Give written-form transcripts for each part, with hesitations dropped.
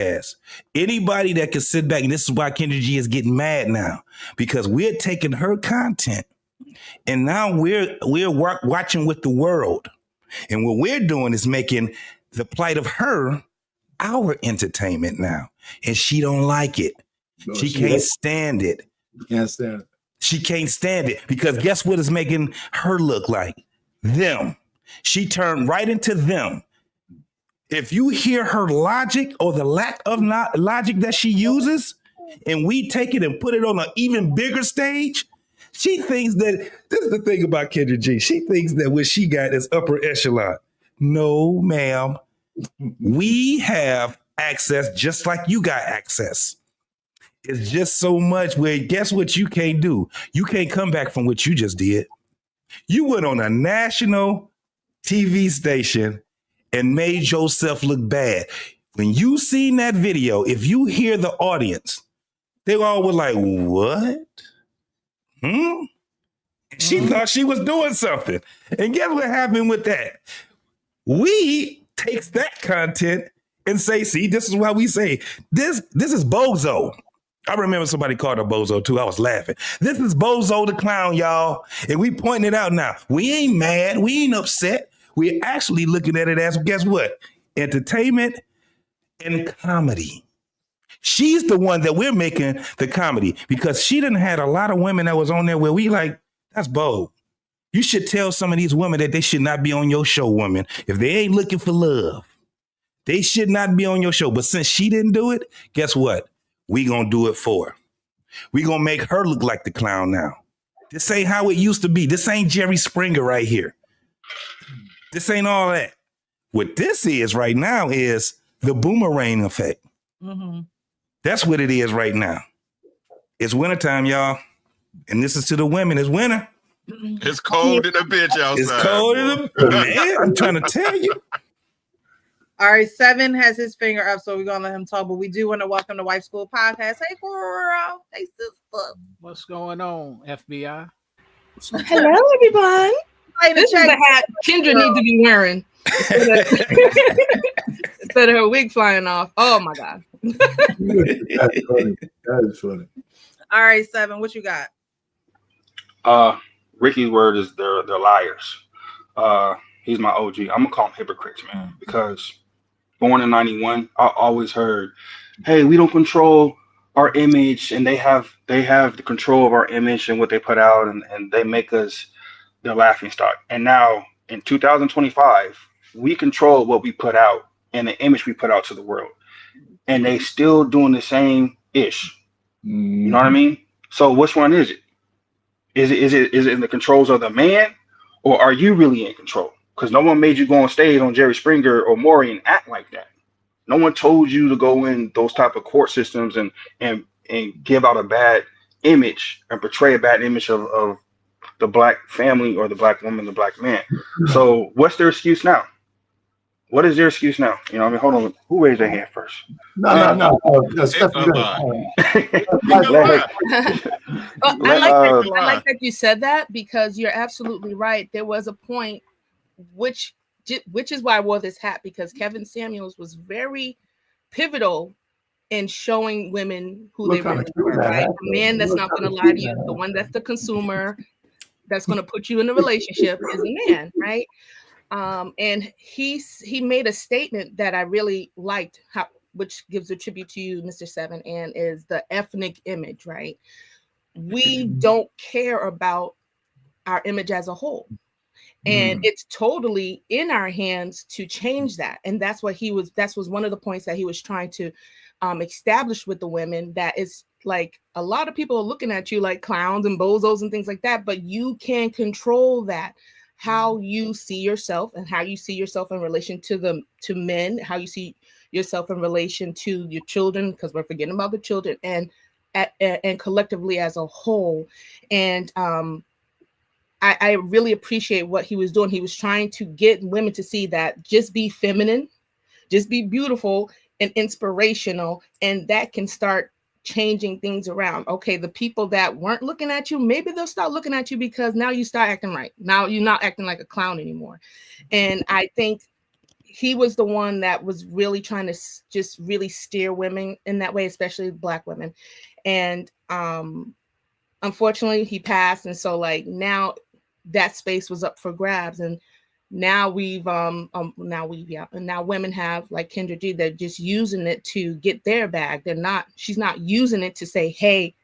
Yes. Anybody that can sit back, and this is why Kendra G is getting mad now, because we're taking her content and now we're watching with the world. And what we're doing is making the plight of her our entertainment now. And she don't like it. No, she can't stand it. Can't stand it. She can't stand it because guess what is making her look like? Them. She turned right into them. If you hear her logic or the lack of logic that she uses, and we take it and put it on an even bigger stage, she thinks that, this is the thing about Kendra G, she thinks that what she got is upper echelon. No, ma'am. We have access just like you got access. It's just so much where guess what you can't do? You can't come back from what you just did. You went on a national TV station and made yourself look bad. When you seen that video, if you hear the audience, they all were like, what? She thought she was doing something. And guess what happened with that? We takes that content and say, see, this is why we say, this is Bozo. I remember somebody called her Bozo too. I was laughing. This is Bozo the Clown, y'all. And we pointing it out now. We ain't mad. We ain't upset. We're actually looking at it as, guess what? Entertainment and comedy. She's the one that we're making the comedy because she done had a lot of women that was on there where we like, that's bold. You should tell some of these women that they should not be on your show, women. If they ain't looking for love, they should not be on your show. But since she didn't do it, guess what? We gonna do it for her. We gonna make her look like the clown now. This ain't how it used to be. This ain't Jerry Springer right here. This ain't all that. What this is right now is the boomerang effect. Mm-hmm. That's what it is right now. It's wintertime, y'all. And this is to the women. It's winter. It's cold in the bitch outside. It's cold in the man. I'm trying to tell you. All right, 7 has his finger up, so we're gonna let him talk. But we do want to welcome the Wife School Podcast. Hey, girl. Hey, sister. What's going on, FBI? Hello, everyone. This is the hat Kendra needs to be wearing instead of her wig flying off. Oh my God. That's funny. That is funny. All right, 7, what you got? Ricky's word is they're liars. He's my OG. I'm gonna call him hypocrites, man, because born in 91, I always heard, hey, we don't control our image, and they have the control of our image and what they put out, and they make us their laughing stock. And now in 2025, we control what we put out and the image we put out to the world. And they still doing the same ish. You know what I mean? So which one is it? Is it in the controls of the man, or are you really in control? Because no one made you go on stage on Jerry Springer or Maury and act like that. No one told you to go in those type of court systems and give out a bad image and portray a bad image of the black family or the black woman, the black man. So what's their excuse now? What is their excuse now? You know, I mean, hold on. Who raised their hand first? No. I like that you said that, because you're absolutely right. There was a point, which is why I wore this hat, because Kevin Samuels was very pivotal in showing women who they really were, right? The man that's not going to lie to you, the one that's the consumer, that's going to put you in a relationship is a man, right? And he made a statement that I really liked, which gives a tribute to you, Mr. 7, and is the ethnic image, right? We don't care about our image as a whole. And it's totally in our hands to change that. And that's what that was one of the points that he was trying to establish with the women, that is like, a lot of people are looking at you like clowns and bozos and things like that, but you can control that, how you see yourself and how you see yourself in relation to men, how you see yourself in relation to your children, because we're forgetting about the children, and collectively as a whole. And I really appreciate what he was doing. He was trying to get women to see that just be feminine, just be beautiful and inspirational, and that can start changing things around. Okay, the people that weren't looking at you, maybe they'll start looking at you because now you start acting right. Now you're not acting like a clown anymore. And I think he was the one that was really trying to just really steer women in that way, especially Black women. And unfortunately, he passed, and so like now that space was up for grabs, and now now women have like Kendra G. They're just using it to get their bag. She's not using it to say, hey,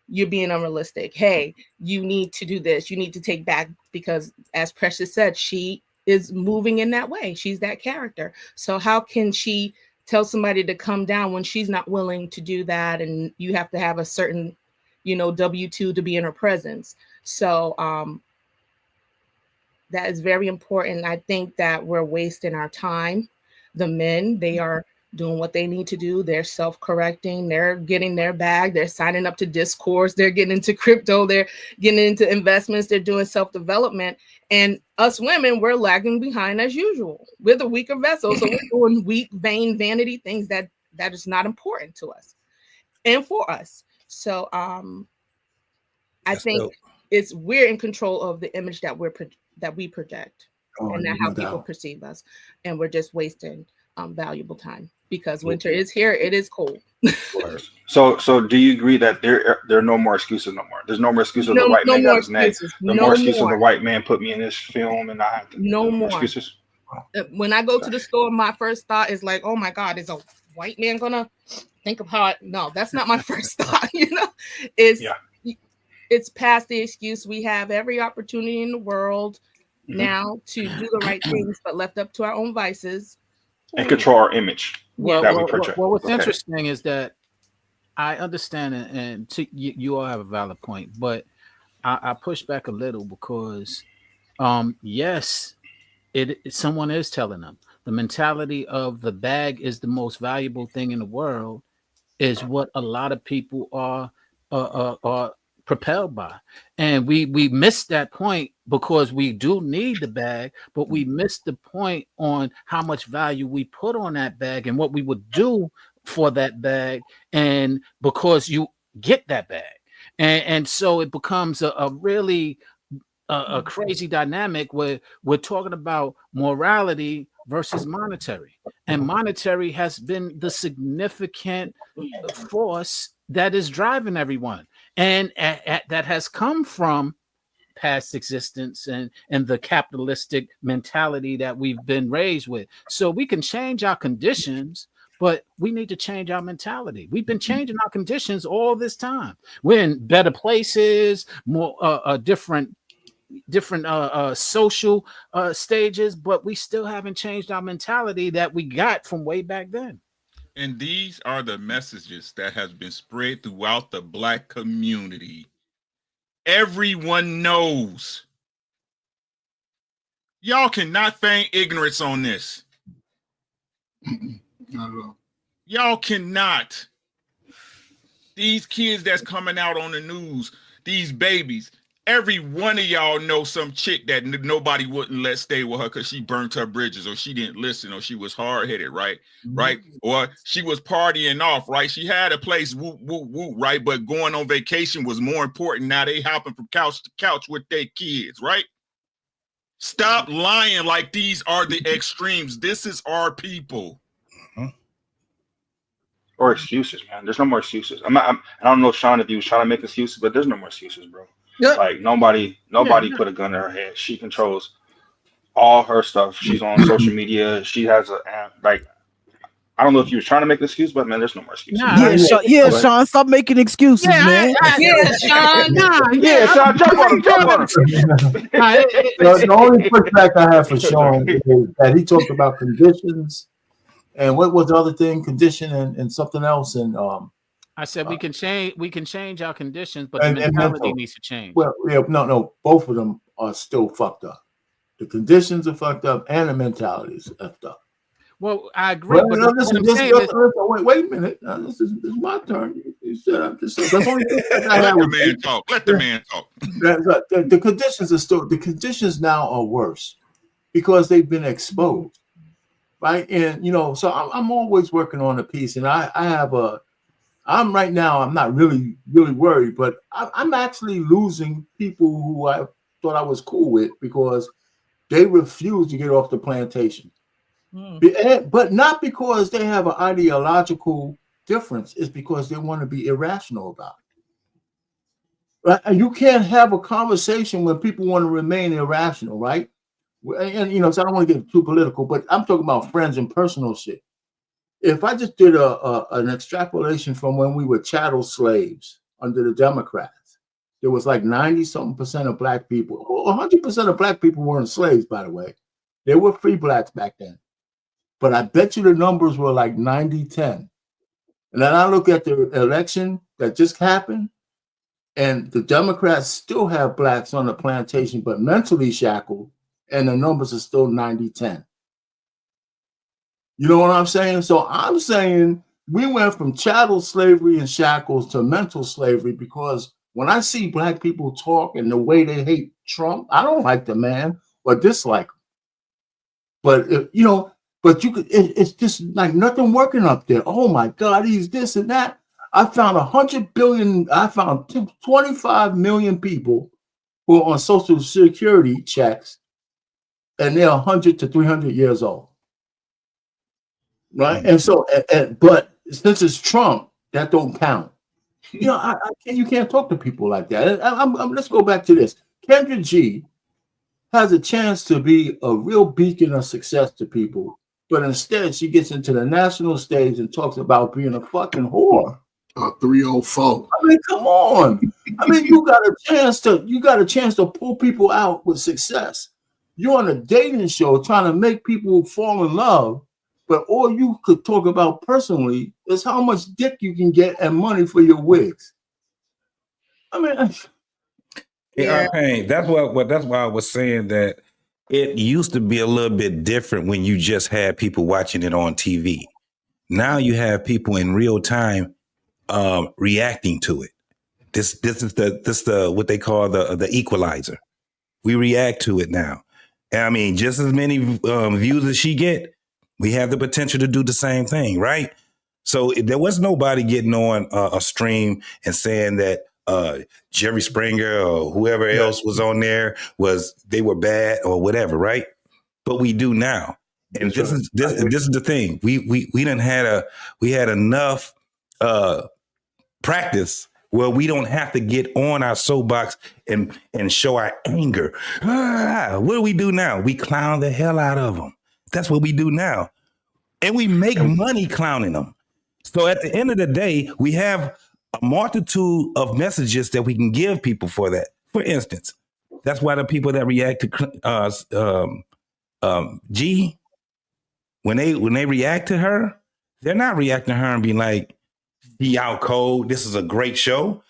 you're being unrealistic. Hey, you need to do this. You need to take back, because as Precious said, she is moving in that way. She's that character. So how can she tell somebody to come down when she's not willing to do that? And you have to have a certain, W-2 to be in her presence. So that is very important. I think that we're wasting our time. The men, they are doing what they need to do. They're self-correcting. They're getting their bag. They're signing up to Discourse. They're getting into crypto. They're getting into investments. They're doing self-development. And us women, we're lagging behind as usual. We're the weaker vessel. So we're doing weak, vain, vanity things that is not important to us and for us. So I think we're in control of the image that we project, and that how people perceive us. And we're just wasting valuable time, because winter is here. It is cold. So do you agree that there are no more excuses no more? There's no more excuses of the white man got his neck. No more excuses of the white man put me in this film and I have to. No more excuses. When I go to the store, my first thought is like, oh my God, is a white man gonna think of how no, that's not my first thought. It's past the excuse. We have every opportunity in the world now to do the right things, but left up to our own vices. And control our image. Well, what's interesting is that I understand it, and you all have a valid point, but I push back a little because, yes, someone is telling them the mentality of the bag is the most valuable thing in the world is what a lot of people are propelled by, and we missed that point because we do need the bag, but we missed the point on how much value we put on that bag and what we would do for that bag, and because you get that bag, and so it becomes a really a crazy dynamic where we're talking about morality versus monetary, and monetary has been the significant force that is driving everyone. And that has come from past existence and the capitalistic mentality that we've been raised with. So we can change our conditions, but we need to change our mentality. We've been changing our conditions all this time. We're in better places, more different social stages, but we still haven't changed our mentality that we got from way back then. And these are the messages that has been spread throughout the Black community. Everyone knows. Y'all cannot feign ignorance on this. Not at all. Y'all cannot. These kids that's coming out on the news, these babies, every one of y'all know some chick that nobody wouldn't let stay with her because she burnt her bridges, or she didn't listen, or she was hard-headed, right? Right? Or she was partying off, right? She had a place, whoop, whoop, whoop, right? But going on vacation was more important. Now they hopping from couch to couch with their kids, right? Stop lying like these are the extremes. This is our people. Or excuses, man. There's no more excuses. I don't know, Sean, if you was trying to make excuses, but there's no more excuses, bro. Yep. Like nobody put a gun in her head. She controls all her stuff. She's on social media. She has I don't know if you were trying to make an excuse, but man, there's no more excuses. Sean, stop making excuses, man. Sean, jump on him. The only pushback I have for Sean is that he talked about conditions, and what was the other thing? Condition and something else, and I said we can change our conditions, but the mentality needs to change. Well, yeah, no, both of them are still fucked up. The conditions are fucked up, and the mentality is fucked up. Well, I agree. Wait a minute. This is my turn. You said I'm just. That's only Let the man talk. The conditions are still. The conditions now are worse because they've been exposed, right? And so I'm always working on a piece, and I have a. I'm right now, I'm not really worried, but I'm actually losing people who I thought I was cool with because they refuse to get off the plantation. But not because they have an ideological difference. It's because they want to be irrational about it. Right? And you can't have a conversation when people want to remain irrational, right? And so I don't want to get too political, but I'm talking about friends and personal shit. If I just did an extrapolation from when we were chattel slaves under the Democrats, there was like 90-something% of black people. 100% of black people weren't slaves, by the way. There were free blacks back then. But I bet you the numbers were like 90-10. And then I look at the election that just happened, and the Democrats still have blacks on the plantation, but mentally shackled, and the numbers are still 90-10. You know what I'm saying? So I'm saying we went from chattel slavery and shackles to mental slavery, because when I see black people talk and the way they hate Trump, I don't like the man or dislike him. But it's just like nothing working up there. Oh my God, he's this and that. I found 100 billion. I found 25 million people who are on Social Security checks, and they're 100 to 300 years old. Right. And so, but since it's Trump, that don't count. You can't talk to people like that. Let's go back to this. Kendra G has a chance to be a real beacon of success to people, but instead she gets into the national stage and talks about being a fucking whore. 304. I mean, come on. I mean, you got a chance to pull people out with success. You're on a dating show trying to make people fall in love. But all you could talk about personally is how much dick you can get and money for your wigs. I mean, Pain. That's why I was saying that it used to be a little bit different when you just had people watching it on TV. Now you have people in real time reacting to it. This is the what they call the equalizer. We react to it now. And I mean, just as many views as she get, we have the potential to do the same thing, right? So there was nobody getting on a stream and saying that Jerry Springer or whoever else was on there they were bad or whatever, right? But we do now, and this is the thing. We had enough practice where we don't have to get on our soapbox and show our anger. What do we do now? We clown the hell out of them. That's what we do now. And we make money clowning them. So at the end of the day, we have a multitude of messages that we can give people for that. For instance, that's why the people that react to G, when they react to her, they're not reacting to her and being like, "Be out cold. This is a great show."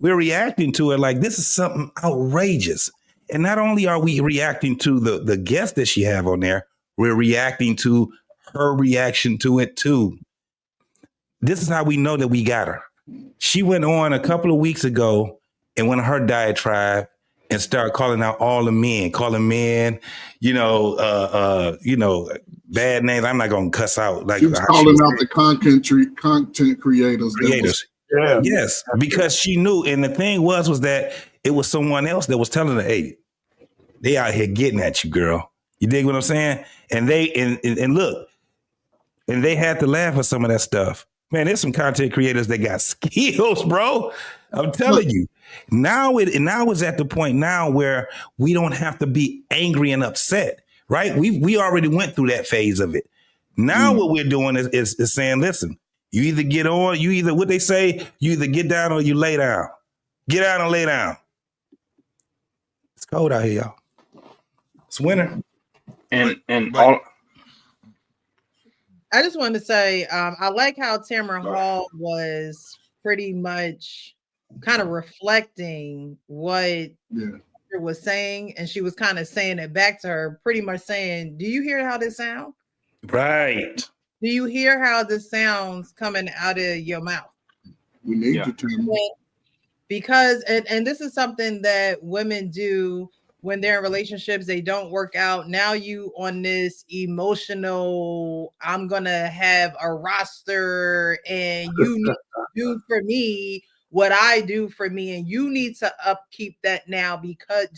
We're reacting to it like this is something outrageous. And not only are we reacting to the guest that she have on there, we're reacting to her reaction to it too. This is how we know that we got her. She went on a couple of weeks ago and went on her diatribe and started calling out all the men, bad names. I'm not gonna cuss out like she was calling out the content creators. Yeah. Yes, because she knew, and the thing was that it was someone else that was telling her, "Hey, they out here getting at you, girl." You dig what I'm saying? And they and look, and they had to laugh at some of that stuff. Man, there's some content creators that got skills, bro. I'm telling you. Now it's at the point now where we don't have to be angry and upset, right? We already went through that phase of it. Now what we're doing is saying, listen, you either get on, what they say, you either get down or you lay down. Get out and lay down. It's cold out here, y'all. It's winter. All I just wanted to say, I like how Tamara Hall was pretty much kind of reflecting what her was saying, and she was kind of saying it back to her, pretty much saying, "Do you hear how this sounds? Right. Do you hear how this sounds coming out of your mouth?" We need you to. Because, and this is something that women do when they're in relationships, they don't work out. Now you on this emotional, I'm gonna have a roster and you need to do for me what I do for me, and you need to upkeep that now because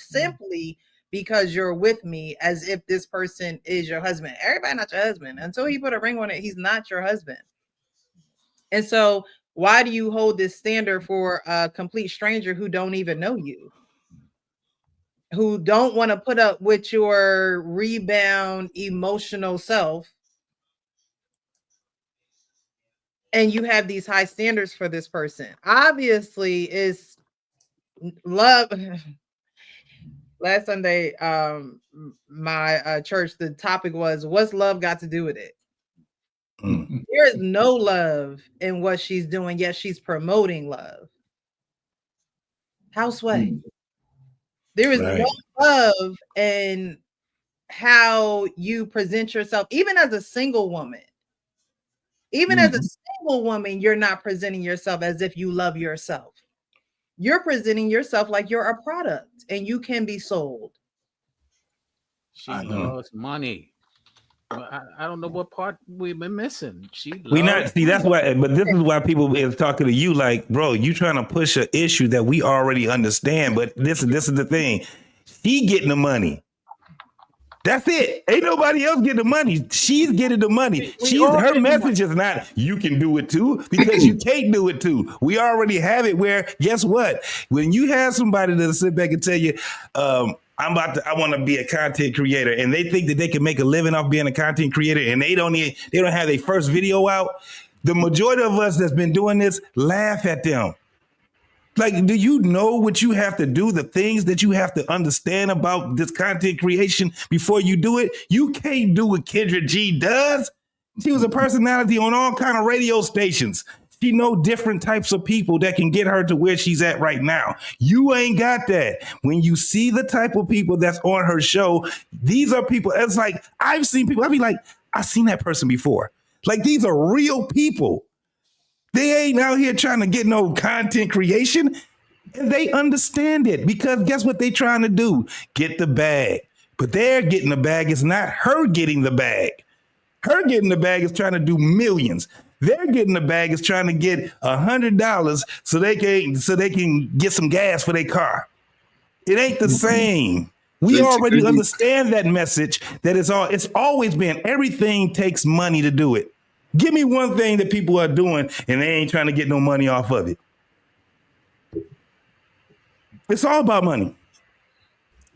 because you're with me as if this person is your husband. Everybody not your husband. Until you put a ring on it, he's not your husband. And so why do you hold this standard for a complete stranger who don't even know you? Who don't want to put up with your rebound emotional self? And you have these high standards for this person. Obviously, is love. Last Sunday, my church, the topic was, what's love got to do with it? There is no love in what she's doing, yet she's promoting love. Houseway. There is no love in how you present yourself, even as a single woman. Even as a single woman, you're not presenting yourself as if you love yourself. You're presenting yourself like you're a product and you can be sold. She loves money. I don't know what part we've been missing. That's why, but this is why people is talking to you like, bro, you trying to push an issue that we already understand. But this is the thing. She getting the money. That's it. Ain't nobody else getting the money. She's getting the money. Her message is not, you can do it too, because you can't do it too. We already have it where, guess what? When you have somebody that'll sit back and tell you, I want to be a content creator, and they think that they can make a living off being a content creator, and they don't have their first video out. The majority of us that's been doing this laugh at them. Like, do you know what you have to do, the things that you have to understand about this content creation before you do it? You can't do what Kendra G does. She was a personality on all kind of radio stations. She know different types of people that can get her to where she's at right now. You ain't got that. When you see the type of people that's on her show, these are people, it's like, I've seen people, I'll be like, I've seen that person before. Like, these are real people. They ain't out here trying to get no content creation, and they understand it because guess what they trying to do? Get the bag. But they're getting the bag. It's not her getting the bag. Her getting the bag is trying to do millions. They're getting the bag is trying to get $100 so they can get some gas for their car. It ain't the same. We already understand that message that it's always been everything takes money to do it. Give me one thing that people are doing and they ain't trying to get no money off of it. It's all about money.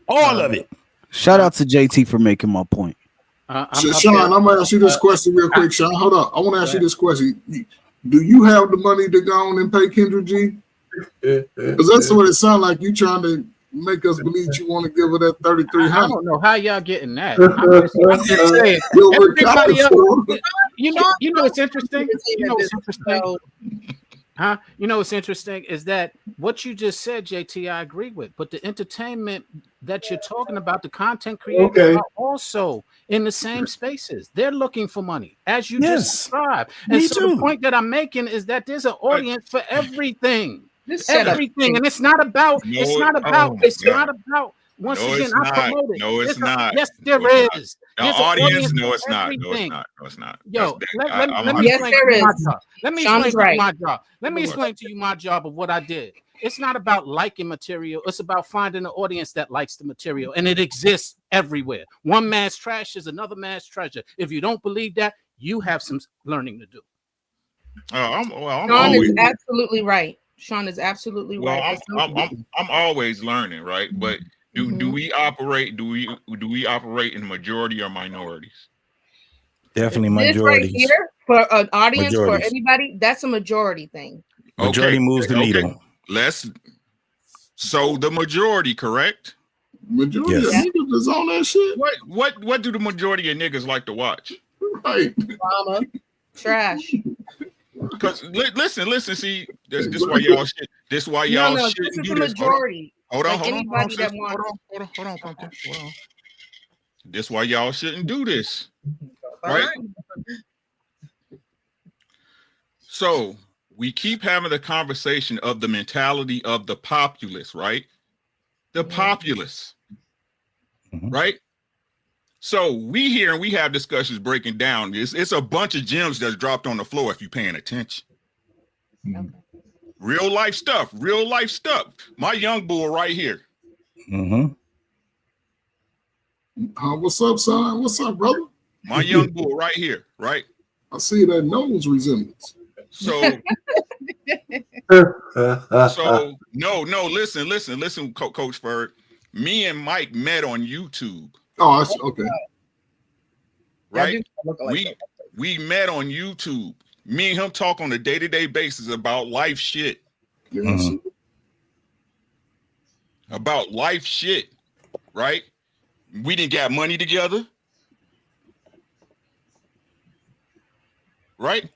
All of it. Shout out to JT for making my point. Sean, I'm going to ask you this question real quick, Sean. Hold up. I want to ask you this question. Do you have the money to go on and pay Kendra G? Because that's what it sounds like. You trying to make us believe you want to give her that $3,300. I don't know how y'all getting that. I'm just saying. Everybody else, you know what's interesting? You know what's interesting? Huh? You know what's interesting is that what you just said, JT, I agree with. But the entertainment that you're talking about, the content creators are also in the same spaces. They're looking for money, as you just described. And so the point that I'm making is that there's an audience for everything. Everything, and it's not about. Once again, I promote it. No, it's not. Yes, there is. The audience, no, it's not. No, it's not. Yo, let me explain to you my job. Let me explain to you my job. Let me explain to you my job of what I did. It's not about liking material. It's about finding an audience that likes the material, and it exists everywhere. One man's trash is another man's treasure. If you don't believe that, you have some learning to do. Sean is absolutely right. Sean is absolutely right. I'm always learning, right? But do we operate in majority or minorities? Definitely majority. This right here for an audience, for anybody, that's a majority thing. Majority moves the needle. So the majority, correct? Majority of niggas is on that shit. What do the majority of niggas like to watch? Right. Drama, trash. Because listen, see, this why y'all shit. This why y'all shouldn't do this. Majority. Hold on. This why y'all shouldn't do this. Right? So we keep having the conversation of the mentality of the populace, right? The populace, right? So we hear and we have discussions breaking down this. It's a bunch of gems that's dropped on the floor if you're paying attention. Real life stuff. My young bull right here. What's up, son? What's up, brother? My young bull right here, right? I see that nose resemblance. So no, listen, Coach Ferg. Me and Mike met on YouTube. Oh, okay. Right? We met on YouTube. Me and him talk on a day-to-day basis about life shit. Yes. About life shit, right? We didn't got money together. Right?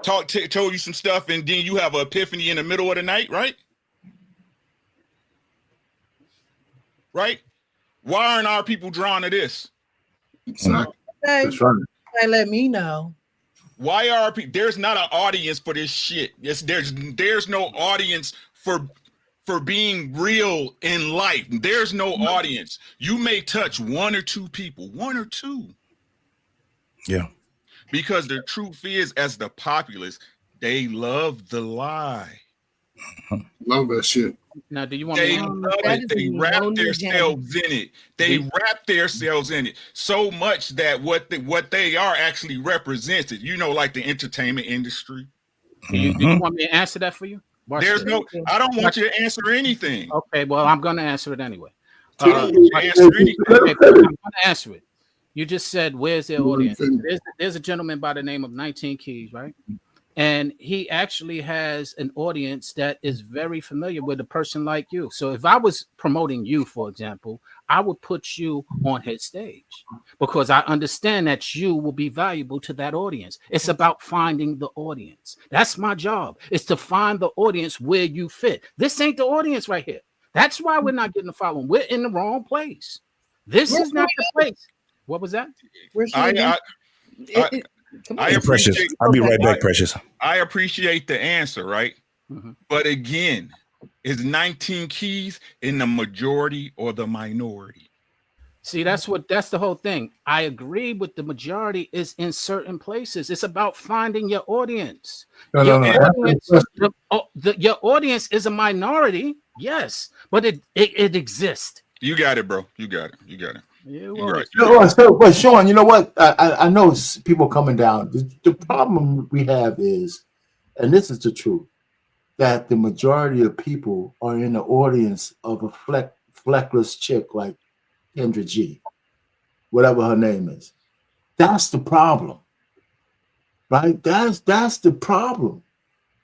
Told you some stuff, and then you have an epiphany in the middle of the night, right? Right? Why aren't our people drawn to this? Exactly. That's right. They let me know. Why are people? There's not an audience for this shit. Yes, there's no audience for being real in life. There's no audience. You may touch one or two people, one or two. Yeah. Because the truth is, as the populace, they love the lie. Love that shit. Now, do you want They me? love it. They wrap themselves in it. They wrap themselves in it so much that what they are actually represents it. You know, like the entertainment industry. Do you want me to answer that for you? There's no. I don't want you to answer anything. Okay, well, I'm going to answer it anyway. Answer anything. Okay, I'm going to answer it. You just said, where's their audience? There's a gentleman by the name of 19 Keys, right? And he actually has an audience that is very familiar with a person like you. So if I was promoting you, for example, I would put you on his stage because I understand that you will be valuable to that audience. It's about finding the audience. That's my job. It's to find the audience where you fit. This ain't the audience right here. That's why we're not getting the following. We're in the wrong place. This is not the place. What was that? I Precious. I'll be right back, Precious. I appreciate the answer, right? But again, is 19 Keys in the majority or the minority? See, that's the whole thing. I agree with the majority is in certain places. It's about finding your audience. Your audience is a minority, yes, but it exists. You got it, bro. You got it. You're right. But Sean, you know what? I know people coming down. The problem we have is, and this is the truth, that the majority of people are in the audience of a fleckless chick like Kendra G, whatever her name is. That's the problem, right? That's the problem.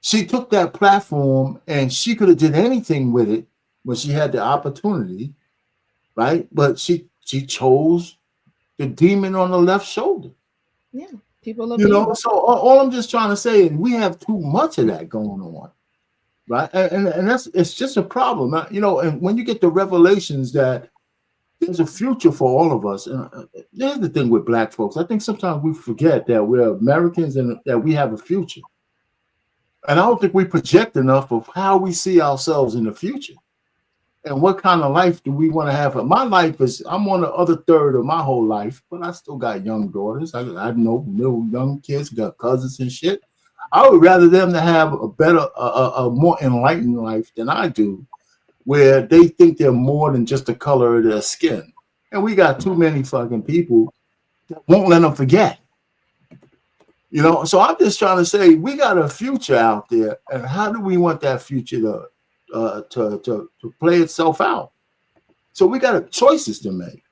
She took that platform and she could have did anything with it when she had the opportunity, right? But she chose the demon on the left shoulder. Yeah, people love So all I'm just trying to say is we have too much of that going on, right? And it's just a problem, And when you get the revelations that there's a future for all of us, and there's the thing with Black folks. I think sometimes we forget that we're Americans and that we have a future. And I don't think we project enough of how we see ourselves in the future. And what kind of life do we want to have? My life is, I'm on the other third of my whole life, but I still got young daughters. I know little young kids, got cousins and shit. I would rather them to have a better, a more enlightened life than I do, where they think they're more than just the color of their skin. And we got too many fucking people that won't let them forget. So I'm just trying to say we got a future out there, and how do we want that future to play itself out? So we got choices to make,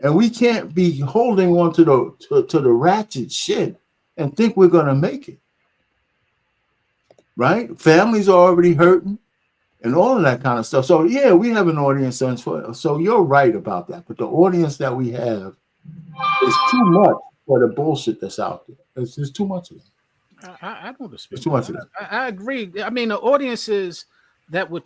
and we can't be holding on to the ratchet shit and think we're gonna make it. Right? Families are already hurting, and all of that kind of stuff. So yeah, we have an audience, so you're right about that. But the audience that we have is too much for the bullshit that's out there. There's too much of it. I don't dispute. There's too much of that. I agree. I mean, the audiences that we're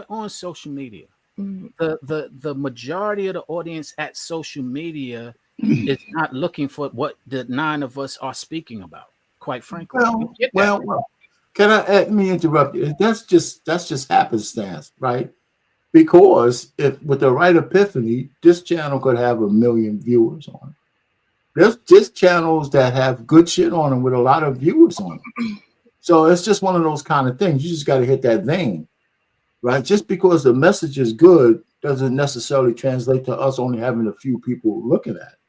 on social media. The majority of the audience at social media is not looking for what the 9 of us are speaking about. Quite frankly, well. Let me interrupt you? That's just happenstance, right? Because if with the right epiphany, this channel could have 1 million viewers on it. There's just channels that have good shit on them with a lot of viewers on them. So it's just one of those kind of things. You just got to hit that vein, right? Just because the message is good doesn't necessarily translate to us only having a few people looking at it.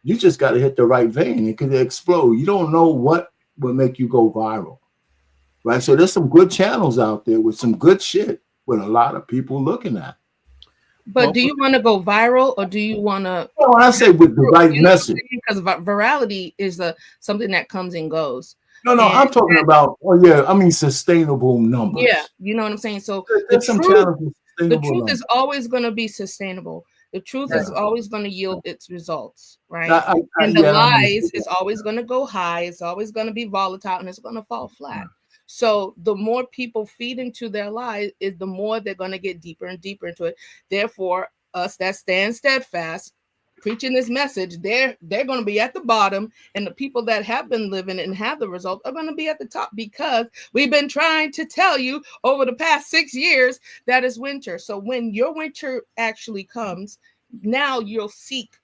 You just got to hit the right vein. It could explode. You don't know what will make you go viral, right? So there's some good channels out there with some good shit with a lot of people looking at. But do you want to go viral, or do you want to? Well, I say with the right message. Because virality is something that comes and goes. No, I'm talking about. Oh yeah, I mean sustainable numbers. Yeah, you know what I'm saying. So there's some channels with the sustainable truth numbers. is always going to be sustainable. The truth is always going to yield its results, right? And the lies is always going to go high. It's always going to be volatile, and it's going to fall flat. So the more people feed into their lies, is the more they're going to get deeper and deeper into it. Therefore, us that stand steadfast, preaching this message, they're going to be at the bottom, and the people that have been living and have the result are going to be at the top, because we've been trying to tell you over the past 6 years that it's winter. So when your winter actually comes, now you'll seek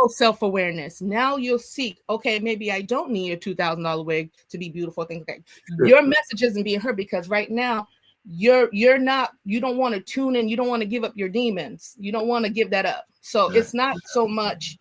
self-awareness. Now you'll seek, okay, maybe I don't need a $2,000 wig to be beautiful, things like that. Your message isn't being heard, because right now you don't want to tune in, you don't want to give up your demons, you don't want to give that up. So it's not so much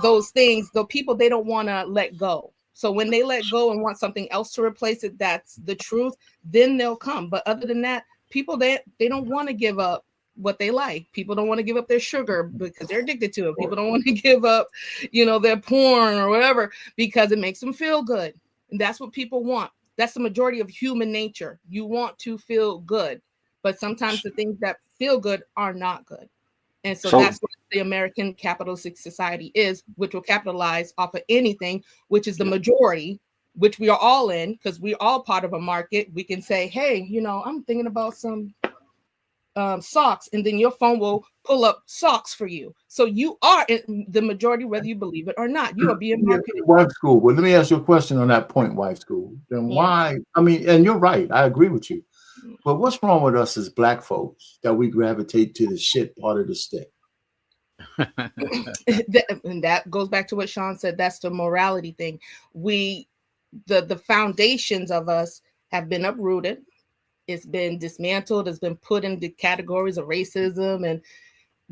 those things, the people, they don't want to let go. So when they let go and want something else to replace it, that's the truth, then they'll come. But other than that, people, they don't want to give up what they like. People don't want to give up their sugar because they're addicted to it. People don't want to give up, their porn or whatever, because it makes them feel good. And that's what people want. That's the majority of human nature. You want to feel good, but sometimes the things that feel good are not good. And so that's what the American capitalistic society is, which will capitalize off of anything, which is the majority, which we are all in, because we're all part of a market. We can say, hey, I'm thinking about some socks, and then your phone will pull up socks for you. So you are in the majority, whether you believe it or not. You are being marketed. Wife school. Well, let me ask you a question on that point, wife school. Then why? I mean, and you're right. I agree with you. But what's wrong with us as Black folks that we gravitate to the shit part of the stick? And that goes back to what Sean said. That's the morality thing. The foundations of us have been uprooted. It's been dismantled. It's been put into categories of racism and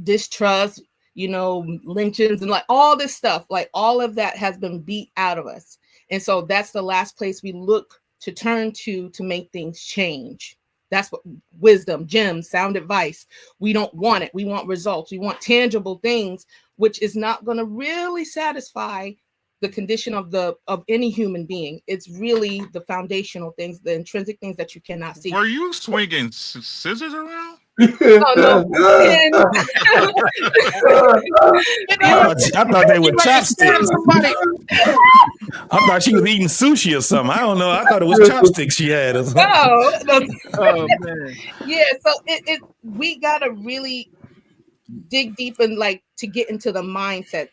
distrust, lynchings and like all this stuff. Like all of that has been beat out of us. And so that's the last place we look to turn to make things change. That's what wisdom, gems, sound advice. We don't want it. We want results. We want tangible things, which is not going to really satisfy the condition of any human being. It's really the foundational things, the intrinsic things that you cannot see. Were you swinging scissors around? Oh, no. I thought they were chopsticks. I thought she was eating sushi or something. I don't know. I thought it was chopsticks she had. Or something. Oh man. Yeah. So we gotta really dig deep and to get into the mindset.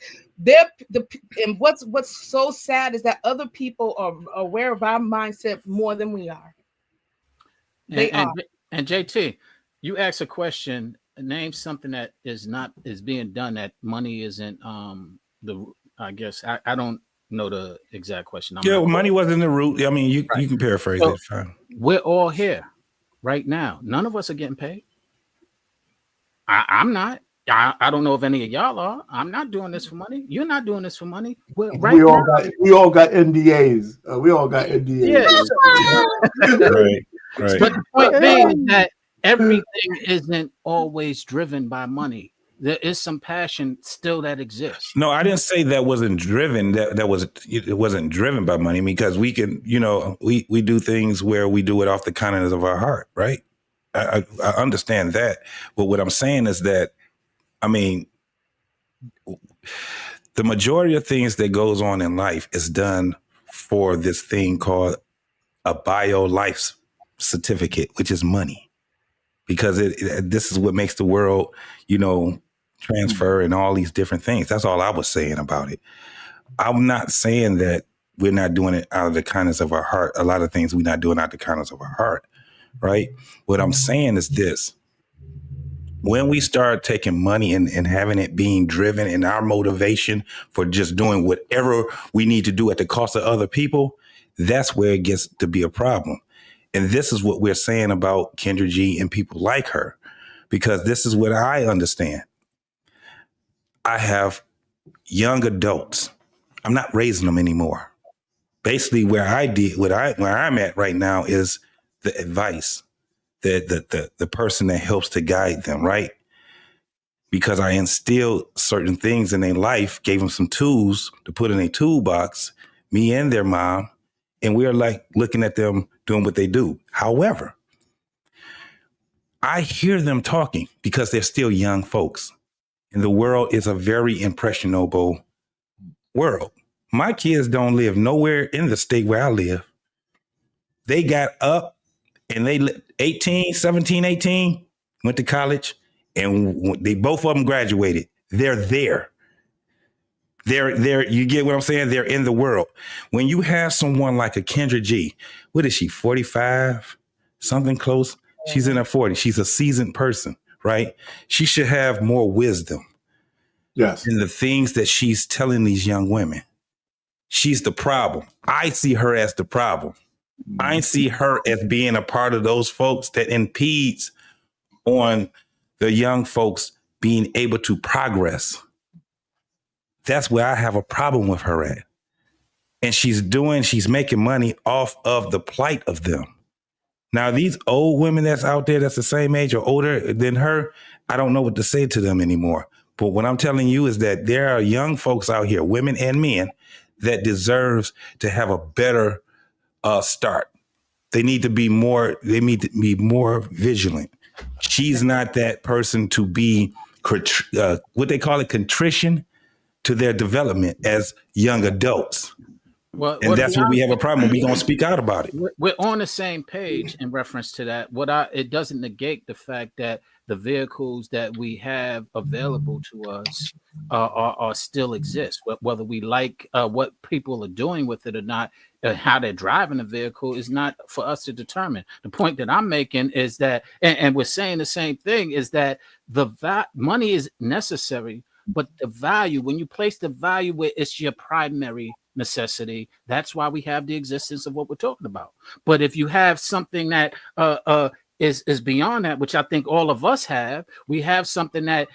And what's so sad is that other people are aware of our mindset more than we are. And JT, you asked a question. Name something that is being done that money isn't. I guess I don't know the exact question. Money wasn't the root. I mean, you can paraphrase it. Fine. We're all here right now. None of us are getting paid. I'm not. I don't know if any of y'all are. I'm not doing this for money. You're not doing this for money. We all got NDAs. We all got NDAs. Yeah. Right. But the point being is that everything isn't always driven by money. There is some passion still that exists. No, I didn't say that wasn't driven. It wasn't driven by money, because we can, we do things where we do it off the kindness of our heart, right? I understand that. But what I'm saying is that, I mean, the majority of things that goes on in life is done for this thing called a bio life certificate, which is money, because this is what makes the world, transfer and all these different things. That's all I was saying about it. I'm not saying that we're not doing it out of the kindness of our heart. A lot of things we're not doing out of the kindness of our heart, right? What I'm saying is this. When we start taking money and having it being driven in our motivation for just doing whatever we need to do at the cost of other people, that's where it gets to be a problem. And this is what we're saying about Kendra G and people like her, because this is what I understand. I have young adults. I'm not raising them anymore. Basically, where I'm at right now is the advice, the person that helps to guide them, right? Because I instilled certain things in their life, gave them some tools to put in a toolbox, me and their mom, and we are like looking at them doing what they do. However, I hear them talking because they're still young folks. And the world is a very impressionable world. My kids don't live nowhere in the state where I live. They got up and they 17, 18, went to college, and they both of them graduated. They're there. They're, you get what I'm saying? They're in the world. When you have someone like a Kendra G, what is she, 45? Something close? She's in her 40s. She's a seasoned person, right? She should have more wisdom. Yes. In the things that she's telling these young women. She's the problem. I see her as the problem. I see her as being a part of those folks that impedes on the young folks being able to progress. That's where I have a problem with her at. And she's making money off of the plight of them. Now, these old women that's out there that's the same age or older than her, I don't know what to say to them anymore. But what I'm telling you is that there are young folks out here, women and men, that deserves to have a better start. They need to be more vigilant. She's not that person to be what they call it, contrition to their development as young adults. And that's what we have a problem. We're going to speak out about it. We're on the same page in reference to that. It doesn't negate the fact that the vehicles that we have available to us are still exist. Whether we like what people are doing with it or not, how they're driving the vehicle is not for us to determine. The point that I'm making is that, and we're saying the same thing, is that money is necessary, but the value, when you place the value where it's your primary necessity, that's why we have the existence of what we're talking about. But if you have something that is beyond that, which I think all of us have, we have something that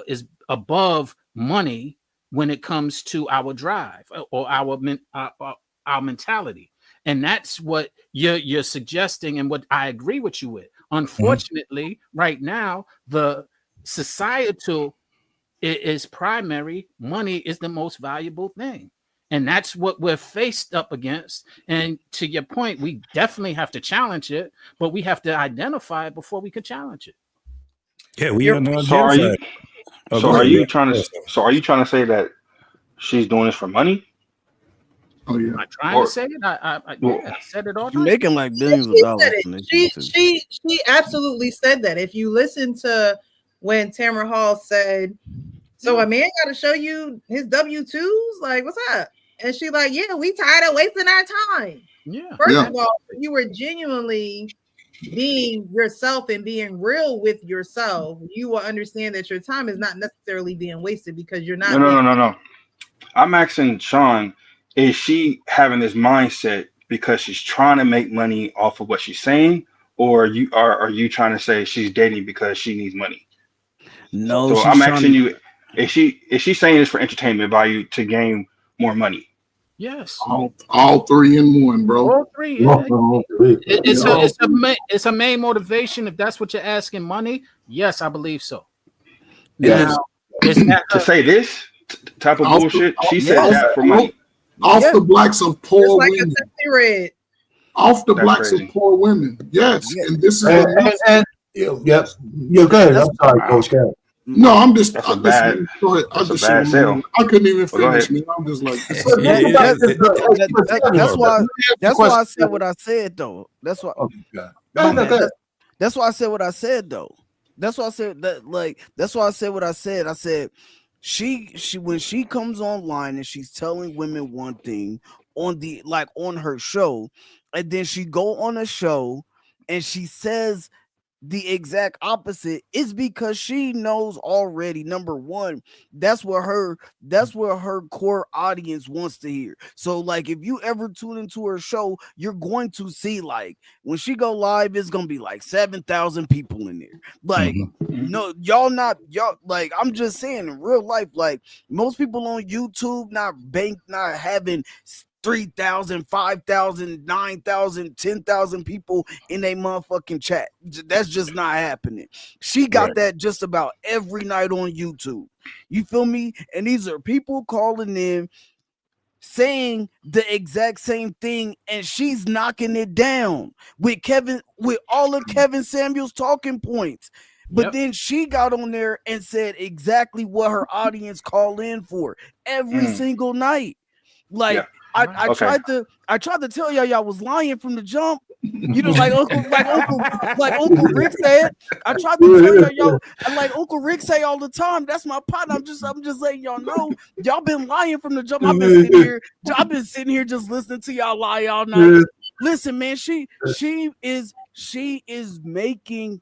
is above money when it comes to our drive or our mentality. And that's what you're suggesting, and what I agree with you with. Unfortunately, right now, the societal is primary. Money is the most valuable thing. And that's what we're faced up against. And to your point, we definitely have to challenge it, but we have to identify it before we can challenge it. Yeah, we are not. So are you trying to say that she's doing this for money? Oh yeah. Am I trying to say it? I said it all. You're making like billions of dollars. She absolutely said that. If you listen to when Tamara Hall said, "So a man got to show you his W-2s, like what's up?" And she like, "Yeah, we tired of wasting our time." Yeah. First of all, you were genuinely being yourself and being real with yourself. You will understand that your time is not necessarily being wasted because you're not. No. I'm asking Sean, is she having this mindset because she's trying to make money off of what she's saying, or are you trying to say she's dating because she needs money? No. So I'm asking you, is she saying this for entertainment value to gain more money? Yes. All three in one, bro. All three. Yeah. It's a main motivation. If that's what you're asking, money. Yes, I believe so. Yes. Now, to say this type of bullshit, she said that for money. Off the blacks of poor women. Off the blacks of poor women. Yes. And this is yep. Yeah, go ahead. I'm sorry, Coach Cal. No, I'm just. That's a bad sell. I couldn't even finish. Man. I'm just like. That's why I said what I said, though. That's why. That's why I said what I said, though. That's why I said that. Like, that's why I said what I said. I said she when she comes online and she's telling women one thing on her show, and then she go on a show and she says the exact opposite is because she knows already, number one, that's what her core audience wants to hear. So like if you ever tune into her show, you're going to see like when she go live, it's gonna be like 7,000 people in there. Like no, y'all like I'm just saying in real life, like most people on YouTube not having 3,000, 5,000, 9,000, 10,000 people in a motherfucking chat. That's just not happening. She got that just about every night on YouTube. You feel me? And these are people calling in saying the exact same thing, and she's knocking it down with all of Kevin Samuels' talking points. But then she got on there and said exactly what her audience call in for every single night. Like I tried to tell y'all was lying from the jump. You know, like Uncle Rick said. I tried to tell y'all, like Uncle Rick say all the time. That's my partner. I'm just letting y'all know. Y'all been lying from the jump. I've been sitting here just listening to y'all lie all night. Listen, man, she is making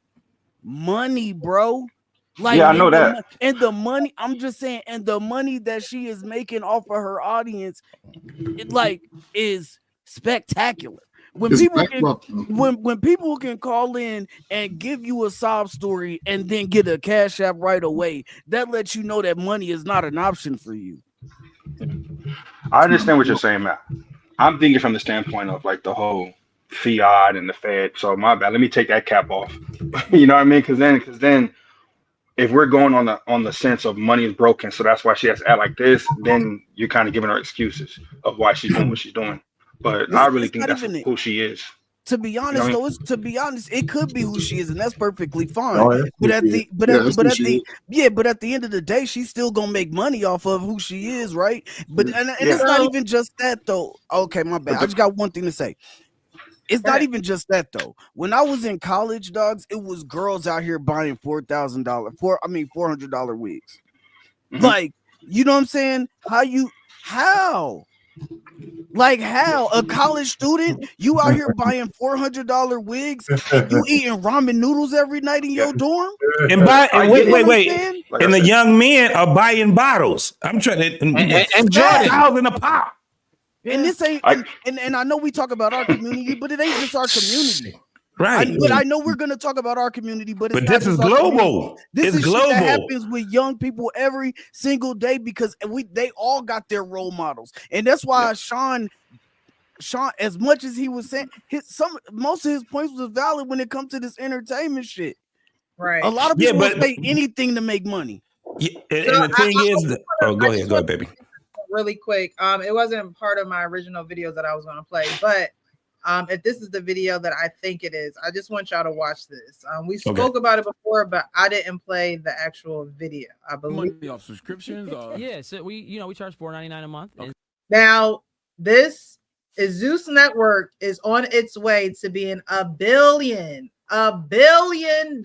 money, bro. Like, I know that. And the money, I'm just saying, and the money that she is making off of her audience, is spectacular. When people can call in and give you a sob story and then get a cash app right away, that lets you know that money is not an option for you. I understand what you're saying, Matt. I'm thinking from the standpoint of like the whole fiat and the Fed. So my bad. Let me take that cap off. You know what I mean? Because then. If we're going on the sense of money is broken, so that's why she has to act like this, then you're kind of giving her excuses of why she's doing what she's doing. But I really think that's who she is. To be honest, it could be who she is, and that's perfectly fine. But at the end of the day, she's still gonna make money off of who she is, right? But and it's not even just that though. Okay, my bad. I just got one thing to say. It's not even just that though. When I was in college, dogs, it was girls out here buying $400 wigs. Like, you know what I'm saying? How? Like how? A college student, you out here buying $400 wigs and you eating ramen noodles every night in your dorm? And wait. And the young men are buying bottles. I'm trying to and Jordan in a pop. And this ain't, and I know we talk about our community, but it ain't just our community. Right. But I know we're going to talk about our community, but this is global. This is global. Shit that happens with young people every single day because they all got their role models. And that's why Sean, as much as he was saying, most of his points was valid when it comes to this entertainment shit. Right. A lot of people will say anything to make money. Yeah, and the thing is, go ahead, baby. Really quick. It wasn't part of my original videos that I was going to play, but if this is the video that I think it is, I just want y'all to watch this. We spoke about it before, but I didn't play the actual video. I believe money off subscriptions. So we charge $4.99 a month. Now this is Zeus Network is on its way to being a $1 billion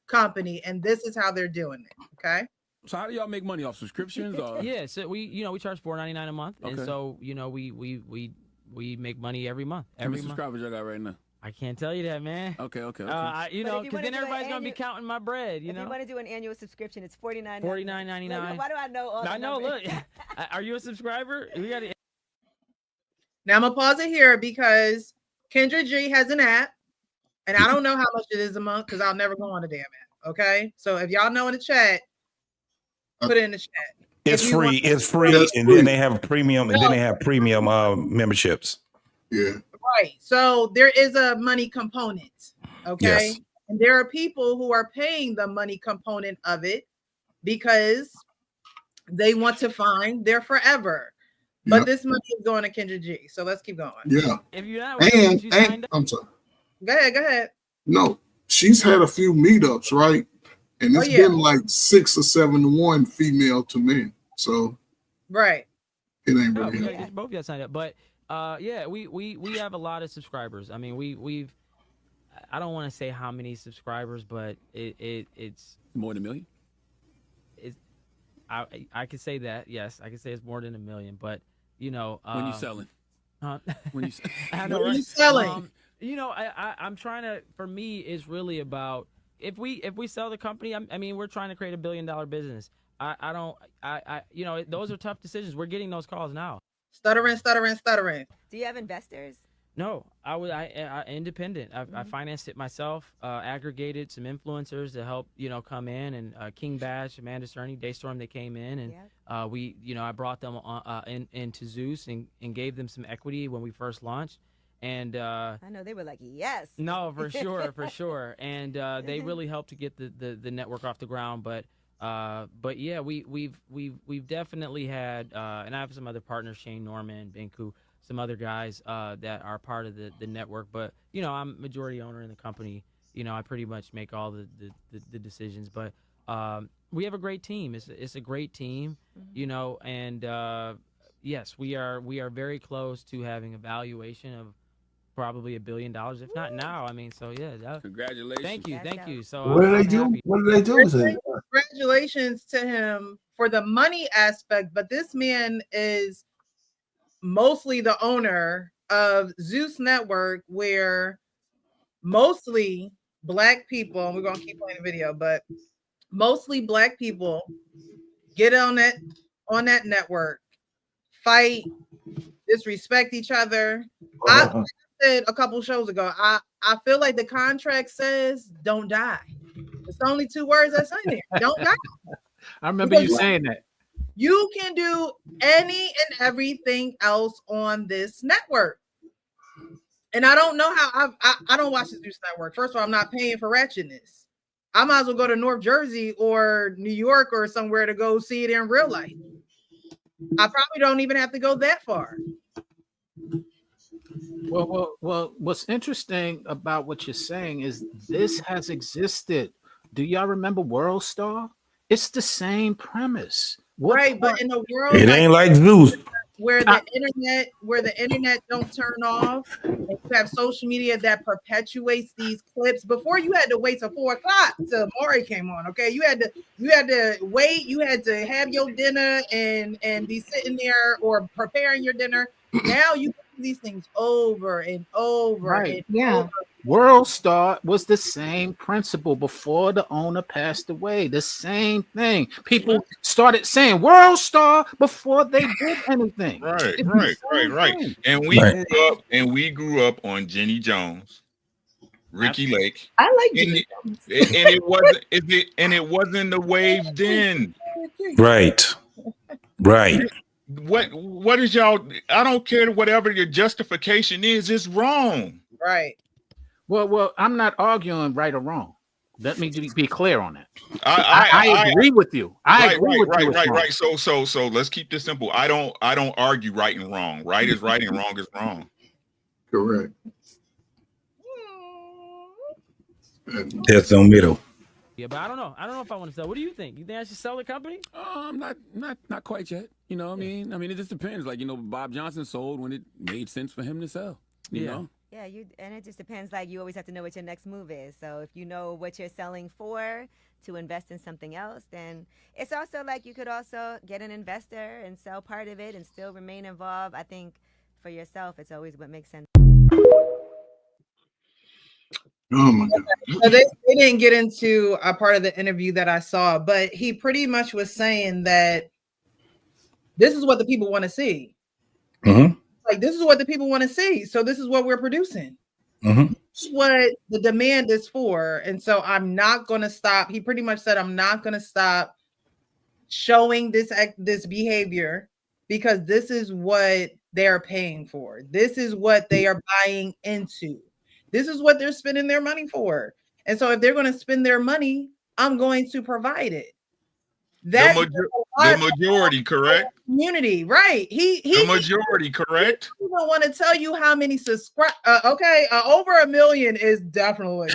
company, and this is how they're doing it. Okay. So how do y'all make money off subscriptions? So we charge $4.99 a month, and so we make money every month. How many subscribers y'all got right now? I can't tell you that, man. Okay. Because then everybody's gonna be counting my bread. You know, if you want to do an annual subscription, it's $49.99. Why do I know all? I know. Look, are you a subscriber? We got. Now I'm gonna pause it here because Kendra G has an app, and I don't know how much it is a month because I'll never go on the damn app. Okay, so if y'all know in the chat, put it in the chat. It's free. And then they have premium, and then they have premium memberships. Yeah. Right. So there is a money component. Okay. Yes. And there are people who are paying the money component of it because they want to find their forever. But this money is going to Kendra G. So let's keep going. Yeah. If you're not, and I'm sorry. Go ahead. No, she's had a few meetups, right? And it's been like 6 or 7 to 1 female to men. So right. It ain't really both got signed up. But we have a lot of subscribers. I mean, we've I don't want to say how many subscribers, but it's more than 1 million. I could say that, yes. I could say it's more than 1 million, but when you selling. Huh? When you I know, right? selling. You know, I'm trying to. For me, it's really about if we sell the company. I mean, we're trying to create $1 billion business. You know, those are tough decisions. We're getting those calls now. Stuttering. Do you have investors? No, I independent. I financed it myself. Aggregated some influencers to help, you know, come in, and King Bash, Amanda Cerny, Daystorm, they came in, and we, you know, I brought them into Zeus and gave them some equity when we first launched. And I know they were like, yes. No, for sure. And they really helped to get the network off the ground. But yeah, we've definitely had, and I have some other partners, Shane Norman, Binku, some other guys that are part of the network. But you know, I'm majority owner in the company. You know, I pretty much make all the decisions. But we have a great team. It's a great team. You know, and yes, we are very close to having a valuation of probably $1 billion, if not now. I mean, so yeah. Congratulations. Thank you. So what do they do? happy. What do they do? Congratulations to him for the money aspect, but this man is mostly the owner of Zeus Network, where mostly Black people, and we're gonna keep playing the video, but mostly Black people get on that network, fight, disrespect each other. I said a couple shows ago, I feel like the contract says don't die. It's the only 2 words that's in there. Don't die. I remember you saying that. You can do any and everything else on this network. And I don't know how I don't watch the Zeus Network. First of all, I'm not paying for ratchetness. I might as well go to North Jersey or New York or somewhere to go see it in real life. I probably don't even have to go that far. Well, what's interesting about what you're saying is this has existed. Do y'all remember World Star? It's the same premise. Right, but in a world it ain't like Zeus, where the internet don't turn off, and you have social media that perpetuates these clips. Before, you had to wait till 4 o'clock till Maury came on. Okay, you had to wait. You had to have your dinner and be sitting there or preparing your dinner. Now you do these things over and over. Right. And over. World Star was the same principle before the owner passed away. The same thing. People started saying World Star before they did anything. Right. And we grew up on Jenny Jones, Ricky Lake. I like Jenny Jones. And it wasn't the wave then. Right. What is y'all? I don't care whatever your justification is. It's wrong. Right. Well, I'm not arguing right or wrong. Let me be clear on that. I agree with you. I agree with you. Right. So let's keep this simple. I don't argue right and wrong. Right is right and wrong is wrong. Correct. There's no middle. Yeah, but I don't know if I want to sell. What do you think? You think I should sell the company? Not quite yet. You know what I mean? It just depends. Like, you know, Bob Johnson sold when it made sense for him to sell. You know? Yeah, and it just depends. Like, you always have to know what your next move is. So if you know what you're selling for to invest in something else, then it's also like you could also get an investor and sell part of it and still remain involved. I think for yourself, it's always what makes sense. Oh my God. So they didn't get into a part of the interview that I saw, but he pretty much was saying that this is what the people want to see. Mm-hmm. Like, this is what the people want to see. So this is what we're producing. Mm-hmm. This is what the demand is for. And so I'm not going to stop. He pretty much said, I'm not going to stop showing this behavior because this is what they're paying for. This is what they are buying into. This is what they're spending their money for. And so if they're going to spend their money, I'm going to provide it. That's the majority, correct? Community, right? The majority, correct? He don't want to tell you how many subscribe. Over 1 million is definitely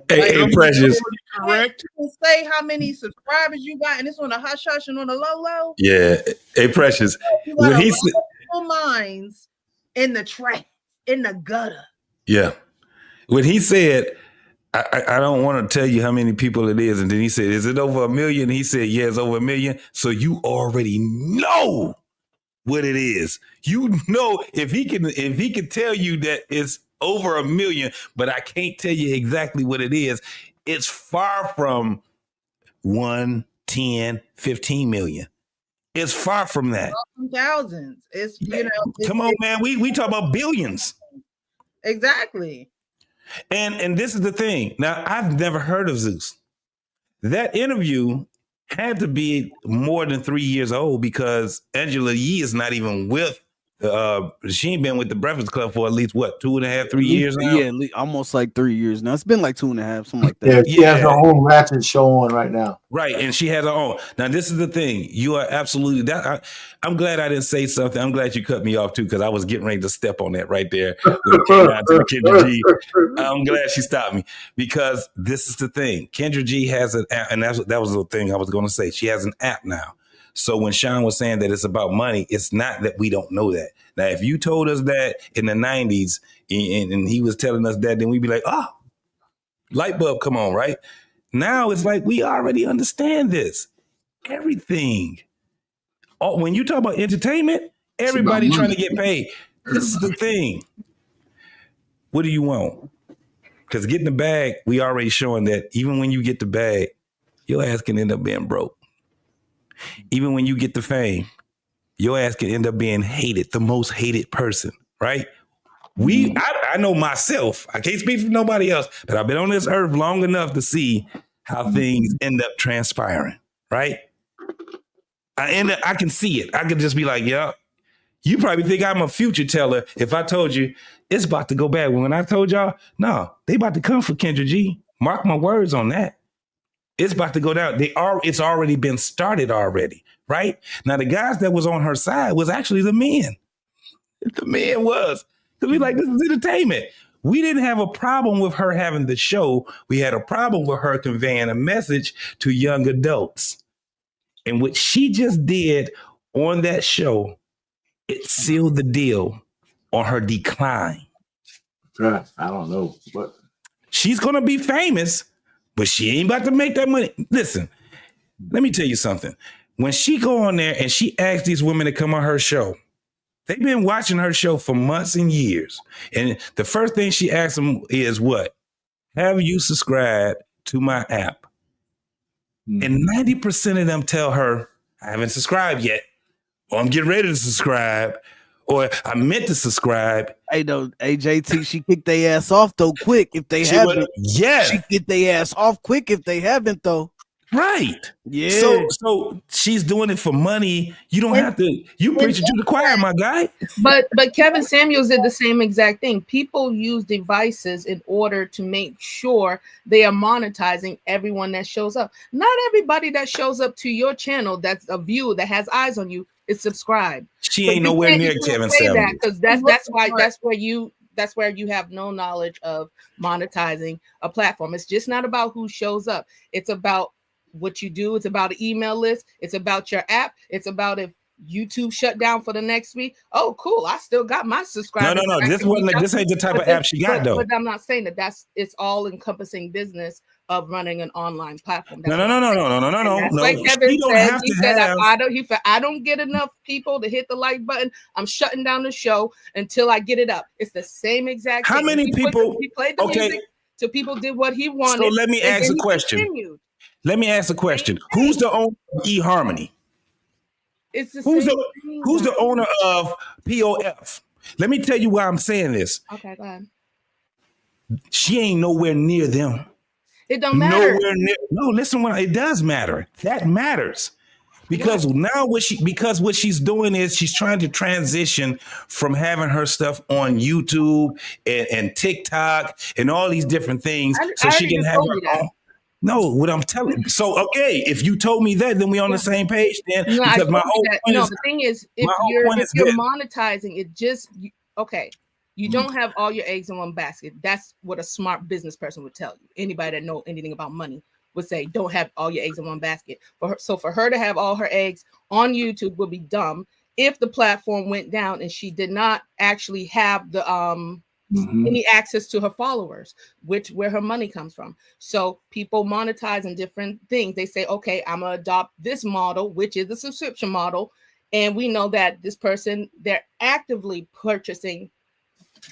hey, Precious. Correct. Say how many subscribers you got, and it's on the hush hush and on the low. Yeah, hey, Precious. When he said minds in the trash, in the gutter. Yeah, when he said, I don't want to tell you how many people it is. And then he said, is it over 1 million? He said, yeah, it's over 1 million. So you already know what it is. You know, if he can tell you that it's over 1 million, but I can't tell you exactly what it is. It's far from 1, 10, 15 million. It's far from that. Thousands. It's, you know. Come on, man. We talk about billions. Exactly. And this is the thing. Now, I've never heard of Zeus. That interview had to be more than 3 years old because Angela Yee is not even with. She ain't been with the Breakfast Club for at least what, 2.5, 3 years now? Yeah, almost like 3 years now. It's been like 2.5, something like that. Yeah, she has her own ratchet show on right now. Right, and she has her own. Now, this is the thing. You are absolutely that. I'm glad I didn't say something. I'm glad you cut me off too, because I was getting ready to step on that right there. When it came down to Kendra G. I'm glad she stopped me because this is the thing. Kendra G has an app, and that was the thing I was going to say. She has an app now. So when Sean was saying that it's about money, it's not that we don't know that. Now, if you told us that in the 90s and he was telling us that, then we'd be like, oh, light bulb, come on, right? Now it's like we already understand this. Everything. Oh, when you talk about entertainment, everybody trying to get paid. This is the thing. What do you want? Because getting the bag, we already showing that even when you get the bag, your ass can end up being broke. Even when you get the fame, your ass can end up being hated, the most hated person, right? I know myself. I can't speak for nobody else, but I've been on this earth long enough to see how things end up transpiring, right? I can see it. I can just be like, yeah, you probably think I'm a future teller if I told you it's about to go bad. When I told y'all, no, they about to come for Kendra G. Mark my words on that. It's about to go down. It's already been started already, right? Now, the guys that was on her side was actually the men. The men was. Because we like, this is entertainment. We didn't have a problem with her having the show. We had a problem with her conveying a message to young adults. And what she just did on that show, it sealed the deal on her decline. Right. I don't know. But she's going to be famous. But she ain't about to make that money. Listen, let me tell you something. When she go on there and she asks these women to come on her show, they've been watching her show for months and years. And the first thing she asks them is what? Have you subscribed to my app? And 90% of them tell her, I haven't subscribed yet. Or I'm getting ready to subscribe. Or I meant to subscribe. Hey, though, JT, she kicked their ass off though quick if they haven't. Yeah, she kicked their ass off quick if they haven't though. Right. Yeah. So she's doing it for money. You don't have to. You preach it to the choir, my guy. But Kevin Samuels did the same exact thing. People use devices in order to make sure they are monetizing everyone that shows up. Not everybody that shows up to your channel that's a viewer that has eyes on you is subscribed. She ain't nowhere near Kevin Samuels. Because that's where you have no knowledge of monetizing a platform. It's just not about who shows up. It's about what you do. It's about an email list. It's about your app. It's about if YouTube shut down for the next week. Oh, cool. I still got my subscribers. No. This ain't the type of app she got though. But I'm not saying that it's all encompassing business of running an online platform. No. Like Kevin said, I don't get enough people to hit the like button. I'm shutting down the show until I get it up. It's the same exact thing. How many people? He played the music, so people did what he wanted. So let me ask a question. Who's the owner of eHarmony? It's the who's the owner of POF? Let me tell you why I'm saying this. Okay, go ahead. She ain't nowhere near them. It don't matter. No, listen, it does matter. That matters. Because now what she's doing is she's trying to transition from having her stuff on YouTube and TikTok and all these different things so she can have her own. No, what I'm telling you. So, okay, if you told me that, then we on the same page then. No, because my whole point is, the thing is, if you're monetizing it, you don't have all your eggs in one basket. That's what a smart business person would tell you. Anybody that know anything about money would say, don't have all your eggs in one basket. For her to have all her eggs on YouTube would be dumb if the platform went down and she did not actually have the any access to her followers, where her money comes from. So people monetize in different things. They say, okay, I'm gonna adopt this model, which is the subscription model, and we know that this person, they're actively purchasing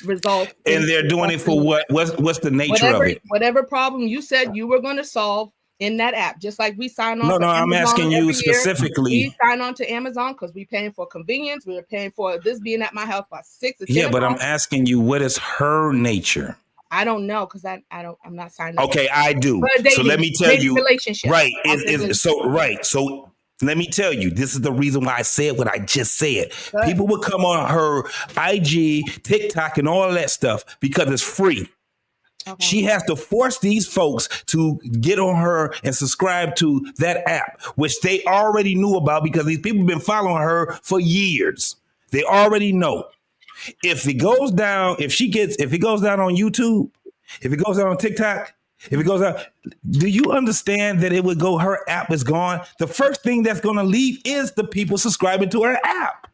result. And they're doing it for what? What's the nature of it? Whatever problem you said you were going to solve in that app, just like we sign on. No, for I'm Amazon asking you every year. specifically. We sign on to Amazon because we're paying for convenience. We're paying for this being at my house by 6 or 10. Yeah, but I'm asking you, what is her nature? I don't know because I'm not signed up. Okay, I do. So let me tell you. Relationship. Right. So let me tell you, this is the reason why I said what I just said. People would come on her IG, TikTok, and all that stuff because it's free. Okay. She has to force these folks to get on her and subscribe to that app, which they already knew about because these people have been following her for years. They already know. If it goes down, if it goes down on YouTube, if it goes down on TikTok, if it goes out, do you understand that it would go, her app is gone? The first thing that's going to leave is the people subscribing to her app.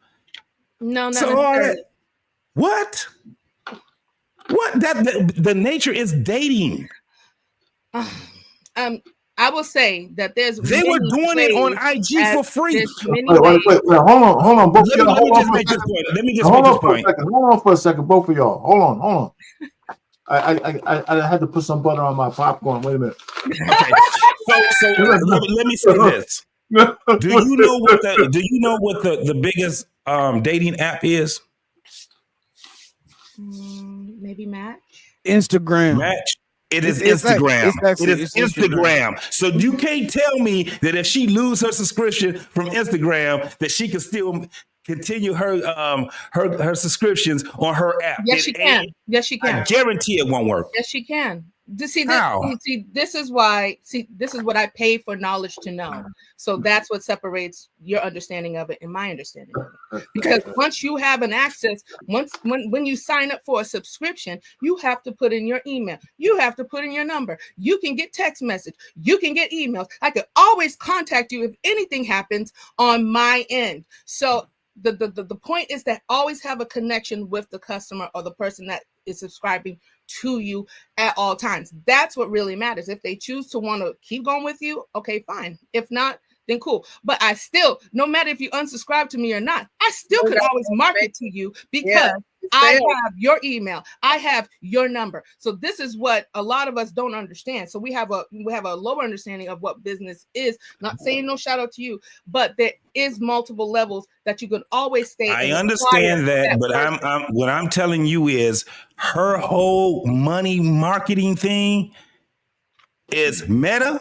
No, not necessarily. What? The nature is dating. I will say that they were doing it on IG for free. Wait, hold on, both of y'all. Let me just make this point. Hold on for a second, both of y'all. Hold on. I had to put some butter on my popcorn. Wait a minute. Okay. So let me say this. Do you know what the biggest dating app is? Maybe Match. Instagram. Match. It is Instagram. It is Instagram. So you can't tell me that if she lose her subscription from Instagram, that she can still continue her subscriptions on her app. Yes, she can. Yes, she can. I guarantee it won't work. Yes, she can. This is why. This is what I pay for knowledge to know. So that's what separates your understanding of it and my understanding of it. Because once you have an access, when you sign up for a subscription, you have to put in your email. You have to put in your number. You can get text message. You can get emails. I could always contact you if anything happens on my end. So the point is that always have a connection with the customer or the person that is subscribing to you at all times. That's what really matters. If they choose to want to keep going with you, okay, fine. If not, then cool. But I still, no matter if you unsubscribe to me or not, I still could always market to you because I have your email. I have your number. So this is what a lot of us don't understand. So we have a lower understanding of what business is. Not saying no shout out to you, but there is multiple levels that you can always stay. I understand that, but what I'm telling you is her whole money marketing thing is Meta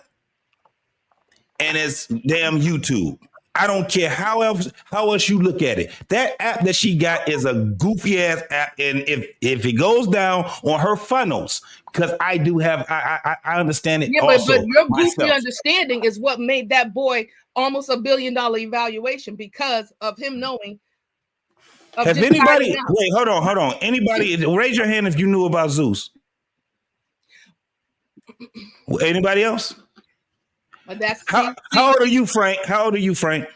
and it's damn YouTube. I don't care how else you look at it. That app that she got is a goofy ass app, and if it goes down on her funnels, because I do have, I understand it. Yeah, also but your goofy myself. understanding is what made that boy almost $1 billion evaluation because of him knowing. Have anybody? Wait, hold on. Anybody? Raise your hand if you knew about Zeus. Anybody else? But that's how old are you, Frank? How old are you, Frank?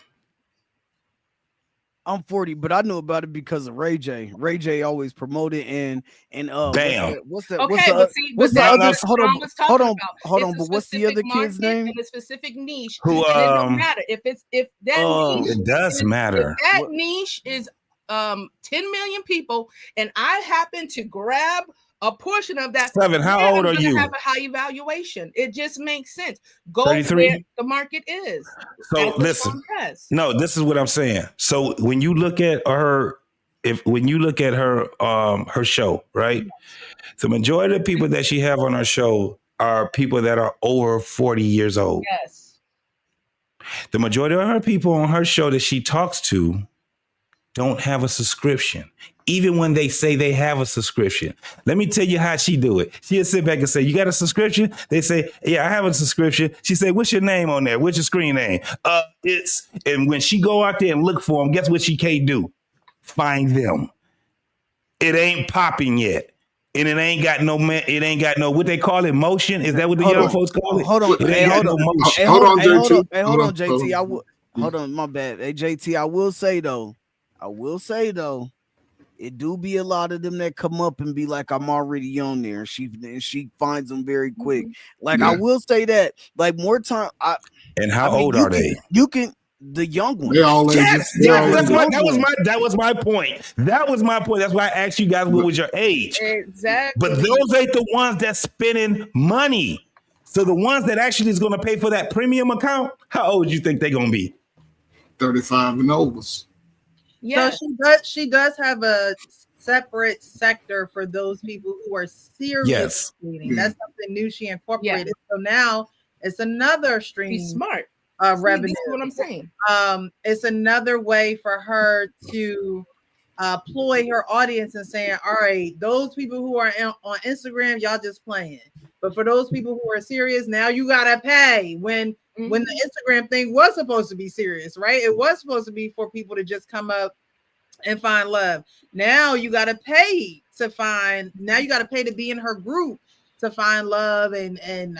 I'm 40, but I knew about it because of Ray J. Ray J always promoted and damn. What's the other kid's name? In a specific niche. Who it don't matter if that niche, it does matter. If that niche is 10 million people, and I happen to grab a portion of that. 7, how old are you? Have a high evaluation. It just makes sense. Go 33? where the market is. So listen, no, this is what I'm saying. So when you look at her, her show, right? The majority of the people that she have on her show are people that are over 40 years old. Yes. The majority of her people on her show that she talks to don't have a subscription, even when they say they have a subscription. Let me tell you how she do it. She'll sit back and say, "You got a subscription?" They say, "Yeah, I have a subscription." She say, "What's your name on there? What's your screen name?" And when she go out there and look for them, guess what she can't do? Find them. It ain't popping yet. And it ain't got no what they call it, motion. Is that what the young folks call it? Hold on, JT. Hold on, my bad. Hey, JT, I will say though, it do be a lot of them that come up and be like, "I'm already on there." She finds them very quick. Like I will say that, like more time. And how old are they? You can the young ones. They all Yes, just, that was my point. That was my point. That's why I asked you guys what was your age. Exactly. But those ain't the ones that's spending money. So the ones that actually is going to pay for that premium account, how old do you think they're going to be? 35 and over. Yeah. So she does have a separate sector for those people who are serious dating. That's something new she incorporated. So now it's another stream. She's smart. Revenue. That's what I'm saying. It's another way for her to ploy her audience and saying, all right, those people who are on Instagram, y'all just playing. But for those people who are serious, now you gotta pay. When the Instagram thing was supposed to be serious, right? It was supposed to be for people to just come up and find love. Now you gotta pay to find. Now you gotta pay to be in her group to find love. And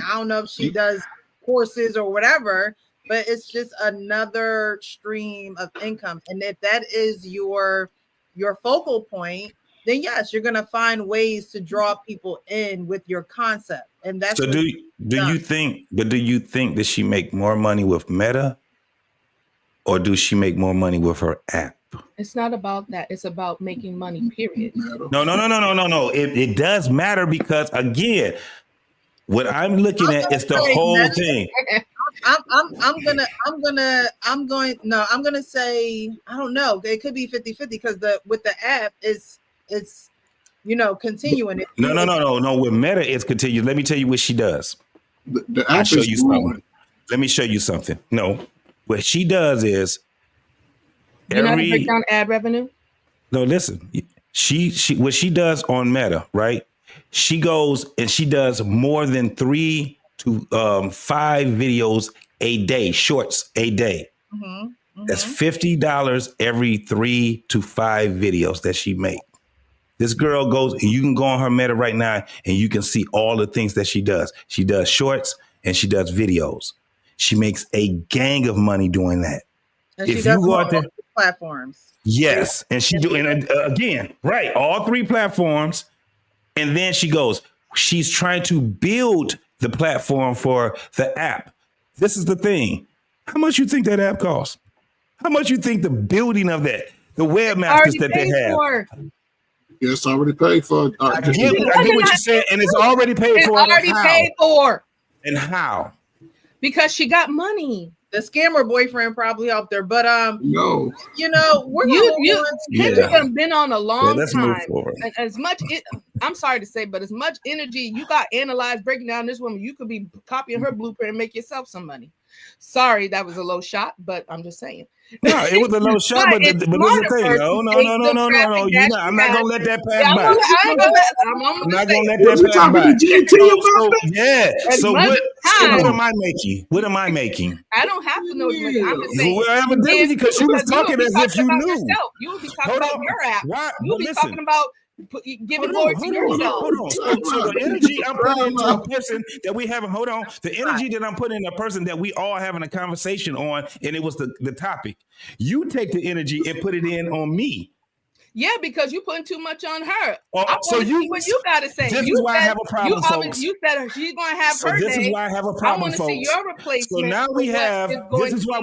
I don't know if she does courses or whatever, but it's just another stream of income. And if that is your focal point, then yes, you're gonna find ways to draw people in with your concept. And that's so. Do you think that she make more money with Meta, or do she make more money with her app? It's not about that. It's about making money. Period. No. It does matter because again, what I'm looking at is the whole thing. I'm gonna say, I don't know. It could be 50-50 because with the app it's continuing. No. With Meta, it's continuous. Let me tell you what she does. I'll show you something. Let me show you something. No, what she does is you know how to break down ad revenue? No, listen. She what she does on Meta, right? She goes and she does more than 3 to 5 videos a day, shorts a day. That's $50 every 3 to 5 videos that she makes. This girl goes, and you can go on her Meta right now and you can see all the things that she does. She does shorts and she does videos. She makes a gang of money doing that. And if you go out there, platforms. Yes. And she do, and again, right, all 3 platforms. And then she goes, she's trying to build the platform for the app. This is the thing. How much you think that app costs? How much you think the building of that, the webmasters that they have? Yeah, it's already paid for. I get what you said, and it's already paid for. It's already paid for. And how? Because she got money. The scammer boyfriend probably helped her, but no, we're Kendrick been on a long time. And as much, I'm sorry to say, but as much energy you got analyzed breaking down this woman, you could be copying her blueprint and make yourself some money. Sorry, that was a low shot, but I'm just saying. No, it was a low shot, but there's the thing. No. I'm not gonna let that pass by. I'm not gonna let that pass by. Yeah. So what am I making? What am I making? I don't have to know. I'm just saying. Well, evidently, because she was talking as if you knew. You would be talking about your app. You would be talking about giving more to yourself. Hold on. So the energy I'm putting into a person that we haven't. Hold on. The energy that I'm putting in a person that we all having a conversation on, and it was the topic. You take the energy and put it in on me. Yeah, because you putting too much on her. So what you got to say. This is why I have a problem, folks. You said she's going to have her day. This is why I have a problem, folks. I want to see your replacement. So now we have. This is why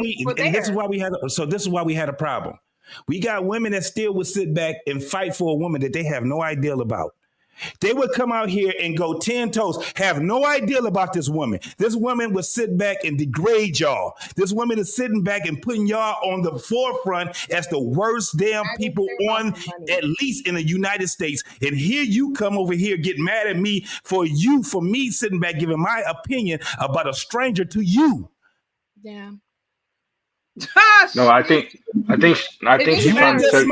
we had. So this is why we had a problem. We got women that still would sit back and fight for a woman that they have no idea about. They would come out here and go 10 toes, have no idea about this woman. This woman would sit back and degrade y'all. This woman is sitting back and putting y'all on the forefront as the worst damn people on, at least in the United States. And here you come over here, get mad at me for me sitting back giving my opinion about a stranger to you. Yeah. No, I think she's trying to say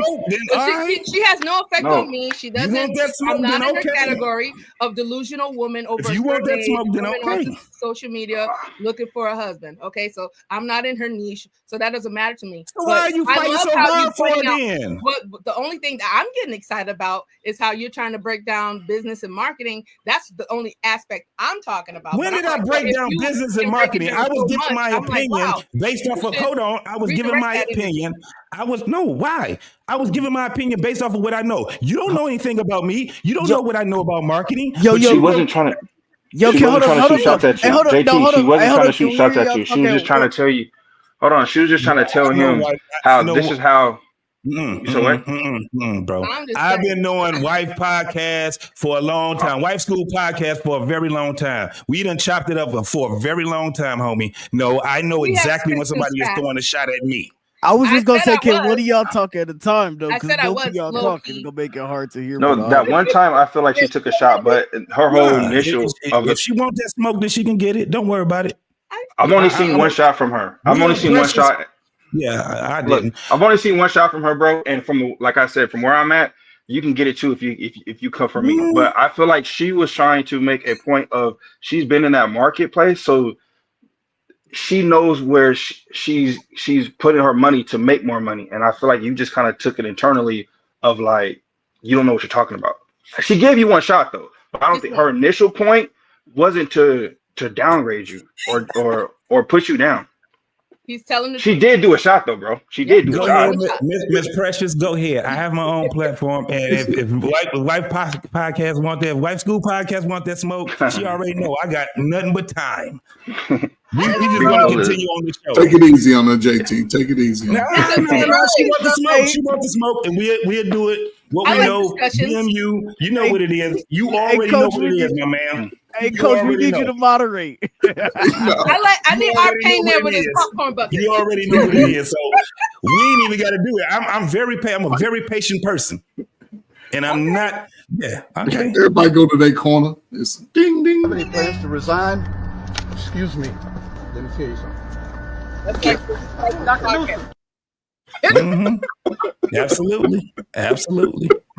she has no effect on me. She doesn't. I'm not in her category of delusional woman over. If you want that smoke, then okay. Social media looking for a husband. Okay, so I'm not in her niche, so that doesn't matter to me. So why are you fighting so hard for it then? But the only thing that I'm getting excited about is how you're trying to break down business and marketing. That's the only aspect I'm talking about. When did I break down business and marketing? I was giving my opinion based off of. Hold on. I was giving my opinion. I was giving my opinion based off of what I know. You don't know anything about me. You don't know what I know about marketing. She wasn't trying to. She wasn't trying to shoot shots at you. JT, she wasn't trying to shoot shots at you. She was just trying to tell you. Hold on. She was just trying to tell him how this is how. Bro, I've been knowing Wife Podcast for a long time. Wife School Podcast for a very long time. We done chopped it up for a very long time, homie. No, I know exactly when somebody is throwing a shot at me. I was just gonna say, can one of y'all talk at a time though? Because both of y'all talking gonna make it hard to hear. No, that one time I feel like she took a shot, but her whole initial if she wants that smoke, then she can get it. Don't worry about it. I've only seen one shot from her. I've only seen one shot. Yeah, I didn't. Look, I've only seen one shot from her, bro. And from like I said, from where I'm at, you can get it too if you come from me. But I feel like she was trying to make a point of she's been in that marketplace, so she knows where she's putting her money to make more money. And I feel like you just kind of took it internally of like you don't know what you're talking about. She gave you one shot though, but I don't think her initial point wasn't to downgrade you or put you down. He's telling the She did do a shot though, bro. She did do a shot. Miss Precious, go ahead. I have my own platform, and if Wife Podcast want that, Wife School Podcast want that smoke, she already know I got nothing but time. We just gonna continue on the show. Take it easy on her, JT. Take it easy. No, she want the smoke. She want the smoke, and we'll do it. What we know, BMU, you know what it is. You already know what it is, my man. Hey, Coach, we need you to moderate. I need Arcane there with his popcorn bucket. You already know what it is, so we ain't even got to do it. I'm a very patient person, and I'm not. Yeah, okay. Everybody go to their corner. It's ding ding. Have any plans to resign? Excuse me. Let me tell you something. Absolutely.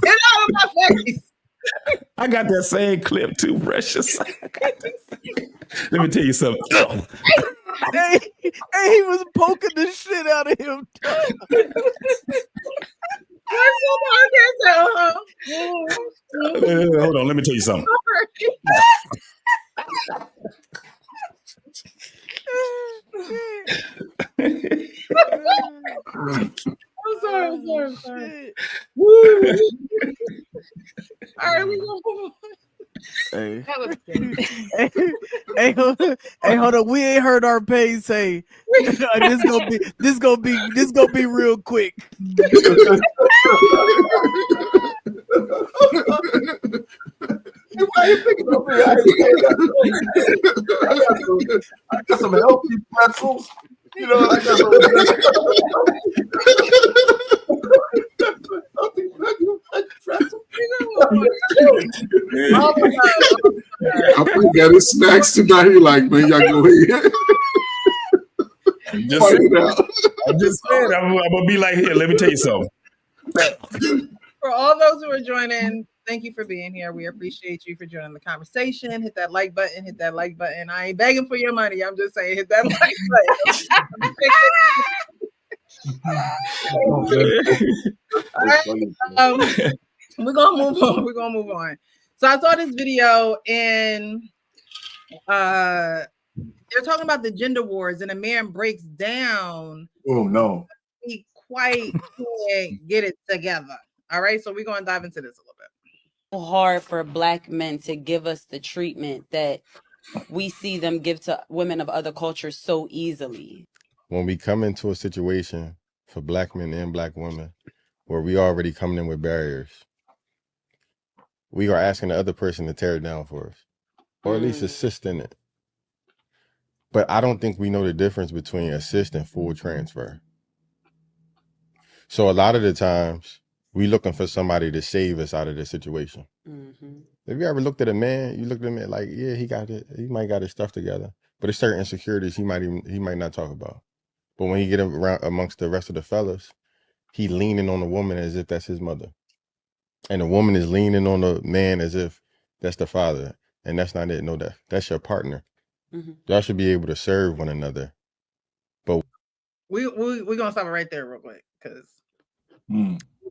Get out of my face. I got that same clip too, Precious. Let me tell you something. Hey, he was poking the shit out of him. Hold on, let me tell you something. I'm sorry. Woo. All right, we gonna move on. Hey, hold on. We ain't heard our pay say this gonna be real quick. Why you picking up me? I got some healthy pretzels. You know, I got some healthy pretzels. I got his snacks tonight. He like, man, y'all go ahead. I'm just saying, I'm gonna be like, here, let me tell you something. For all those who are joining, thank you for being here. We appreciate you for joining the conversation. Hit that like button. I ain't begging for your money. I'm just saying, hit that like button. We're gonna move on. So I saw this video and they're talking about the gender wars, and a man breaks down. Oh no. He quite can't get it together. All right, so we're gonna dive into this a little bit. Hard for Black men to give us the treatment that we see them give to women of other cultures so easily. When we come into a situation for Black men and Black women where we already coming in with barriers, we are asking the other person to tear it down for us, or at least assist in it. But I don't think we know the difference between assist and full transfer. So a lot of the times we looking for somebody to save us out of the situation. Mm-hmm. Have you ever looked at a man, you looked at him like, yeah, he might got his stuff together, but there's certain insecurities he might not talk about. But when he get around amongst the rest of the fellas, he leaning on the woman as if that's his mother. And the woman is leaning on the man as if that's the father. And that's not it. No, that's your partner. Mm-hmm. Y'all should be able to serve one another. But we're gonna stop it right there real quick because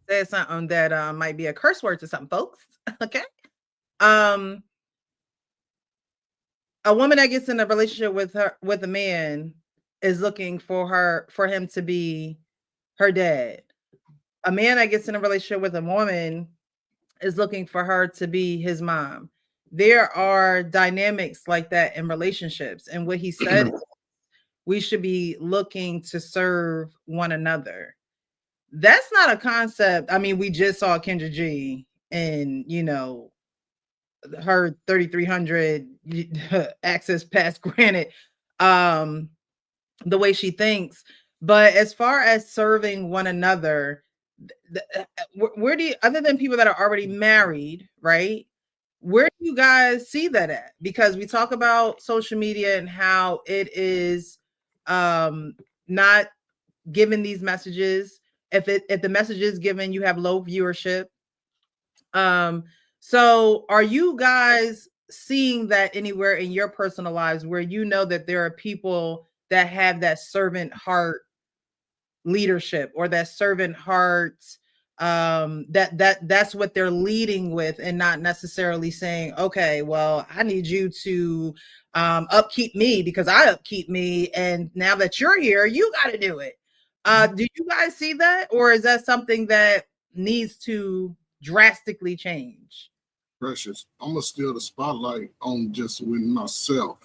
there's something that might be a curse word to some folks. Okay. A woman that gets in a relationship with a man is looking for him to be her dad. A man that gets in a relationship with a woman is looking for her to be his mom. There are dynamics like that in relationships. And what he said, we should be looking to serve one another. That's not a concept. I mean, we just saw Kendra G and, you know, her 3,300 access pass granted, the way she thinks. But as far as serving one another, where do you, other than people that are already married, right? Where do you guys see that at? Because we talk about social media and how it is not giving these messages. If the message is given, you have low viewership. So are you guys seeing that anywhere in your personal lives where you know that there are people that have that servant heart leadership or that servant heart, that's what they're leading with, and not necessarily saying, okay, well, I need you to upkeep me because I upkeep me, and now that you're here, you got to do it. Do you guys see that, or is that something that needs to drastically change? Precious, I'm gonna steal the spotlight on just with myself.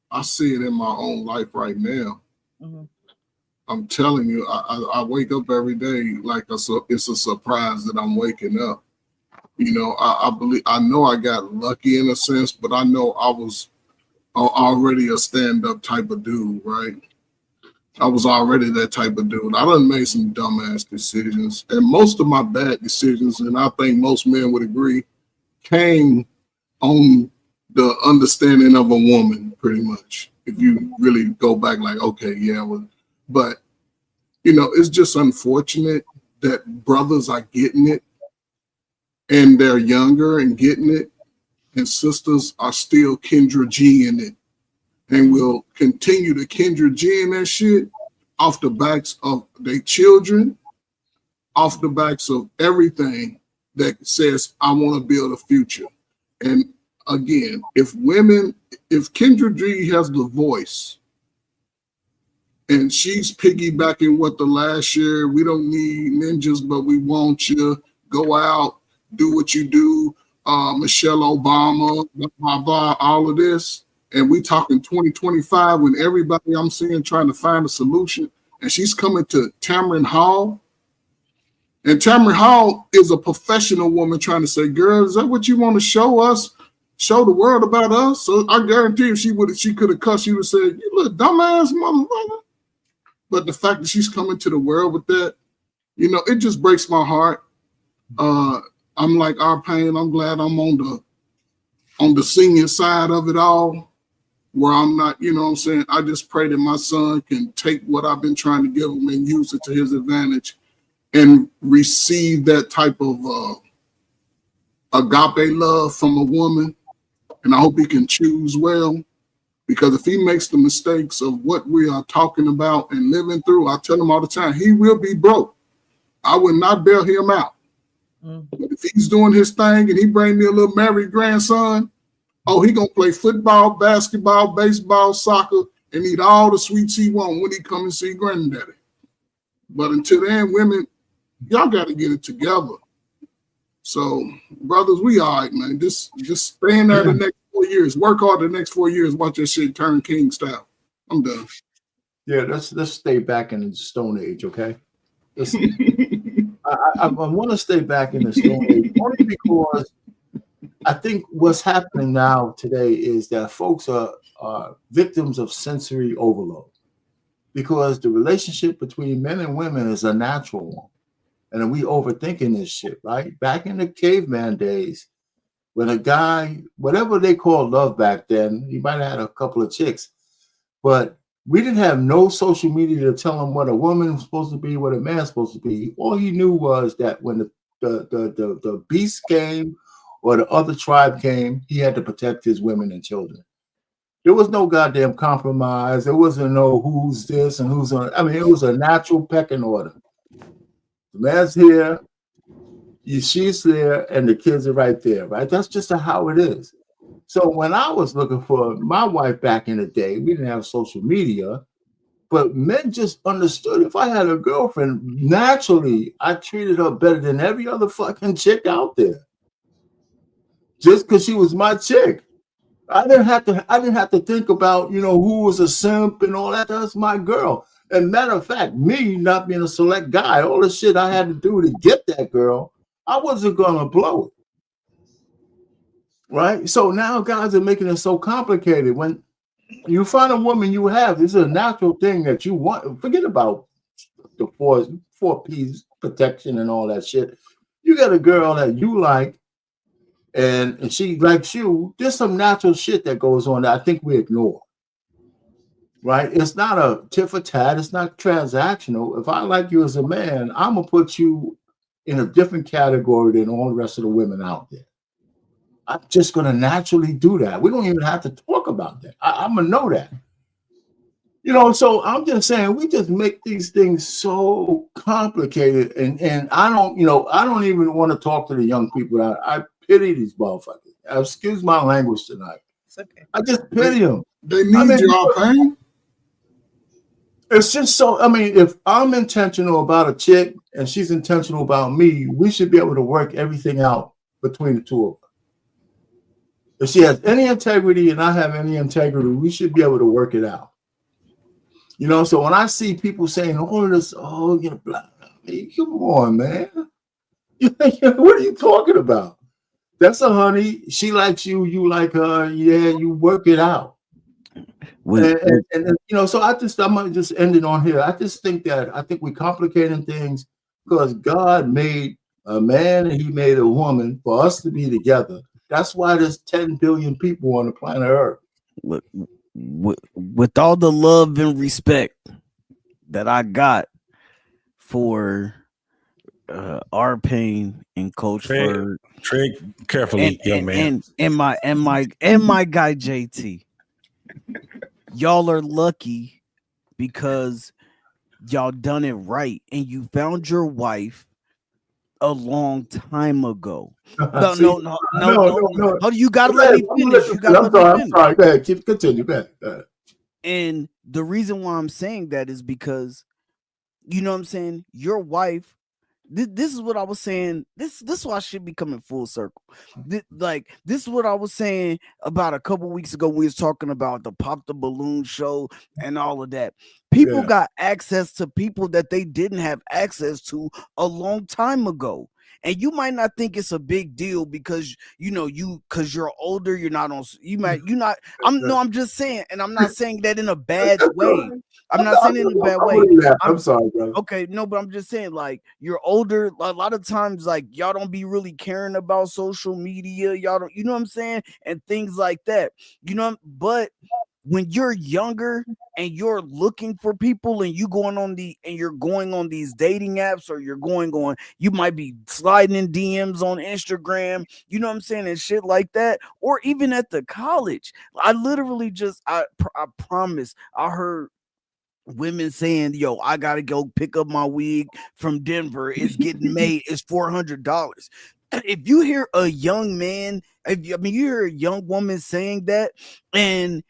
I see it in my own life right now. Mm-hmm. I'm telling you, I wake up every day like it's a surprise that I'm waking up. You know, I know I got lucky in a sense, but I know I was already a stand-up type of dude, right? I was already that type of dude. I done made some dumbass decisions, and most of my bad decisions, and I think most men would agree, came on the understanding of a woman, pretty much. If you really go back, like, okay, yeah, but you know, it's just unfortunate that brothers are getting it, and they're younger and getting it, and sisters are still Kendra G in it, and will continue to Kendra G in that shit off the backs of their children, off the backs of everything that says, I want to build a future. And again, if Kendra G has the voice and she's piggybacking what the last year, we don't need ninjas, but we want you, go out, do what you do, Michelle Obama, blah, blah, blah, all of this. And we talking 2025 when everybody I'm seeing trying to find a solution, and she's coming to Tamron Hall. And Tamron Hall is a professional woman trying to say, girl, is that what you want to show us? Show the world about us? So I guarantee you she could have cussed you and said, you little dumbass motherfucker. But the fact that she's coming to the world with that, you know, it just breaks my heart. I'm like our pain. I'm glad I'm on the senior side of it all, where I'm not, you know what I'm saying? I just pray that my son can take what I've been trying to give him and use it to his advantage and receive that type of agape love from a woman. And I hope he can choose well, because if he makes the mistakes of what we are talking about and living through, I tell him all the time, he will be broke. I would not bail him out. But if he's doing his thing and he bring me a little married grandson, oh, he gonna play football, basketball, baseball, soccer, and eat all the sweets he want when he come and see granddaddy. But until then, women, y'all got to get it together. So, brothers, we all right, man. Just stay in there the next 4 years. Work hard the next 4 years. Watch that shit turn king style. I'm done. Yeah, let's stay back in the Stone Age, okay? I want to stay back in the Stone Age only because I think what's happening now today is that folks are victims of sensory overload, because the relationship between men and women is a natural one. And we overthinking this shit, right? Back in the caveman days, when a guy, whatever they called love back then, he might have had a couple of chicks, but we didn't have no social media to tell him what a woman was supposed to be, what a man's supposed to be. All he knew was that when the beast came or the other tribe came, he had to protect his women and children. There was no goddamn compromise. There wasn't no who's this and who's on. I mean, it was a natural pecking order. The man's here, she's there, and the kids are right there, right? That's just how it is. So when I was looking for my wife back in the day, we didn't have social media, but men just understood. If I had a girlfriend, naturally, I treated her better than every other fucking chick out there. Just because she was my chick. I didn't have to think about, who was a simp and all that. That's my girl. And matter of fact, me not being a select guy, all the shit I had to do to get that girl, I wasn't gonna blow it. Right? So now guys are making it so complicated. When you find a woman you have, this is a natural thing that you want. Forget about the four P's, protection and all that shit. You got a girl that you like, and she likes you. There's some natural shit that goes on that I think we ignore. Right? It's not a tit for tat. It's not transactional. If I like you as a man, I'm gonna put you in a different category than all the rest of the women out there. I'm just gonna naturally do that. We don't even have to talk about that. I'm gonna know that. So I'm just saying we just make these things so complicated, and I don't even want to talk to the young people. I pity these motherfuckers. Excuse my language tonight. It's okay. I just pity them. They need your pain. It's just so, if I'm intentional about a chick and she's intentional about me, we should be able to work everything out between the two of us. If she has any integrity and I have any integrity, we should be able to work it out. So when I see people saying all of this, blah, come on, man. What are you talking about? That's a honey. She likes you. You like her. Yeah, you work it out. So I'm just ending on here. I think we're complicating things because God made a man and he made a woman for us to be together. That's why there's 10 billion people on the planet Earth. With all the love and respect that I got for our pain and Coach Ferg, tread carefully, young man, and my guy JT. Y'all are lucky because y'all done it right and you found your wife a long time ago. No. You gotta let me finish. I'm sorry. Go ahead. Continue. Go ahead. And the reason why I'm saying that is because, you know what I'm saying? Your wife, this is what I was saying. This is why I should be coming full circle. This is what I was saying about a couple weeks ago. We was talking about the Pop the Balloon show and all of that. People got access to people that they didn't have access to a long time ago. And you might not think it's a big deal because because you're older, I'm just saying, and I'm not saying that in a bad way. I'm not saying it in a bad way. I'm sorry, bro. Okay, no, but I'm just saying, you're older. A lot of times, y'all don't be really caring about social media. Y'all don't, you know what I'm saying? And things like that. But when you're younger and you're looking for people and you're going on these dating apps, or you might be sliding in DMs on Instagram, you know what I'm saying, and shit like that, or even at the college. I literally I promise I heard women saying, yo, I gotta go pick up my wig from Denver. It's getting made. It's $400. If you hear a young man, you hear a young woman saying that, and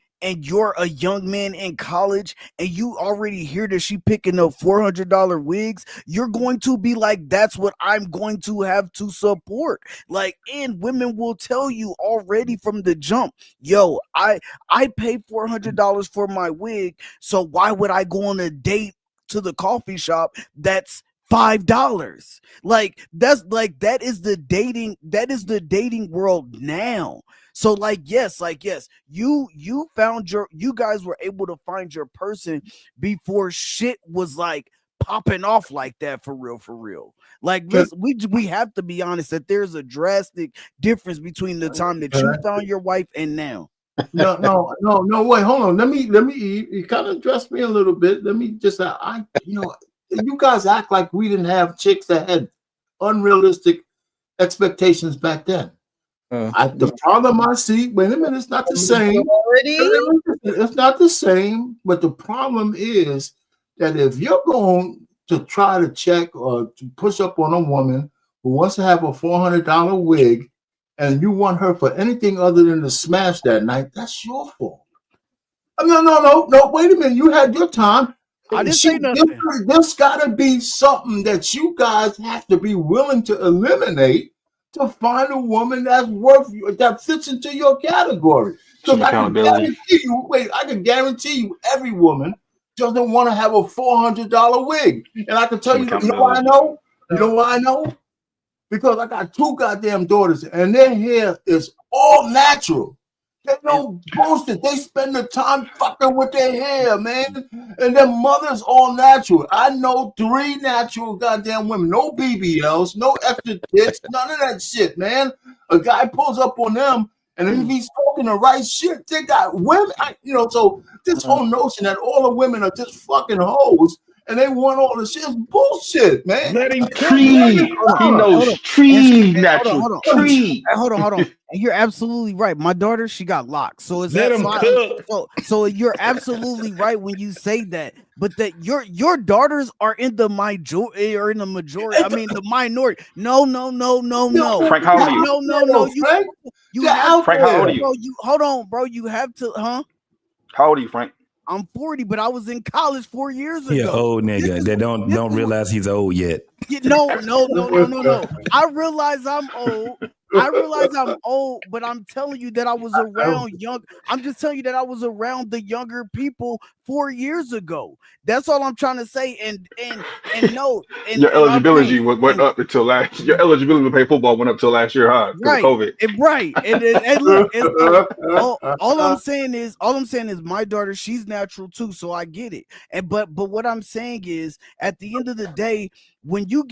you're a young man in college and you already hear that she picking up $400 wigs, you're going to be like, that's what I'm going to have to support. And women will tell you already from the jump, yo, I pay $400 for my wig, so why would I go on a date to the coffee shop that's $5? That is the dating world now. So yes, you guys were able to find your person before shit was popping off like that for real. Listen, we have to be honest that there's a drastic difference between the time that you found your wife and now. No, wait, hold on. Let me you kind of address me a little bit. Let me just you guys act like we didn't have chicks that had unrealistic expectations back then. The problem I see, wait a minute, it's not the same. It's not the same, but the problem is that if you're going to try to check or to push up on a woman who wants to have a $400 wig and you want her for anything other than to smash that night, that's your fault. No, wait a minute. You had your time. I didn't say nothing. There's got to be something that you guys have to be willing to eliminate to find a woman that's worth you, that fits into your category. Because I can guarantee you, every woman doesn't want to have a $400 wig. And I can tell you, you know why I know? You know why I know? Because I got 2 goddamn daughters, and their hair is all natural. They don't bullshit. They spend the time fucking with their hair, man. And their mother's all natural. I know 3 natural goddamn women. No BBLs, no extra tits, none of that shit, man. A guy pulls up on them, and if he's talking the right shit, they got women. So this whole notion that all the women are just fucking hoes and they want all the shit is bullshit, man. Let him tree. He knows tree natural. Tree. Hold on. And you're absolutely right. My daughter, she got locks. So it's Let him cook. So you're absolutely right when you say that. But that your daughters are in the majority. I mean the minority. No. Frank, how old are you? No. You have Frank, how old are you? Bro, hold on, bro. You have to, huh? How old are you, Frank? I'm 40, but I was in college 4 years ago. He an old nigga that don't realize he's old yet. No. I realize I'm old, but I'm telling you that I was around young. I'm just telling you that I was around the younger people 4 years ago. That's all I'm trying to say. And no. Your eligibility went up until last. Your eligibility to play football went up till last year, huh? Right. COVID. Right. And look, all I'm saying is my daughter, she's natural too, so I get it. But what I'm saying is, at the end of the day, when you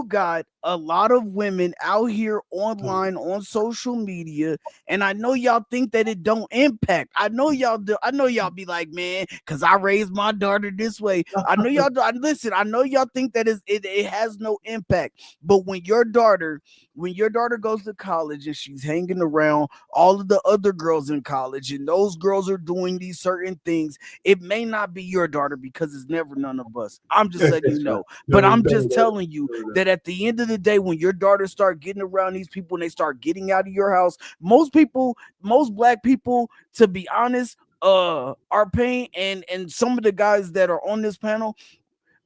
got a lot of women out here online on social media, and I know y'all think that it don't impact. I know y'all do. I know y'all be like, man, because I raised my daughter this way. I know y'all do. Listen, I know y'all think that it has no impact. But when your daughter goes to college and she's hanging around all of the other girls in college, and those girls are doing these certain things, it may not be your daughter because it's never none of us. I'm just letting you know. But I'm just telling you that at the end of the day, when your daughters start getting around these people and they start getting out of your house, most black people, to be honest, are paying, and some of the guys that are on this panel,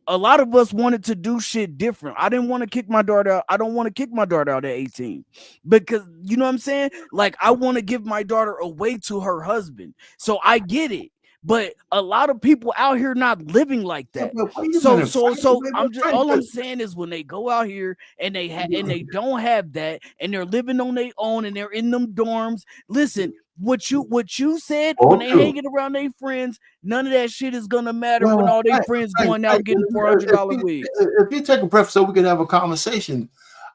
a lot of us wanted to do shit different. I didn't want to kick my daughter out. I don't want to kick my daughter out at 18 because, you know what I'm saying? Like, I want to give my daughter away to her husband. So I get it. But a lot of people out here not living like that. All I'm saying is, when they go out here and they don't have that, and they're living on their own, and they're in them dorms. Listen, what you said, when they hanging around their friends, none of that shit is gonna matter when all their friends going out getting $400 wigs. If you take a breath so we can have a conversation,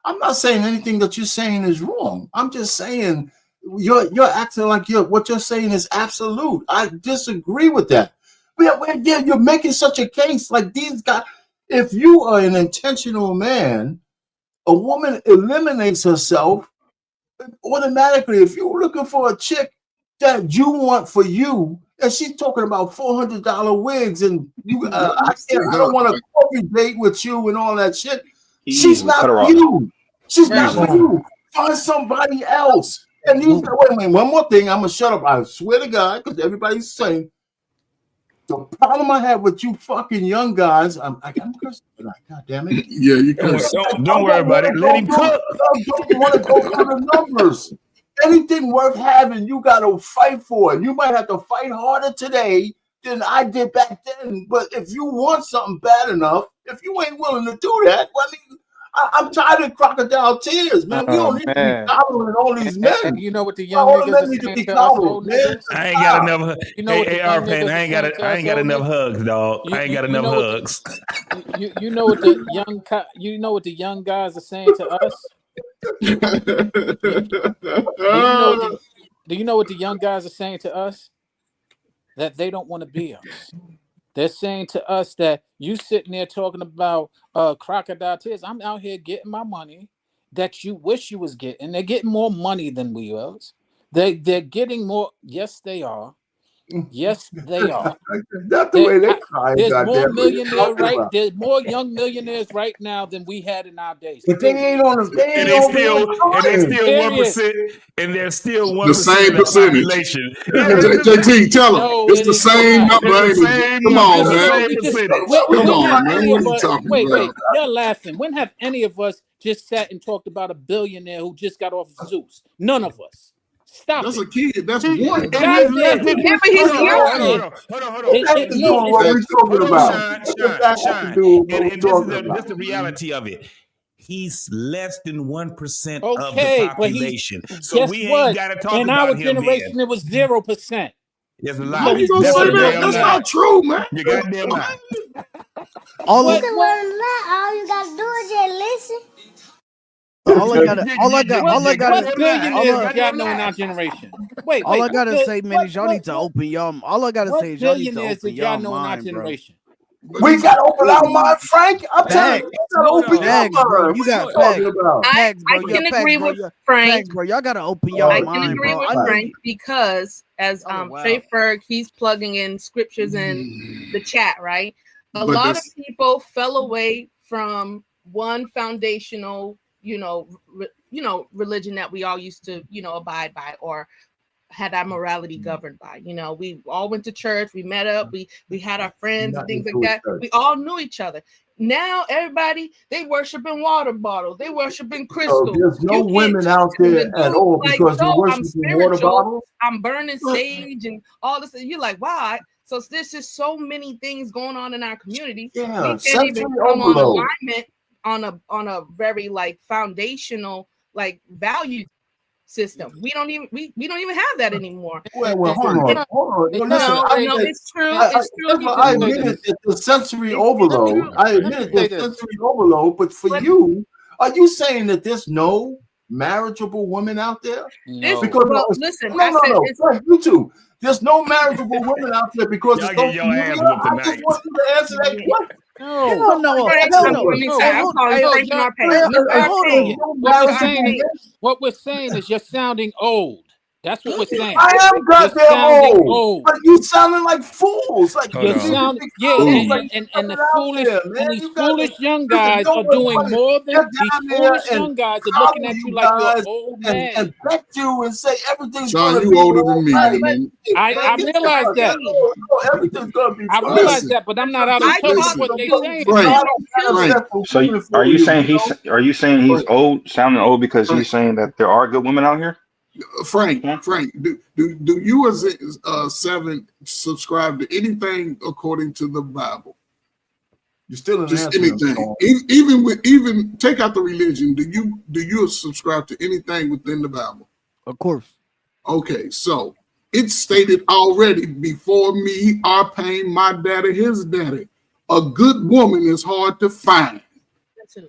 I'm not saying anything that you're saying is wrong. I'm just saying you're acting like what you're saying is absolute. I disagree with that. You're making such a case like these guys. If you are an intentional man, a woman eliminates herself automatically. If you're looking for a chick that you want for you, and she's talking about $400 wigs, and I don't want a coffee date with you and all that shit. She's not for you. She's not for you. Find somebody else. And wait, one more thing. I'm gonna shut up. I swear to God, because everybody's saying the problem I have with you fucking young guys. I'm cursing tonight. God damn it. Yeah, you can. Don't worry about it. Let him cook. Don't want to go through the numbers. Anything worth having, you got to fight for it. You might have to fight harder today than I did back then. But if you want something bad enough, if you ain't willing to do that, well, I mean, I'm tired of crocodile tears, man. We don't need to be coddling all these men. And you know what the young niggas need to be to us, coddled, man. I ain't got enough. You know what the young I niggas ain't got enough hugs, dog. I ain't got enough hugs. You know what the young guys are saying to us? Do you know what the young guys are saying to us? That they don't want to be us. They're saying to us that you sitting there talking about crocodile tears. I'm out here getting my money that you wish you was getting. They're getting more money than we was. They're getting more. Yes, they are. Yes, they are. That's the way they cry. There's more millionaires, right? There's more young millionaires right now than we had in our days. But they ain't on the. And they're still 1%, and they're still 1% the same percentage. Population. JT, tell them it's the same number. Come on, man. Come on, man. What are you talking about? Wait, you're laughing. When have any of us just sat and talked about a billionaire who just got off of Zeus. None of us. Stop That's it. a kid. That's one. Hold on. What we talking about? And this is the reality of it. He's less than 1% of the Okay, but population. he's, So guess we what? ain't got to talk In about our him generation, then. it was 0%. There's a How lie. you gonna That's say a that? damn That's lie. not true, man. You goddamn lie. All What? I All you gotta do is just listen. What billionaires y'all know in our generation? Wait, all I what gotta bill- say, man, what- is y'all what- need to open y'all. All I gotta What say is y'all need to billionaires open did y'all y'all know in our mind, bro. generation? We gotta open our mind, Frank. I'm telling you, we gotta open your Facts, bro. mind. You What got you talking facts. about? Facts, bro. I can Facts, agree bro. with Frank. Facts, bro. Y'all gotta open I y'all can mind, agree bro. with I know Frank you. because as wow. Trey Ferg, he's plugging in scriptures in the chat, right? A But lot of that's- people fell away from one foundational, religion that we all used to, abide by or had our morality governed by. We all went to church, we met up, we had our friends and things like that. We all knew each other. Now everybody, they worship in water bottles, they worship in crystals. So there's no You can't women talk out to the there dude at all like, because they're "No, I'm worshiping water spiritual, bottles. I'm burning sage and all this." You're like, wow. So there's just so many things going on in our community. Yeah, We can't sensory even come on overload. alignment on a very like foundational like value system. We don't even have that anymore. Well, hold on. No, listen, it's true. It's true. I admit it, it's the sensory overload. I admit it, it's sensory overload. But for you, are you saying that there's no marriageable women out there? No. Because listen, no. Frank, you too. There's no marriageable women out there because Y'all it's get so your ass familiar. whooped I just tonight. want you to answer that question. Hell no. What we're saying is you're sounding old. That's what we're saying. I am You're goddamn sounding old, but you sounding like fools. Like you're sounding, and the foolish and these foolish young guys are doing more than these foolish young guys are looking at you like you're an old man. And pet you and say everything's Sean, gonna you be older than all me, right. man. I realize that. Everything's gonna be I fine. realize that, but I'm not out of touch with what they're saying. So are you saying he's old, sounding old because he's saying that there are good women out here? Frank, do you as Seven subscribe to anything according to the Bible? You still just anything, even take out the religion. Do you subscribe to anything within the Bible? Of course. Okay, so it's stated already before me, our pain, my daddy, his daddy. A good woman is hard to find.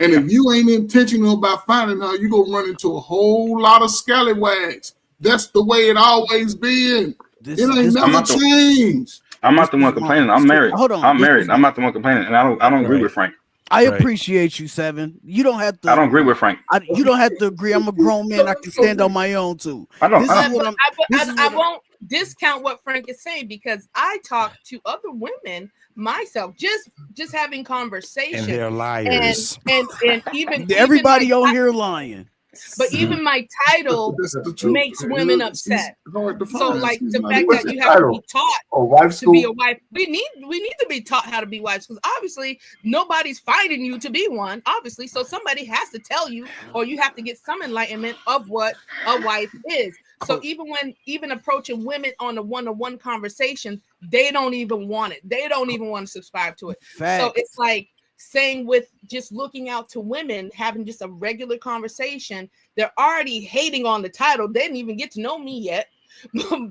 And if you ain't intentional about finding her, you're gonna run into a whole lot of scallywags. That's the way it always been. It ain't never changed. I'm not the one complaining. I'm married. Hold on. I'm married. I'm not the one complaining, and I don't agree with Frank. I appreciate you, Seven. You don't have to. I don't agree with Frank. You don't have to agree. I'm a grown man. I can stand on my own too. I won't discount what Frank is saying because I talk to other women myself, just having conversation. And they're liars. And even everybody even on here lying. But even my title makes women upset. So, like the fact that you have to be taught to be a wife, we need to be taught how to be wives because obviously nobody's finding you to be one. Obviously, so somebody has to tell you, or you have to get some enlightenment of what a wife is. So even approaching women on a one-on-one conversation, they don't even want it. They don't even want to subscribe to it. Facts. So it's like saying with just looking out to women, having just a regular conversation, they're already hating on the title. They didn't even get to know me yet.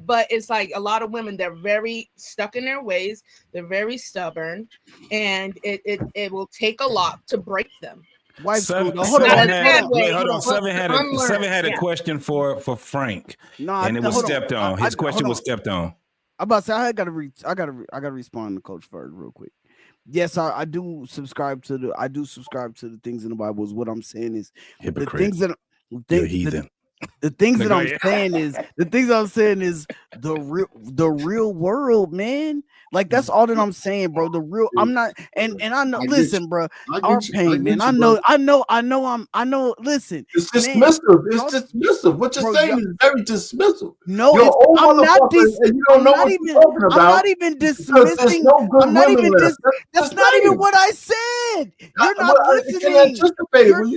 But it's like a lot of women, they're very stuck in their ways. They're very stubborn, and it will take a lot to break them. Seven had a question for Frank, and it was stepped on. His question was stepped on. I'm about to say I gotta respond to Coach Ferg real quick. Yes, I do subscribe to the things in the Bible. Is what I'm saying is hypocrite. The things that You're a heathen. the things that I'm saying is the real world, man. Like that's all that I'm saying, bro. The real, I'm not, and I know. Listen, bro, our pain, man. I know. Listen, it's dismissive. It's dismissive. What you're saying is very dismissive. No, I'm not. I'm not even dismissing. I'm not even. That's not even what I said. You're not listening,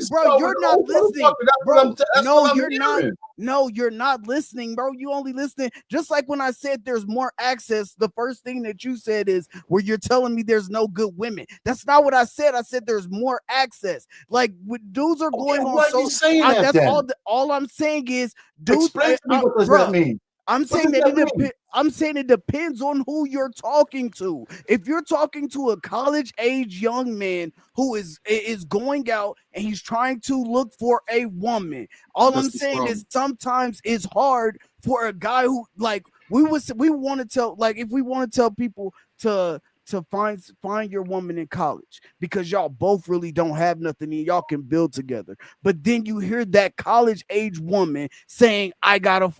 bro. You're not listening, bro. No, you're not. No, you're not listening, bro. You only listening. Just like when I said there's more access, the first thing that you said is where you're telling me there's no good women. That's not what I said. I said there's more access. Like dudes are going on. So that's all I'm saying is dudes. Explain to me what does that mean? I'm saying that I'm saying it depends on who you're talking to. If you're talking to a college age young man who is going out and he's trying to look for a woman, all I'm saying is sometimes it's hard for a guy who like we want to tell, like if we want to tell people to find your woman in college because y'all both really don't have nothing and y'all can build together. But then you hear that college age woman saying, I gotta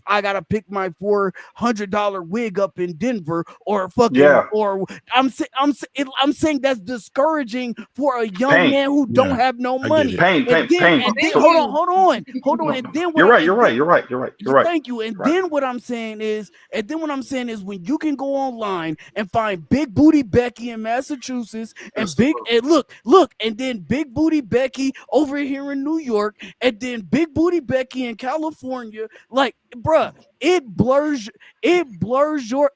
pick my $400 wig up in Denver or fucking or I'm saying that's discouraging for a young man who don't have no money. Pain. Hold on. And then You're right. Thank you. And then what I'm saying is when you can go online and find big booty Becky in Massachusetts and and then big booty Becky over here in New York and then big booty Becky in California, like bruh, it blurs your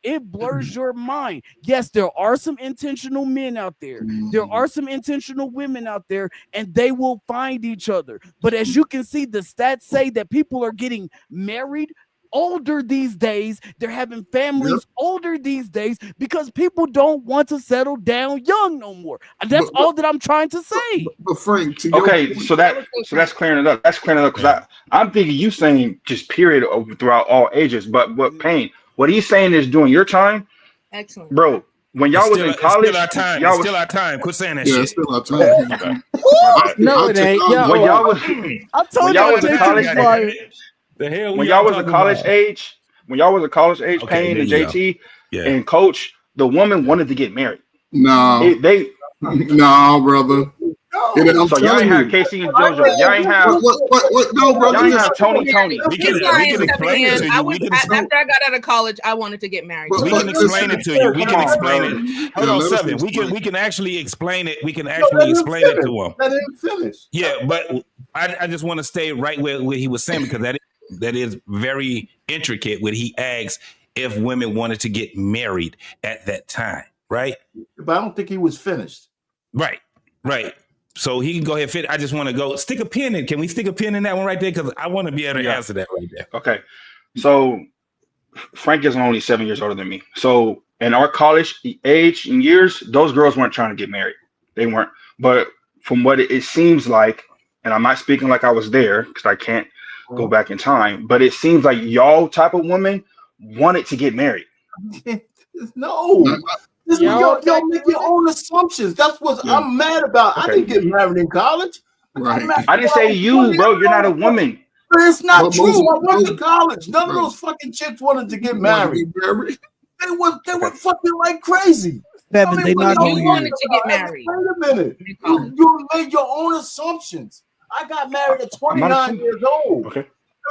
mind. Yes, there are some intentional men out there. There are some intentional women out there, and they will find each other. But as you can see, the stats say that people are getting married older these days. They're having families older these days because people don't want to settle down young no more. That's all that I'm trying to say. But Frank, so that's clearing it up. That's clearing it up because I'm thinking you saying just period throughout all ages. But what he's saying is during your time, excellent, bro. When y'all was in college, it's still our time. Quit saying that shit. It's still our time. No, it ain't. When y'all was in college. When y'all was a college age, Payne and JT and Coach, the woman wanted to get married. No, brother. So y'all ain't have Casey and JoJo. Y'all ain't have what? No, brother. Y'all ain't have Tony. We can explain it to you. After I got out of college, I wanted to get married. We can explain it to you. We can explain it. Hold on, 7. We can actually explain it. We can actually explain it to him. Let him finish. Yeah, but I just want to stay right where he was saying because that is very intricate when he asks if women wanted to get married at that time, right? But I don't think he was finished. Right. So he can go ahead and fit. I just want to go stick a pin in. Can we stick a pin in that one right there? Because I want to be able to answer that right there. Okay. So Frank is only 7 years older than me. So in our college age and years, those girls weren't trying to get married. They weren't. But from what it seems like, and I'm not speaking like I was there because I can't go back in time, but it seems like y'all type of women wanted to get married. No. Y'all make your own assumptions. That's what I'm mad about. I didn't get married in college. Right. I didn't say you, bro. You're not a woman. But it's not true. I went to college. None of those fucking chicks wanted to get married. They were fucking like crazy. You wanted to get married. Wait a minute. You made your own assumptions. I got married at 29 years old. Okay.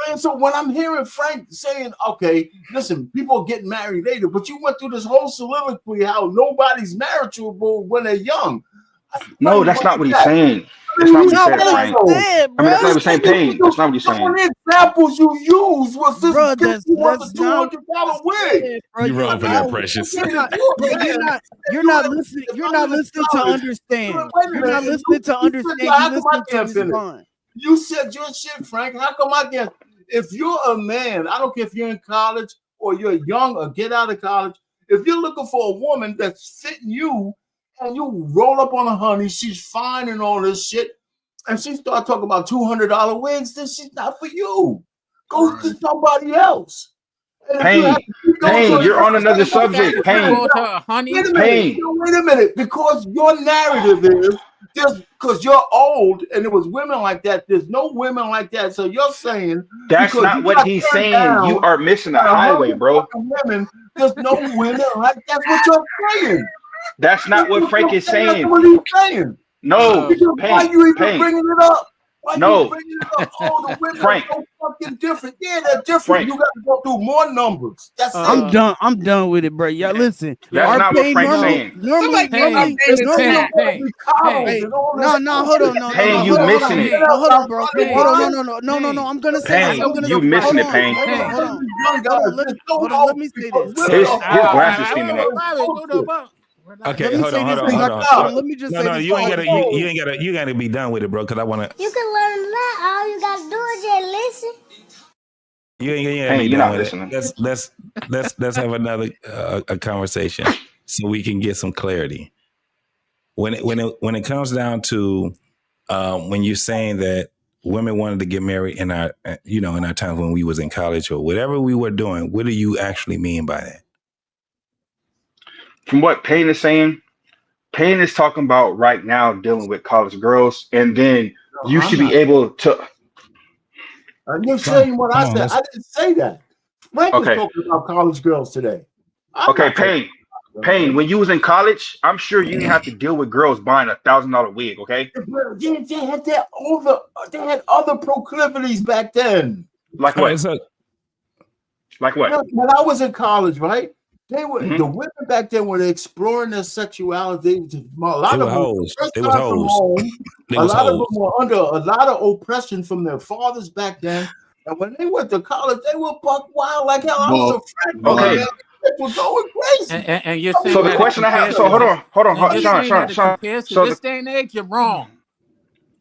And so when I'm hearing Frank saying, okay, listen, people are getting married later, but you went through this whole soliloquy how nobody's marriageable when they're young. No, that's not what he's saying. That's not what he's saying, Frank. I mean, that's not what he's saying, Payne. That's not what he's saying. One of the examples you use was this $200 wig. You're wrong for that, Precious. You're not listening. You're not listening to understand. You're not listening to understand. You're listening to respond. You said your shit, Frank. How come I can't? If you're a man, I don't care if you're in college or you're young or get out of college. If you're looking for a woman that's fitting you and you roll up on a honey, she's fine and all this shit, and she start talking about $200 wigs, then she's not for you. Go to somebody else. Payne, you're on another subject. Payne, Wait a minute, because your narrative is just because you're old and it was women like that, there's no women like that. So you're saying that's not what he's saying. You are missing the highway, bro. Women, there's no women like that's what you're saying. That's not what Frank is saying. That's what he's saying. No, why you even bringing it up? Why no, you bringing it up? Oh, the women Frank. are so fucking different. Yeah, they're different. Frank. You got to go through more numbers. That's it. I'm done with it, bro. Y'all listen. That's not what Frank's saying. Normally, no, hold on, Pain, you missing it. Hold on, bro. Hold on, no. I'm gonna say Pain, you missing it, Pain. Hold on. Let me say this. His glass is steaming up. Okay, hold on. Let me just say no, this. you gotta be done with it, bro. Because I wanna. You can learn that. All you gotta do is just listen. You're not listening. Let's have another a conversation so we can get some clarity. When it comes down to when you're saying that women wanted to get married in our times when we was in college or whatever we were doing, what do you actually mean by that? From what Payne is saying, Payne is talking about right now dealing with college girls, and then you should be able to. You're saying what I said. I didn't say that. Frank was talking about college girls today. Payne, when you was in college, I'm sure you didn't have to deal with girls buying $1,000 wig, okay? They had other proclivities back then. Like what? Like what? When I was in college, right? They were the women back then were exploring their sexuality. A lot of them were under a lot of oppression from their fathers back then. And when they went to college, they were buck wild like hell. I was afraid. Okay. They were going crazy. And you're saying so the question I have. So hold on, Sean. So this day and age, you're wrong.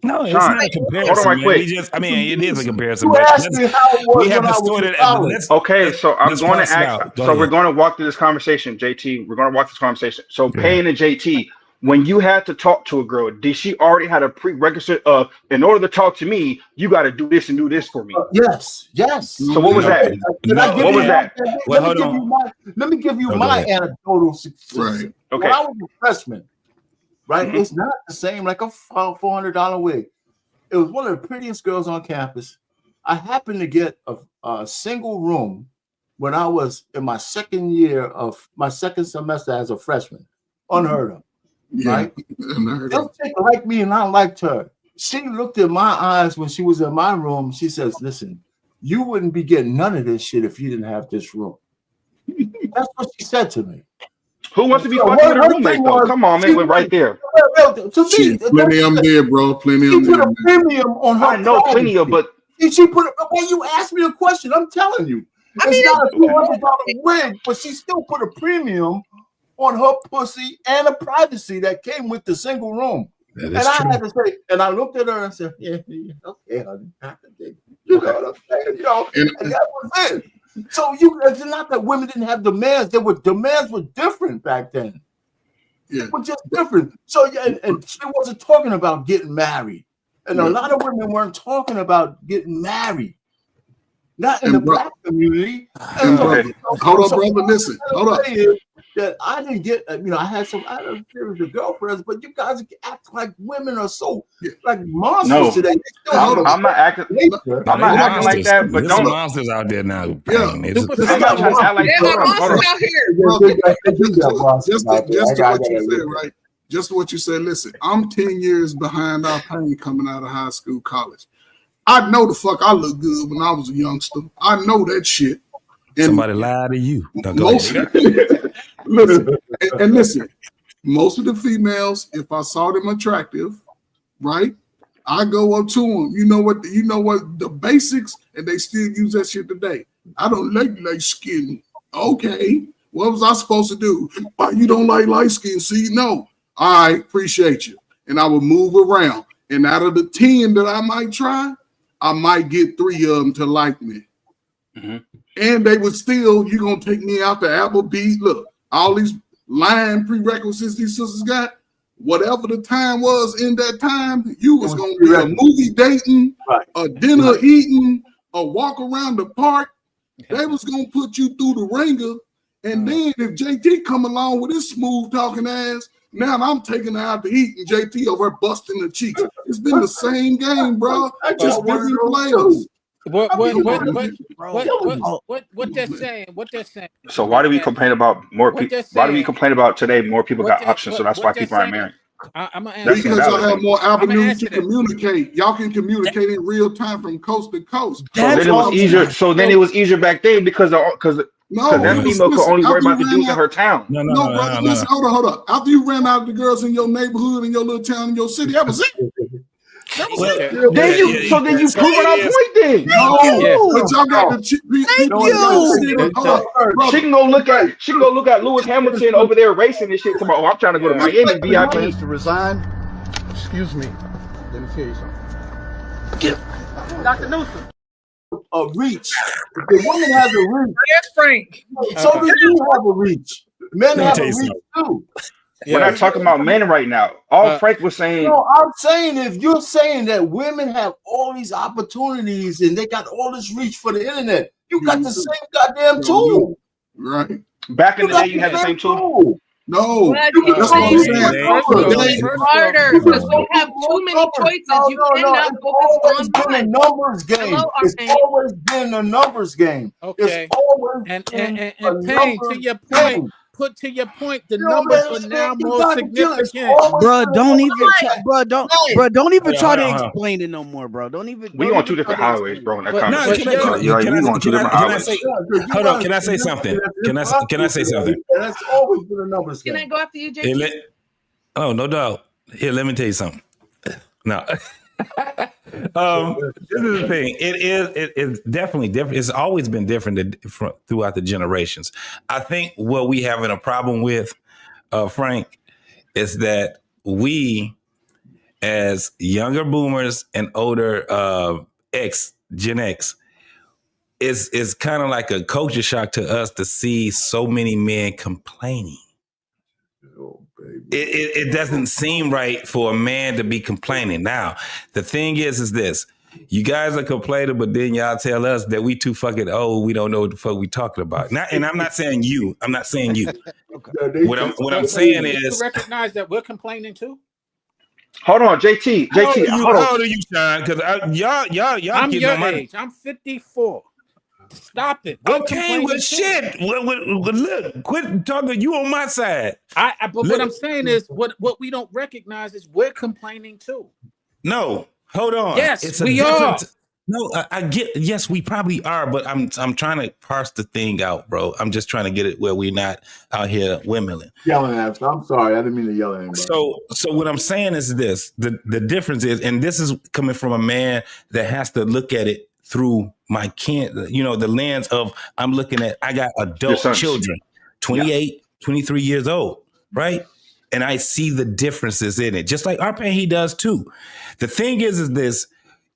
No, it's Sean, not a comparison. hold on right quick. It is a comparison. You asked me how it was we have when to I was sort in it college. out. Okay, so I'm going to ask. Go So we're ahead. going to walk through this conversation, JT. We're going to walk this conversation. So Payne and JT, when you had to talk to a girl, did she already had a prerequisite of, in order to talk to me, you got to do this and do this for me? Yes. So what was that? What was that? Let me give you my anecdotal success. Right. Okay. When I was a freshman, right? It's not the same like a $400 wig. It was one of the prettiest girls on campus. I happened to get a single room when I was in my second semester as a freshman. Unheard of, right? This chick liked me and I liked her. She looked in my eyes when she was in my room. She says, "Listen, you wouldn't be getting none of this shit if you didn't have this room." That's what she said to me. Who wants to be fucking with a roommate though? Come on, man, we're right there. Plenty of them there, bro. Plenty of them there. She put a premium on her. I know plenty of, but she put. Well, you asked me a question. I'm telling you, it's not a $200 wig, but she still put a premium on her pussy and a privacy that came with the single room. And I had to say, and I looked at her and said, "Yeah, okay, honey, you know what I'm saying? And that was it." So it's not that women didn't have demands. Demands were different back then. Yeah. They were just different. So and she wasn't talking about getting married. And a lot of women weren't talking about getting married. Not in the black community. Hold on, brother. Listen. Hold on. That I didn't get, I had a series of girlfriends, but you guys act like women are so like monsters today. I'm not acting like that, but there's some monsters out there now. I'm not trying to act like Just what you said, right? Just what you said. Listen, I'm 10 years behind our Payne coming out of high school, college. I know the fuck I look good when I was a youngster. I know that shit. And somebody lied to you. Listen, most of the females, if I saw them attractive, right, I go up to them. You know what the basics, and they still use that shit today. I don't like light skin. Okay, what was I supposed to do? Why you don't like light skin? See, no. All right, appreciate you. And I would move around. And out of the 10 that I might try, I might get 3 of them to like me. Mm-hmm. And they would still, you're going to take me out to Applebee's. Look, all these lying prerequisites these sisters got, whatever the time was in that time, you was going to be a movie dating, a dinner eating, a walk around the park. They was going to put you through the ringer. And then if JT come along with his smooth talking ass, Now I'm taking her out to eat, and JT over here busting the cheeks. It's been the same game, bro. Just different players. What they're saying? What they're saying? So why do we complain about more people? Why do we complain about today? More people got options, so that's why people aren't married. Because y'all have more avenues to communicate. Y'all can communicate in real time from coast to coast. So then it was easier. So then it was easier back then because that female could only worry about the dudes in her town. No, brother, listen, hold up. After you ran out of the girls in your neighborhood, in your little town, in your city, that was it. Then you proving our point then. No, but y'all got the She can go look at Lewis Hamilton over there racing and shit tomorrow. I'm trying to go to Miami VIP. Plans to resign. Excuse me. Let me tell you something. Dr. Newsom. A reach. If the woman has a reach. Yes, Frank. So do you have a reach. Men have a reach too. We're not talking about men right now. All Frank was saying. No, I'm saying if you're saying that women have all these opportunities and they got all this reach for the internet, you got the same goddamn tool. Right. Back in the day, you had the same tool. No, that's what I'm saying. Harder because we have too many choices. You cannot focus on one. A numbers game. It's always been a numbers game. Okay. It's always and Payne, to your point. Put to your point, the numbers are now more significant. Bro, don't even try to explain it no more, bro. Don't even. We on two different highways, bro. In that conversation. Hold on. Can I say something? Can I say something? That's always been a numbers game. Can I go after you, JT? Oh, no doubt. Here, let me tell you something. No. This is the thing. It's definitely different. It's always been different throughout the generations. I think what we having a problem with, Frank, is that we, as younger boomers and older Gen X, is kind of like a culture shock to us to see so many men complaining. It doesn't seem right for a man to be complaining. Now, the thing is this. You guys are complaining, but then y'all tell us that we too fucking old. We don't know what the fuck we talking about. And I'm not saying you. I'm not saying you. What I'm saying is, recognize that we're complaining too. Hold on, JT. How old are you, Sean? Because y'all I'm getting your on my age. I'm 54. Stop it. Okay, well, shit. Look, quit talking. You on my side. But what I'm saying is, what we don't recognize is we're complaining too. No, hold on. Yes, we are. No, I get. Yes, we probably are. But I'm trying to parse the thing out, bro. I'm just trying to get it where we're not out here windmilling. Yelling at us. I'm sorry. I didn't mean to yell at him. So what I'm saying is this: the difference is, and this is coming from a man that has to look at it through my the lens of I got adult children, 28, 23 years old, right? And I see the differences in it, just like Arpan, he does too. The thing is this,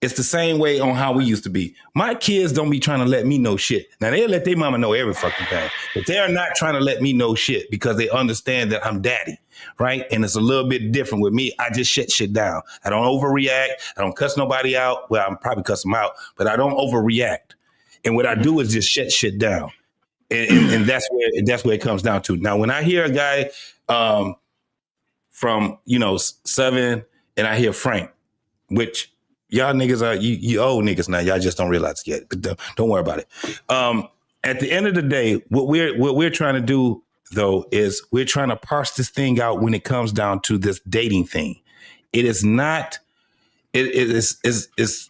it's the same way on how we used to be. My kids don't be trying to let me know shit. Now they'll let their mama know every fucking thing, but they're not trying to let me know shit because they understand that I'm daddy, right? And it's a little bit different with me. I just shut shit down. I don't overreact. I don't cuss nobody out. Well, I'm probably cuss them out, but I don't overreact. And what I do is just shut shit down. And that's where it comes down to. Now, when I hear a guy from, Southern and I hear Frank, which y'all niggas are, you old niggas now. Y'all just don't realize it yet. But don't worry about it. At the end of the day, what we're trying to do, though, is we're trying to parse this thing out when it comes down to this dating thing. It is not, it's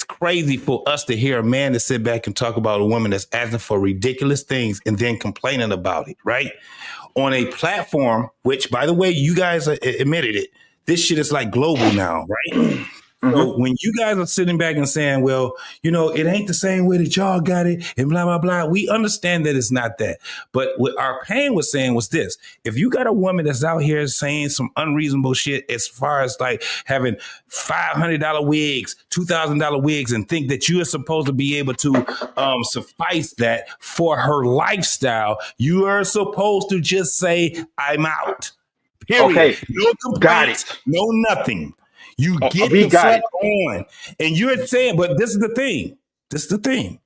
crazy for us to hear a man to sit back and talk about a woman that's asking for ridiculous things and then complaining about it, right? On a platform, which, by the way, you guys admitted it, this shit is like global now, right? So when you guys are sitting back and saying, well, it ain't the same way that y'all got it and blah, blah, blah. We understand that it's not that. But what Arpan was saying was this. If you got a woman that's out here saying some unreasonable shit as far as like having $500 wigs, $2,000 wigs, and think that you are supposed to be able to suffice that for her lifestyle, you are supposed to just say, I'm out. Period. Okay. No complaints, got it. No nothing. You get the fuck on. And you're saying, but this is the thing.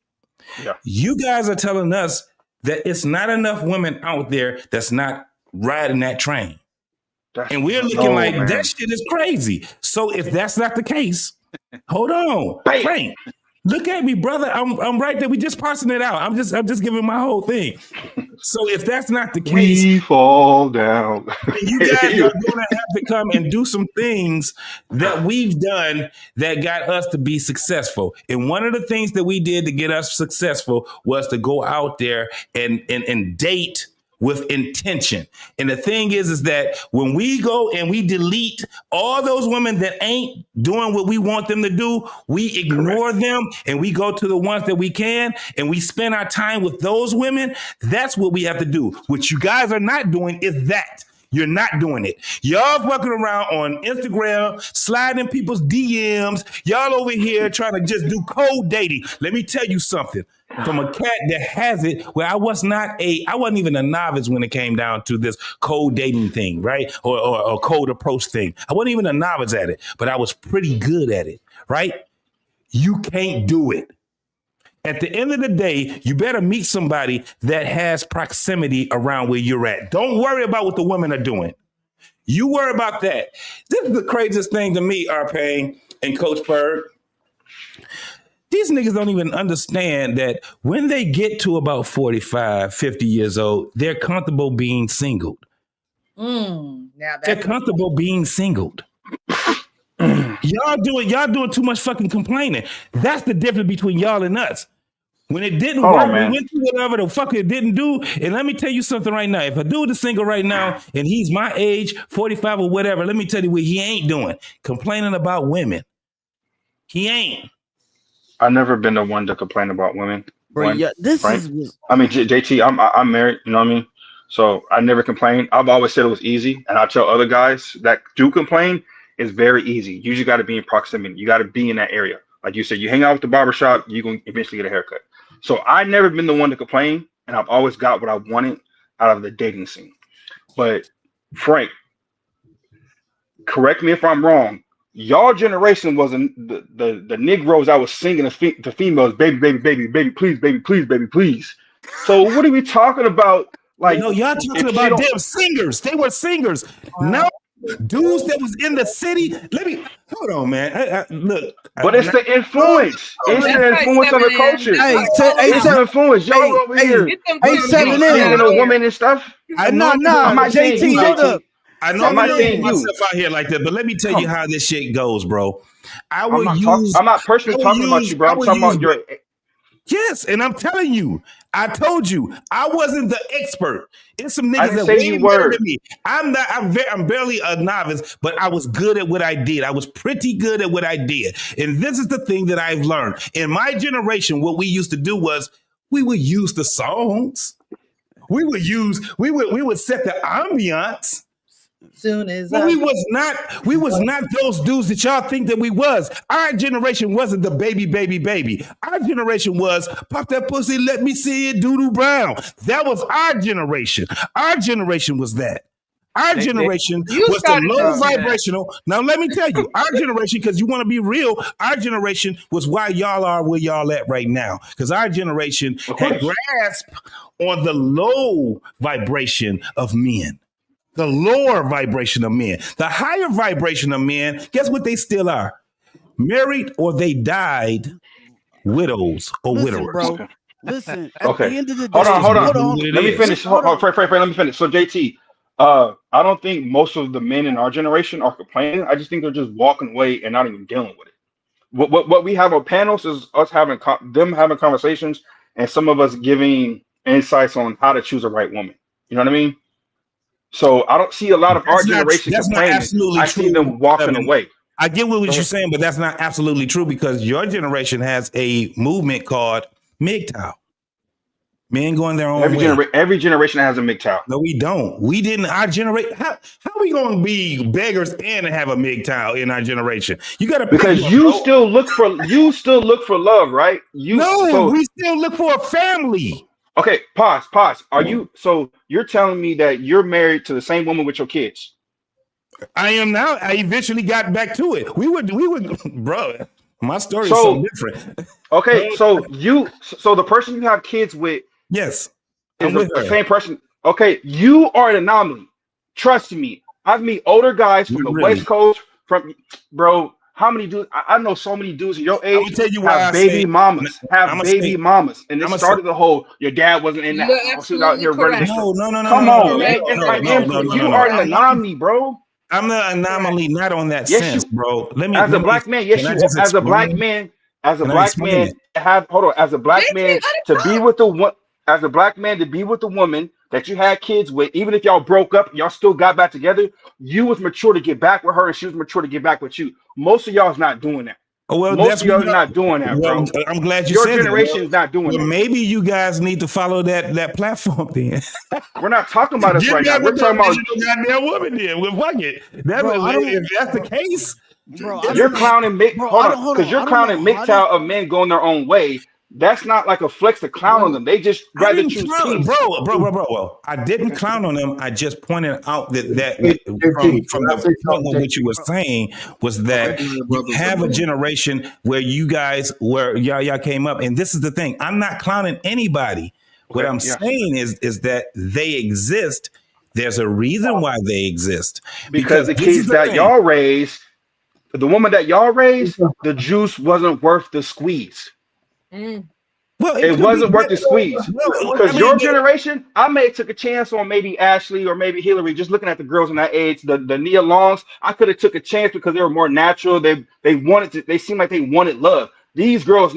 Yeah. You guys are telling us that it's not enough women out there that's not riding that train. And we're looking like that shit is crazy. So if that's not the case, hold on, Frank. Look at me, brother. I'm right there. We just parsing it out. I'm just giving my whole thing. So if that's not the case, we fall down. You guys are gonna have to come and do some things that we've done that got us to be successful. And one of the things that we did to get us successful was to go out there and date with intention. And the thing is that when we go and we delete all those women that ain't doing what we want them to do, we ignore them and we go to the ones that we can and we spend our time with those women. That's what we have to do. What you guys are not doing is that. You're not doing it. Y'all fucking around on Instagram, sliding people's DMs. Y'all over here trying to just do cold dating. Let me tell you something. From a cat that has it, where I wasn't even a novice when it came down to this cold dating thing, right? Or cold approach thing. I wasn't even a novice at it, but I was pretty good at it, right? You can't do it. At the end of the day, you better meet somebody that has proximity around where you're at. Don't worry about what the women are doing. You worry about that. This is the craziest thing to me, Arpain and Coach Berg. These niggas don't even understand that when they get to about 45, 50 years old, they're comfortable being singled. They're comfortable being singled. Y'all doing too much fucking complaining. That's the difference between y'all and us. When it didn't work, we went through whatever the fuck it didn't do. And let me tell you something right now. If a dude is single right now and he's my age, 45 or whatever, let me tell you what he ain't doing. Complaining about women. He ain't. I've never been the one to complain about women. Bro, yeah, I mean, JT, I'm married, you know what I mean? So I never complain. I've always said it was easy. And I tell other guys that do complain, it's very easy. You just got to be in proximity. You got to be in that area. Like you said, you hang out with the barbershop, you're going to eventually get a haircut. So I've never been the one to complain, and I've always got what I wanted out of the dating scene. But Frank, correct me if I'm wrong. Y'all generation wasn't the Negroes I was singing to females, baby, baby, baby, baby, please, baby, please, baby, please. So what are we talking about? Like, no, y'all talking about them singers. They were singers. Now, dudes that was in the city. Hold on, man. Look, but it's the influence. It's the influence of the culture. It's the influence. Y'all over here. Singing a woman and stuff. I'm not JT. Hold up. I know I'm not saying myself out here like that, but let me tell you how this shit goes, bro. I'm not personally talking about you, bro. I'm talking about your. Yes, and I'm telling you, I told you I wasn't the expert. It's some niggas that way better than me. I'm barely a novice, but I was good at what I did. I was pretty good at what I did. And this is the thing that I've learned. In my generation, what we used to do was we would use the songs. We would set the ambiance. Soon as we was not those dudes that y'all think that we was. Our generation wasn't the baby, baby, baby. Our generation was pop that pussy, let me see it, doo-doo brown. That was our generation. Our generation was that. Our generation was the low vibrational. Now let me tell you, our generation, because you want to be real, our generation was why y'all are where y'all at right now. Because our generation had grasp on the low vibration of men. The lower vibration of men. The higher vibration of men, guess what they still are? Married or they died widows or widowers. Bro, listen, at the end of the day, hold on. Let me finish. Frank, let me finish. So JT, I don't think most of the men in our generation are complaining. I just think they're just walking away and not even dealing with it. What we have on panels is us having having conversations and some of us giving insights on how to choose a right woman. You know what I mean? So I don't see a lot of our generation complaining. I see them walking away. I get what you're saying, but that's not absolutely true because your generation has a movement called MGTOW. Men going their own way. Every generation has a MGTOW. No, we don't. We didn't. Our generation. How are we going to be beggars and have a MGTOW in our generation? You got to because you still look for love, right? We still look for a family. Okay, pause. So you're telling me that you're married to the same woman with your kids? I am now. I eventually got back to it. We would, bro. My story is so different. Okay, so the person you have kids with, yes, is the same person. Okay, you are an anomaly. Trust me. I've met older guys from the Really? West Coast. From bro, how many dudes? I know so many dudes in your age I'm gonna tell you why I have baby say, mamas, I'ma say, mamas, and it I'ma say, started the whole. Your dad wasn't in the You're house; he was out here running the absolutely show. no, Come on, man. correct. And no, like, no, and no, no, you no, are no. an anomaly, bro. I'm the anomaly, not on that Yes, sense, you. bro. As a black man, yes, Can I you. just As a black explain? man, as a Can I black explain man, it? as a black JT, man let to him be talk. with the one, as a black man to be with the woman that you had kids with, even if y'all broke up, y'all still got back together. You was mature to get back with her, and she was mature to get back with you. Most of y'all's not doing that. Oh, well, Most that's of what y'all are not doing that, well, bro. I'm glad you Your said that. generation's not doing Well, that. maybe you guys need to follow that platform then. We're not talking about us Get right now. back We're with that talking about original goddamn woman then. Well, fuck it. That, Bro, I don't, if that's the case, bro. I you're don't know, clowning Mick. bro. Hold I on, don't hold because on. you're I don't know clowning how did, MGTOW of men going their own way. That's not like a flex to clown on bro. them. They just I rather didn't choose clown, peace. bro. Well, I didn't clown on them. I just pointed out that Hey, JT, from can I the say point something, of what you were JT? saying was that you have a generation where you guys where y'all came up, and this is the thing. I'm not clowning anybody. What I'm Yes. saying is that they exist. There's a reason why they exist. Because the This is kids the that thing. y'all raised, the woman that y'all raised, the juice wasn't worth the squeeze. Well, It wasn't worth the squeeze. Well, Because your generation, I may have took a chance on maybe Ashley or maybe Hillary, just looking at the girls in that age, the Nia Longs. I could have took a chance because they were more natural. They wanted to, they seemed like they wanted love. These girls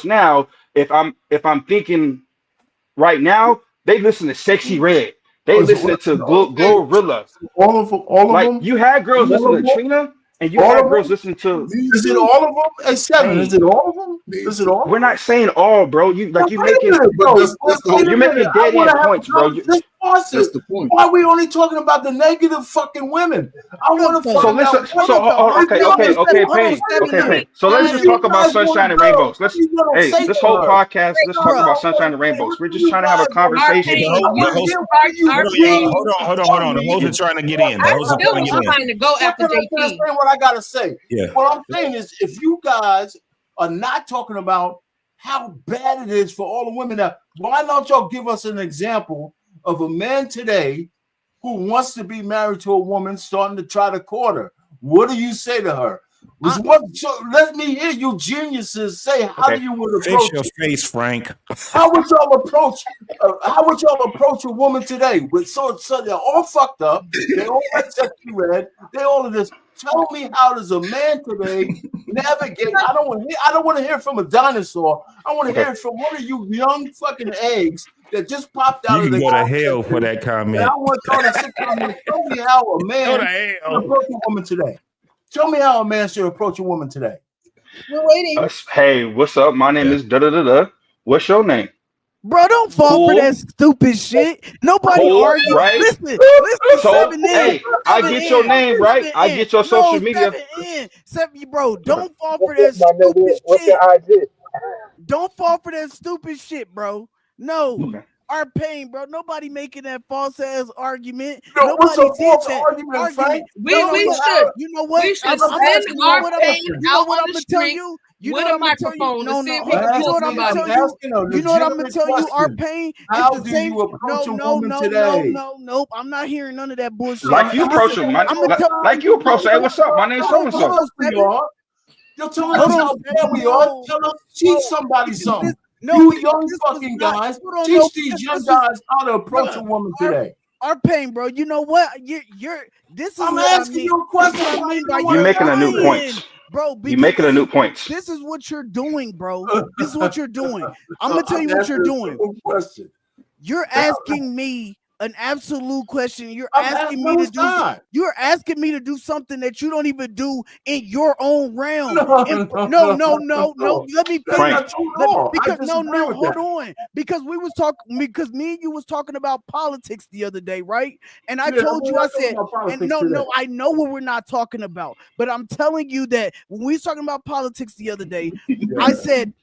now, if I'm thinking right now, they listen to Sexy Red. They listen to Glorilla. All of Like them. you had girls All listening of to them? Trina, and you All had of girls them? listening to. Is it all of them? Hey, Seven, Hey, is it all of them? Is it all? we're not saying all, bro. You like you Wait a making minute, But though. that's the whole. Wait a you're minute. making I dead want end to have points, a bro. conversation. Pause That's it. the point. Why are we only talking about the negative fucking women? I want to So find listen. out So okay, Pain. Okay, Pain. So let's just talk about sunshine and rainbows. Let's. Hey, this whole podcast. Let's talk about sunshine and rainbows. We're just trying to have a conversation. Hold on. The host is trying to get in. The host is trying to get in. Trying to go after JT. JT. What I gotta say. Yeah. What I'm saying is, if you guys are not talking about how bad it is for all the women, now, why don't y'all give us an example of a man today who wants to be married to a woman starting to try to court her? What do you say to her? So let me hear you geniuses say how do you would Fix approach your face, Frank. how would y'all approach a woman today? So they're all fucked up, they all like Sexy Red, they all of this. Tell me, how does a man today navigate? I don't want to hear from a dinosaur. I want to hear from one of you young fucking eggs that just popped out You of can the go to hell for that comment. And I want y'all to sit down and tell me how a man Go to should hell. approach a woman today. Tell me how a man should approach a woman today. We're waiting. Hey, what's up? My name is da da da da. What's your name? Bro, don't fall for that stupid shit. Nobody Cool, argues. right? Listen, So, 7 hey, I get your name, right? I get your social media. 7, bro, don't fall for that stupid shit. Don't fall for that stupid shit, bro. No. Our pain, bro. Nobody making that false ass argument. What's Nobody a false did that argument, Frank? We should. You know what? We should I'm send gonna our pain out what on I'm the gonna tell street you. with a microphone to see if he You can know what I'm gonna tell you. You know what I'm gonna tell you. Our pain How is the do same. you approach a No, woman today? nope. I'm not hearing none of that bullshit. Like you approach him, like you approach. Hey, what's up? My name's so and so. You're telling us how bad we are. Tell us, teach somebody something. No, you young fucking guys, teach these young guys how to approach a woman today. Our pain, bro. You know what? You're. This is. I'm what asking I mean. you a question. This is what I mean by You're making a new point. Bro. You're making a new point. This is what you're doing, bro. This is what you're doing. I'm gonna tell you what you're doing. You're asking me an absolute question. You're asking me to do. You're asking me to do something that you don't even do in your own realm. No. Let me finish. Hold on. Because we was talking. Because me and you was talking about politics the other day, right? And I told you, I said, I know what we're not talking about. But I'm telling you that when we was talking about politics the other day, I said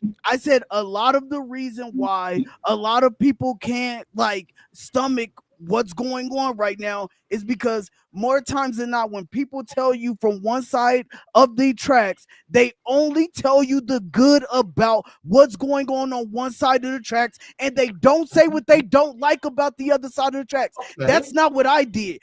a lot of the reason why a lot of people can't like stomach what's going on right now is because more times than not, when people tell you from one side of the tracks, they only tell you the good about what's going on one side of the tracks, and they don't say what they don't like about the other side of the tracks. Okay. That's not what I did.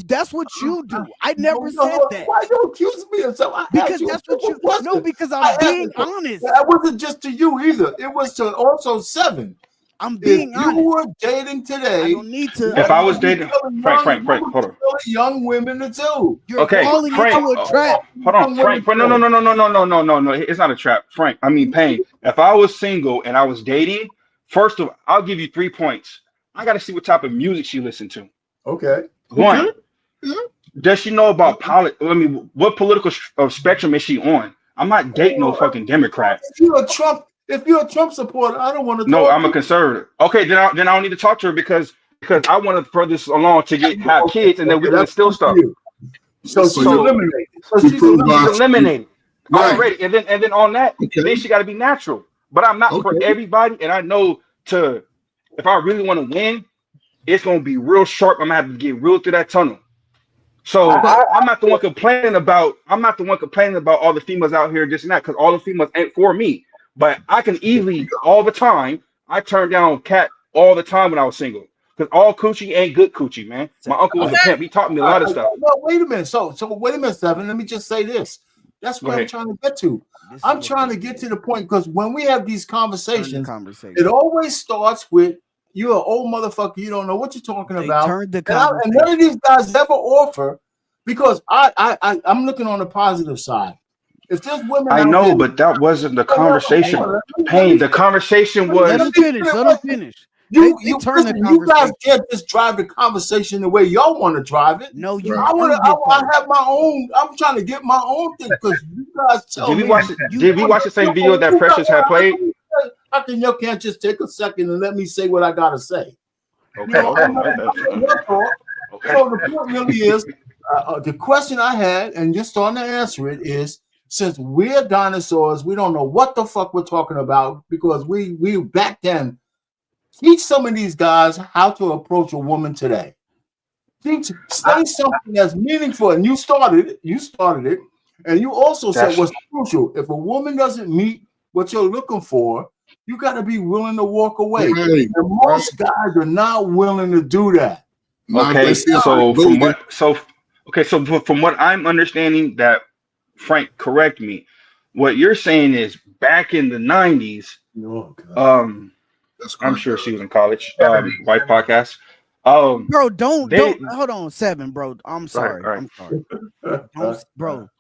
That's what you do. I never said that. Why you accuse me of something? Because that's what you. No, because I'm being honest. That wasn't just to you either. It was to also Seven. I'm being honest. If you were dating today, I don't need to. If I was dating, Frank, hold on. Young women too. You're Okay, falling Frank, into a trap. Hold on, Frank. No. It's not a trap, Frank. I mean, Payne. If I was single and I was dating, first of all, I'll give you 3 points. I got to see what type of music she listened to. Okay. One, does she know about what political spectrum is she on? I'm not dating no fucking Democrat. If you're a Trump supporter, I don't want to. No, I'm a conservative. Okay, then I don't need to talk to her because I want to further this along to have kids, and then we can still stuff. So she's eliminated. She's eliminated already, and then on that, then she got to be natural. But I'm not for everybody, and I know if I really want to win, it's gonna be real sharp. I'm gonna have to get real through that tunnel. So I'm not the one complaining about. I'm not the one complaining about all the females out here, this and that, because all the females ain't for me. But I can easily all the time. I turned down cat all the time when I was single because all coochie ain't good coochie, man. My uncle was a pimp. He taught me a lot of stuff. Well, wait a minute. So wait a minute, Seven. Let me just say this. That's what I'm trying to get to. I'm trying to get to the point because when we have these conversations, it always starts with you're an old motherfucker. You don't know what you're talking about. And none of these guys ever offer because I'm looking on the positive side. If there's women, I know, but that wasn't the conversation. Payne, the conversation was. Let him finish. You guys can't just drive the conversation the way y'all want to drive it. No, I have my own. I'm trying to get my own thing because you guys tell me. Did we watch the same video that Precious had played? How can you can't just take a second and let me say what I gotta say? Okay. So the point really is the question I had, and just starting to answer it is. Since we're dinosaurs, we don't know what the fuck we're talking about because we back then teach some of these guys how to approach a woman today. Say something that's meaningful, and you started it, and you also said what's crucial. If a woman doesn't meet what you're looking for, you got to be willing to walk away. Right. And most guys are not willing to do that. Okay, so from what I'm understanding that. Frank, correct me. What you're saying is back in the 90s, I'm sure she was in college, Wife Podcast. Bro, don't hold on, Seven, bro. I'm sorry. Right. I'm sorry. Bro,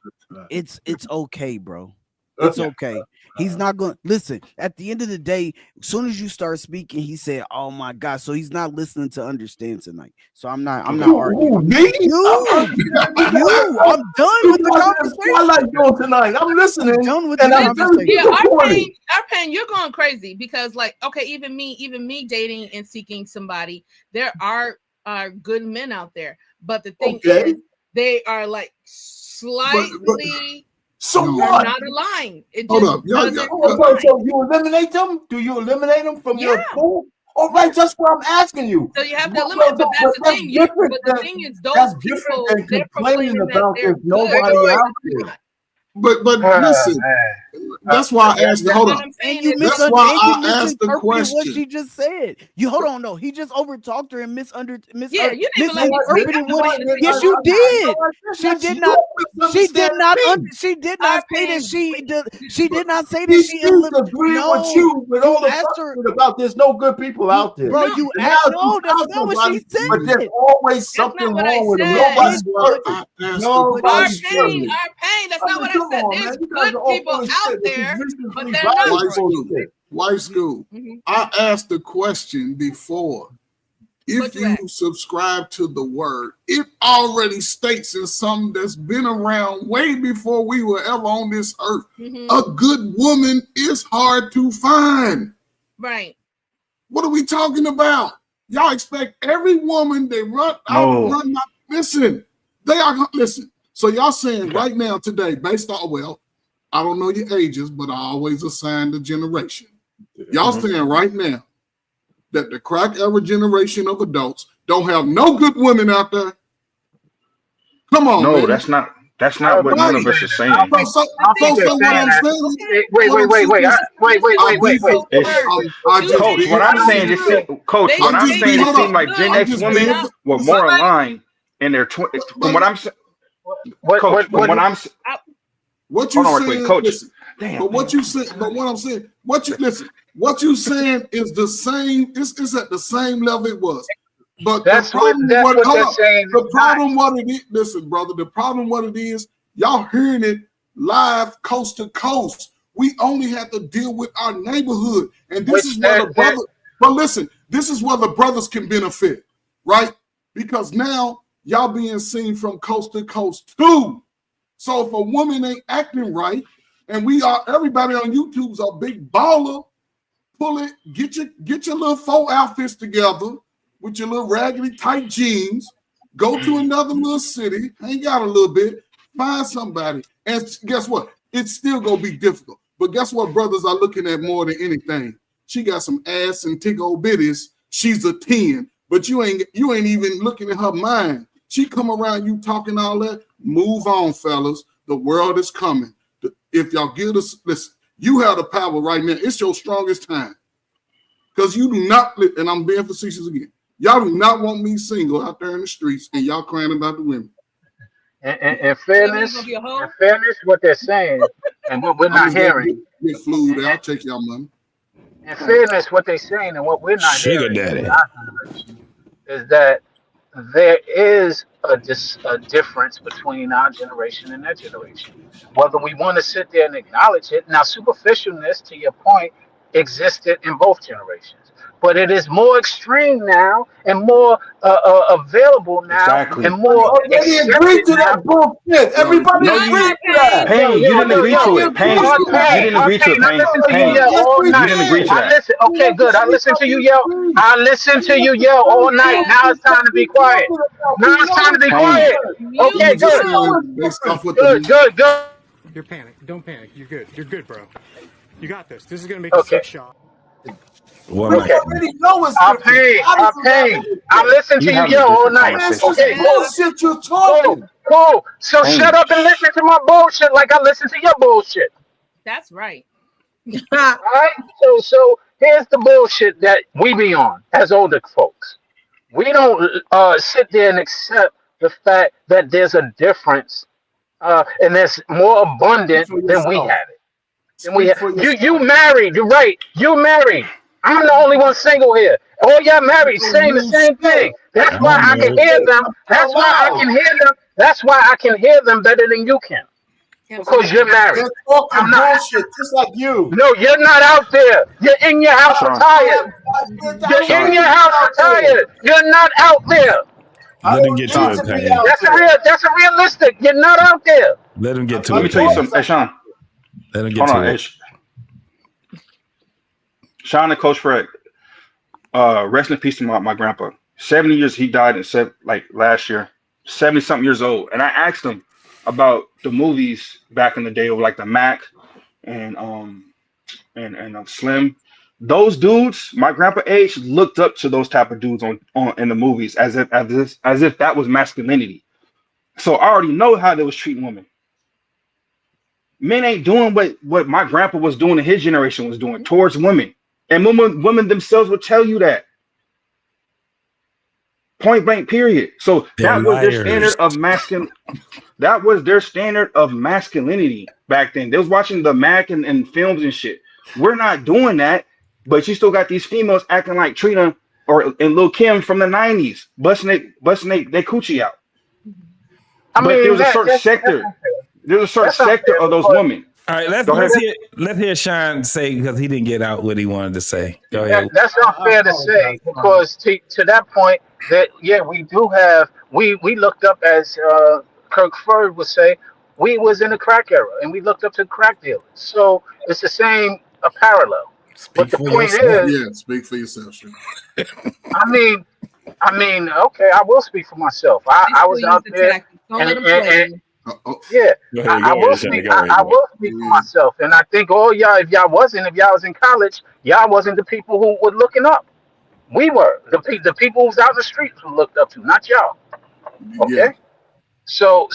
it's okay, bro. It's okay. He's not going to listen. At the end of the day, as soon as you start speaking, he said, "Oh my God!" So he's not listening to understand tonight. So I'm not arguing. Me? I'm done with the conversation. I like doing tonight. I'm listening. I'm done with the conversation. Yeah, our pain, you're going crazy because, like, okay, even me dating and seeking somebody, there are good men out there, but the thing is, they are like slightly. So they're what? not aligned. Hold up. So you eliminate them? Do you eliminate them from your pool? All right, that's what I'm asking you. So you have to eliminate, but that's the thing. But the thing is, those people they're complaining about there's nobody out there. But listen, that's why I asked. Hold on. And you that's why I asked the what question. she just said. You hold on, no. He just overtalked her and misinterpreted what. Yes, you did. She did not. She did not. She did not say that she did not say that she agreed with you with all the about there's no good people out there. Bro, you asked. No, that's not what she said. But there's always something wrong with them. Nobody's perfect. Our pain. That's not what I said. There's good people out there, but they're not. White school. I asked the question before. If you subscribe to the word, it already states in something that's been around way before we were ever on this earth. A good woman is hard to find. Right. What are we talking about? Y'all expect every woman they run out. Listen, they are listen. So y'all saying right now today, based on I don't know your ages, but I always assign the generation. Y'all saying right now that the crack era generation of adults don't have no good women out there. Come on, no, man. that's not what none of us is saying. So what I'm saying. Wait. Coach, what I'm saying is, it seems like Gen X women were more aligned in their from what I'm saying. Coach, from what I'm saying. What you saying? Coach. Listen, but what you saying? But what I'm saying? What you saying is the same. It's at the same level it was. But the problem, what it is, listen, brother, the problem, what it is, y'all hearing it live coast to coast. We only have to deal with our neighborhood. And this is where the brothers, but listen, this is where the brothers can benefit, right? Because now y'all being seen from coast to coast too. So if a woman ain't acting right, and everybody on YouTube's a big baller, pull it, get your little faux outfits together with your little raggedy tight jeans, go to another little city, hang out a little bit, find somebody. And guess what? It's still gonna be difficult. But guess what brothers are looking at more than anything? She got some ass and tick old bitties. She's a 10, but you ain't even looking at her mind. She come around you talking all that. Move on, fellas. The world is coming. If y'all give us, listen, you have the power right now. It's your strongest time. Because you do not, and I'm being facetious again, y'all do not want me single out there in the streets and y'all crying about the women. In fairness, what they're saying and what we're not hearing. Get flued, I'll take y'all money. In fairness, what they're saying and what we're not hearing is that there is a difference between our generation and that generation. Whether we want to sit there and acknowledge it. Now, superficialness, to your point, existed in both generations. But it is more extreme now and more available now and more. Everybody agreed to that bullshit. Everybody agreed to that. Pain, you didn't agree to it. Pain, you didn't agree to it. Pain, you didn't agree to that. Okay, good. I listened to you yell. I listened to you yell all night. Now it's time to be quiet. Now it's time to be quiet. Okay, good. Good. You're panicked. Don't panic. You're good. You're good, bro. You got this. This is gonna make a 6 shot. Okay. I listened to you yell all night. Okay, bullshit you're talking. Cool. So shut up and listen to my bullshit like I listen to your bullshit. That's right. All right. So here's the bullshit that we be on as older folks. We don't sit there and accept the fact that there's a difference and there's more abundant than we have it. You married. You're right. You married. I'm the only one single here. All y'all married, saying the same thing. That's why I can hear them. That's why I can hear them. That's why I can hear them better than you can. Because you're married. I'm not bullshit, just like you. No, you're not out there. You're in your house retired. You're in your house retired. You're not out there. Let him get to it, Pain. That's a realistic. You're not out there. Let him get to it. Let me tell you something. Hey, Sean. Let him get to it. Sean and Coach Fred, rest in peace to my grandpa. 70 years, he died in last year, 70-something years old. And I asked him about the movies back in the day of like the Mac and Slim. Those dudes, my grandpa age, looked up to those type of dudes on in the movies as if that was masculinity. So I already know how they was treating women. Men ain't doing what my grandpa was doing and his generation was doing towards women. And women themselves would tell you that. Point blank, period. So that was their standard of that was their standard of masculinity back then. They was watching the Mac and films and shit. We're not doing that, but you still got these females acting like Trina and Lil Kim from the 90s, busting their coochie out. But there was a certain sector. There's a certain sector of those women. All right, let's hear Sean say, because he didn't get out what he wanted to say. Go ahead. That's not fair to say, because to that point, that we do have we looked up, as Kirk Ferd would say, we was in the crack era and we looked up to crack dealers. So it's the same parallel. But the point is, speak for yourself, sure. I mean, okay, I will speak for myself. I was out there I will speak for myself, and I think all y'all, if y'all was in college, y'all wasn't the people who were looking up. We were the people who's out in the streets who looked up to, not y'all. Okay. Yeah. So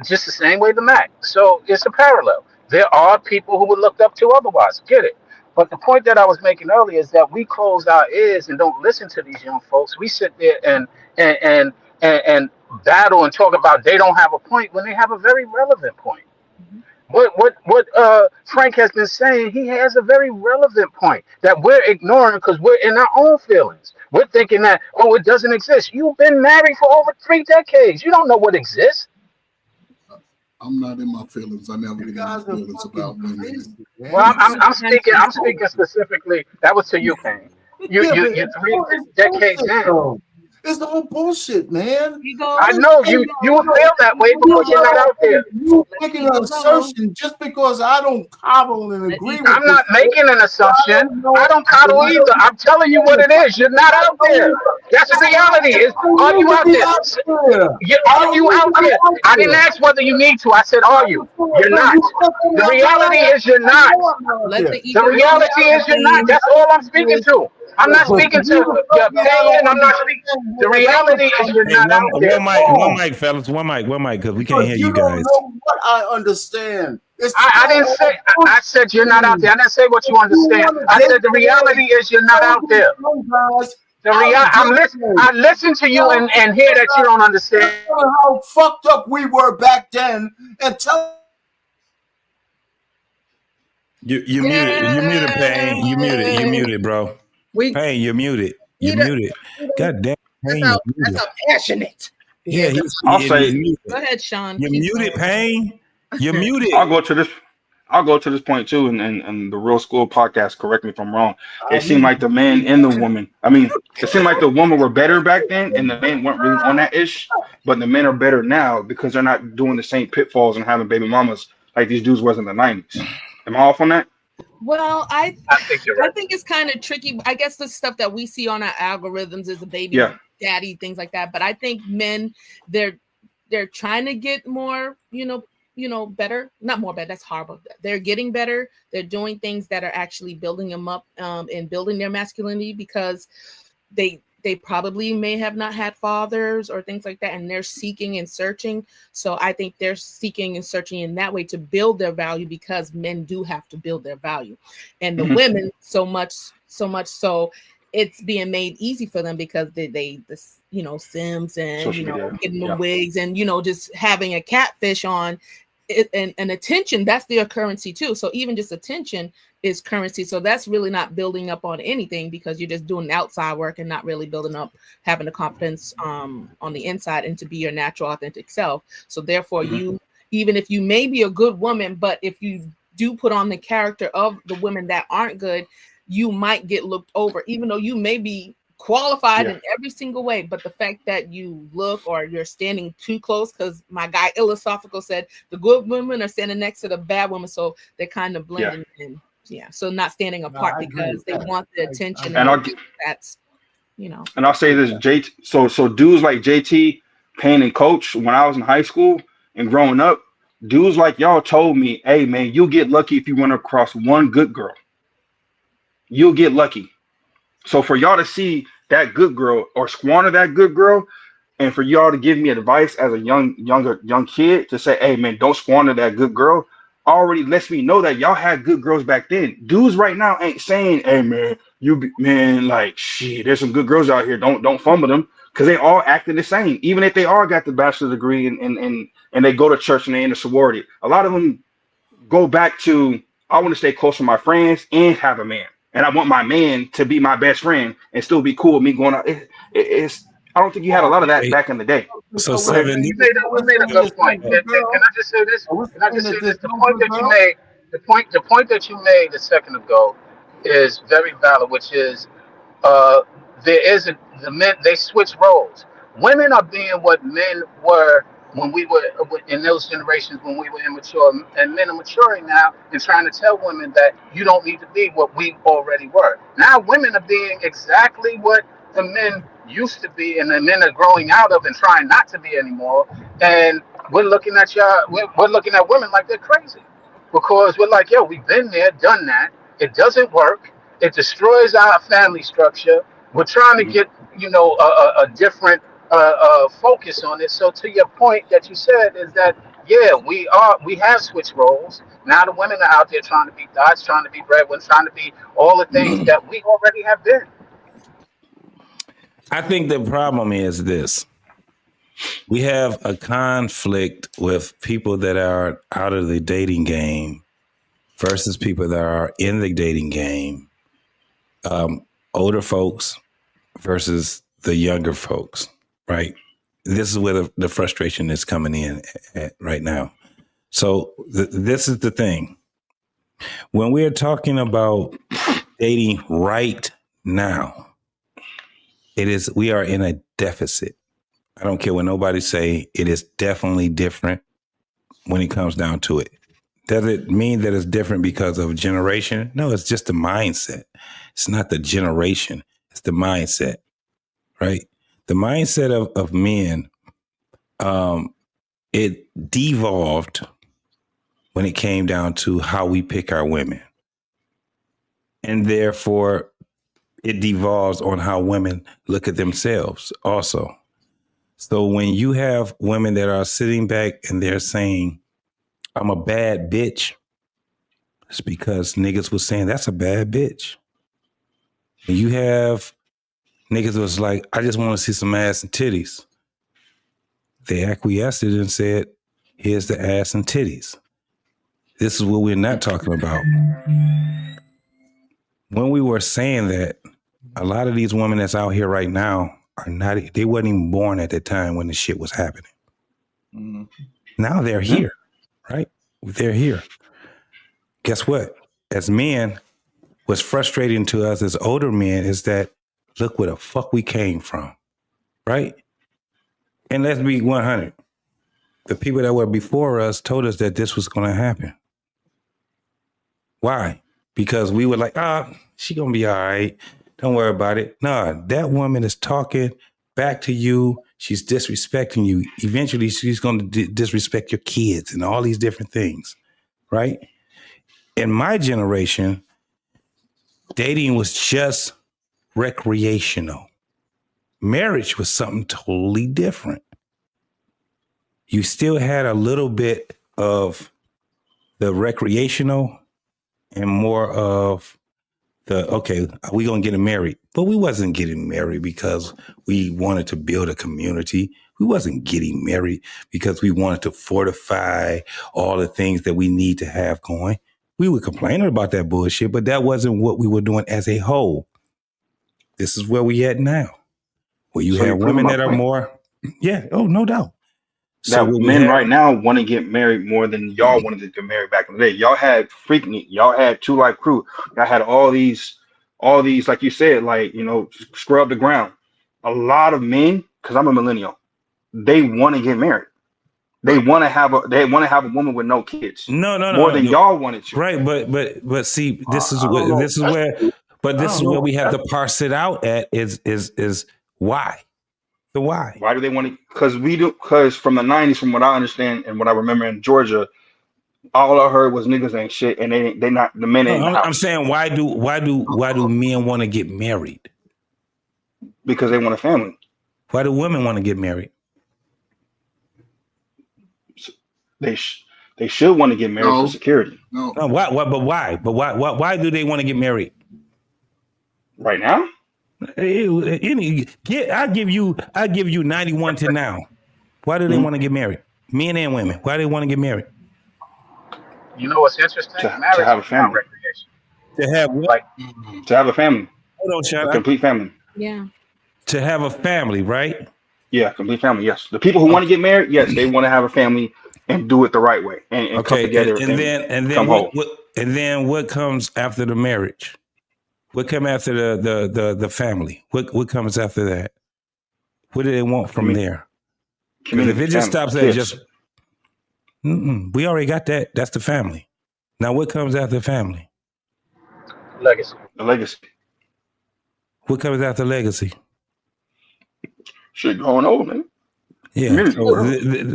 just the same way the Mac. So it's a parallel. There are people who were looked up to otherwise. Get it. But the point that I was making earlier is that we close our ears and don't listen to these young folks. We sit there and battle and talk about they don't have a point when they have a very relevant point. What Frank has been saying, he has a very relevant point that we're ignoring because we're in our own feelings. We're thinking that, oh, it doesn't exist. You've been married for over 3 decades. You don't know what exists. I'm not in my feelings. I never get in my feelings about women. Well, I'm speaking specifically. That was to you, Kane. You're 3 decades in. It's the whole bullshit, man. I know you feel that way because you're not out there. You're making an assertion just because I don't coddle and agree with I'm not making an assumption. I don't coddle either. I'm telling you what it is. You're not out there. That's the reality. Are you out there? Are you out there? I didn't ask whether you need to. I said, are you? You're not. The reality is you're not. The reality is you're not. That's all I'm speaking to. I'm not speaking to your opinion. I'm not speaking. The reality is you're not out there. One mic, fellas. One mic, because we can't hear you guys. What I understand. I didn't say. I said you're not out there. I didn't say what you understand. I said the reality is you're not out there. I listen to you and hear that you don't understand how fucked up we were back then, and tell. You muted, Payne. You muted, bro. Payne, you're muted. You're muted. God damn. Payne, that's how passionate. Yeah, I'll say. Go ahead, Sean. You're muted, Payne. You're muted. I'll go to this point too, and the Real School podcast. Correct me if I'm wrong. It seemed like the man and the woman. I mean, it seemed like the women were better back then, and the men weren't really on that ish. But the men are better now because they're not doing the same pitfalls and having baby mamas like these dudes was in the 90s. Am I off on that? Well, I think it's kind of tricky. I guess the stuff that we see on our algorithms is a baby daddy, things like that. But I think men, they're trying to get more, better. Not more better. That's horrible. They're getting better. They're doing things that are actually building them up and building their masculinity because they probably may have not had fathers or things like that, and they're seeking and searching. So I think they're seeking and searching in that way to build their value because men do have to build their value. And the women so much so it's being made easy for them because they Sims and, getting the wigs and, just having a catfish on it, and attention, that's their currency too. So even just attention is currency. So that's really not building up on anything because you're just doing outside work and not really building up, having the confidence on the inside and to be your natural, authentic self. So therefore you, even if you may be a good woman, but if you do put on the character of the women that aren't good, you might get looked over, even though you may be qualified in every single way. But the fact that you look or you're standing too close, because my guy Philosophical said the good women are standing next to the bad women, so they're kind of blending in. Yeah, so not standing apart because they want the attention. And that's, And I'll say this, so dudes like JT, Payne, and Coach, when I was in high school and growing up, dudes like y'all told me, hey man, you'll get lucky if you run across one good girl. You'll get lucky. So for y'all to see that good girl or squander that good girl, and for y'all to give me advice as a young kid to say, hey man, don't squander that good girl, already lets me know that y'all had good girls back then. Dudes right now ain't saying, hey man, like shit, there's some good girls out here. Don't fumble them, because they all acting the same. Even if they all got the bachelor's degree and they go to church and they in a sorority. A lot of them go back to, I want to stay close to my friends and have a man. And I want my man to be my best friend and still be cool with me going out. I don't think you had a lot of that back in the day. So Seven, you made a good point. Can I just say this? The point that you made a second ago is very valid, which is the men, they switch roles. Women are being what men were when we were in those generations when we were immature, and men are maturing now and trying to tell women that you don't need to be what we already were. Now women are being exactly what the men used to be, and the men are growing out of and trying not to be anymore. And we're looking at we're looking at women like they're crazy, because we're like, yo, we've been there, done that. It doesn't work. It destroys our family structure. We're trying to get, a different focus on it. So to your point that you said is that, yeah, we have switched roles. Now the women are out there trying to be gods, trying to be breadwinners, trying to be all the things that we already have been. I think the problem is this. We have a conflict with people that are out of the dating game versus people that are in the dating game. Older folks versus the younger folks, right? This is where the frustration is coming in at right now. So this is the thing. When we're talking about dating right now, we are in a deficit. I don't care what nobody say. It is definitely different when it comes down to it. Does it mean that it's different because of generation? No, it's just the mindset. It's not the generation. It's the mindset, right? The mindset of men, it devolved when it came down to how we pick our women. And therefore, it devolves on how women look at themselves also. So when you have women that are sitting back and they're saying, I'm a bad bitch, it's because niggas was saying that's a bad bitch. And you have niggas was like, I just want to see some ass and titties. They acquiesced and said, here's the ass and titties. This is what we're not talking about. When we were saying that, a lot of these women that's out here right now they wasn't even born at the time when the shit was happening. Mm-hmm. Now they're here, right? They're here. Guess what? As men, what's frustrating to us as older men is that look where the fuck we came from, right? And let's be 100. The people that were before us told us that this was going to happen. Why? Because we were like, she going to be all right. Don't worry about it. No, that woman is talking back to you. She's disrespecting you. Eventually, she's going to disrespect your kids and all these different things, right? In my generation, dating was just recreational. Marriage was something totally different. You still had a little bit of the recreational and more of okay, we gonna get married. But we wasn't getting married because we wanted to build a community. We wasn't getting married because we wanted to fortify all the things that we need to have going. We were complaining about that bullshit, but that wasn't what we were doing as a whole. This is where we at now. Where you have women that are more, no doubt. So men right now want to get married more than y'all wanted to get married back in the day. Y'all had Freaknik, y'all had Two Life Crew, y'all had all these, like you said, like, scrub the ground. A lot of men, because I'm a millennial, they want to get married. They want to have a woman with no kids. No, more than y'all wanted to. Right, but see, this is where we have to parse it out at is why. The why? Why do they want to? Because from the 90s, from what I understand and what I remember in Georgia, all I heard was niggas ain't shit, and they not the men ain't. I'm saying why do men want to get married? Because they want a family. Why do women want to get married? They should want to get married for security. No, why? But why? But why do they want to get married right now? I give you 91 to now. Why do they want to get married? Men and women. Why do they want to get married? You know what's interesting? To have a family. To have what? To have a family. Hold on, Chad. A complete family. Yeah. To have a family, right? Yeah, complete family. Yes. The people who want to get married, yes, they want to have a family and do it the right way and come together and then what comes after the marriage? What comes after the family? What comes after that? What do they want from there? Because if it just stops at we already got that. That's the family. Now what comes after the family? Legacy. The legacy. What comes after legacy? Shit going on, man. Yeah.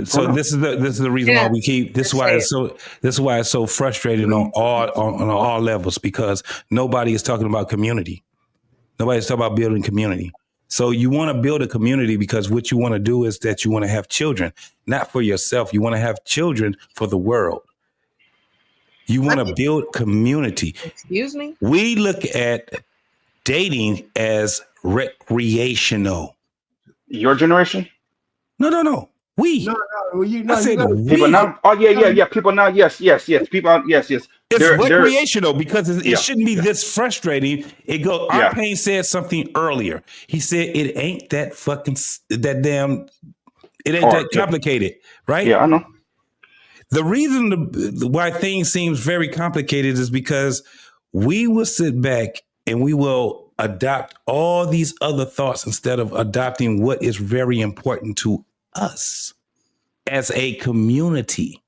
So this is the reason why we keep this is why it's so frustrating on all levels, because nobody is talking about community. Nobody's talking about building community. So you want to build a community because what you want to do is that you want to have children, not for yourself. You want to have children for the world. You want to build community. Excuse me? We look at dating as recreational. Your generation? No. We. I said we. People now. Oh yeah. People now. Yes. People. Yes. It's They're recreational because it Yeah. shouldn't be this frustrating. It go. Yeah. Arpain said something earlier. He said it ain't that fucking that damn. It ain't Hard, that complicated, right? Yeah, I know. The reason why things seems very complicated is because we will sit back and we will adopt all these other thoughts instead of adopting what is very important to us as a community.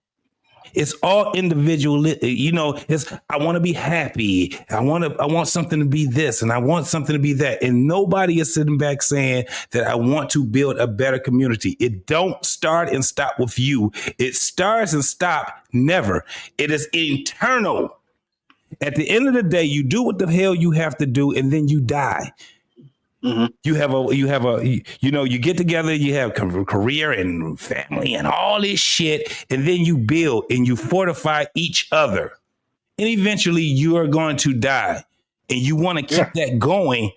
It's all individual. You know, it's I want to be happy. I want something to be this and I want something to be that. And nobody is sitting back saying that I want to build a better community. It don't start and stop with you. It starts and stop never. It is internal. At the end of the day, you do what the hell you have to do and then you die. Mm-hmm. You get together, you have career and family and all this shit, and then you build and you fortify each other. And eventually you are going to die. And you want to keep that going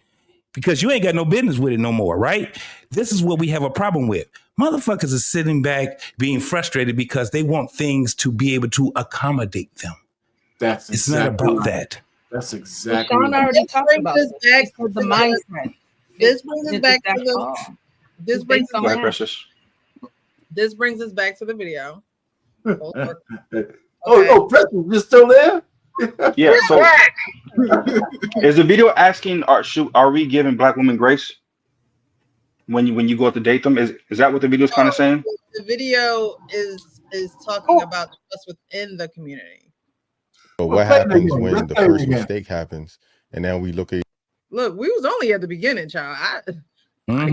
because you ain't got no business with it no more, right? This is what we have a problem with. Motherfuckers are sitting back being frustrated because they want things to be able to accommodate them. It's not about that. That's exactly. Sean already talked about this back to the mindset. This brings us back to the. This brings us back. Precious. This brings us back to the video. Oh, Precious, you're still there? Yeah. So, is the video asking, are we giving Black women grace when you go out to date them? Is that what the video is kind of saying? The video is talking about us within the community. But what happens when the first mistake happens, and then we look at? Look, we was only at the beginning, child. Got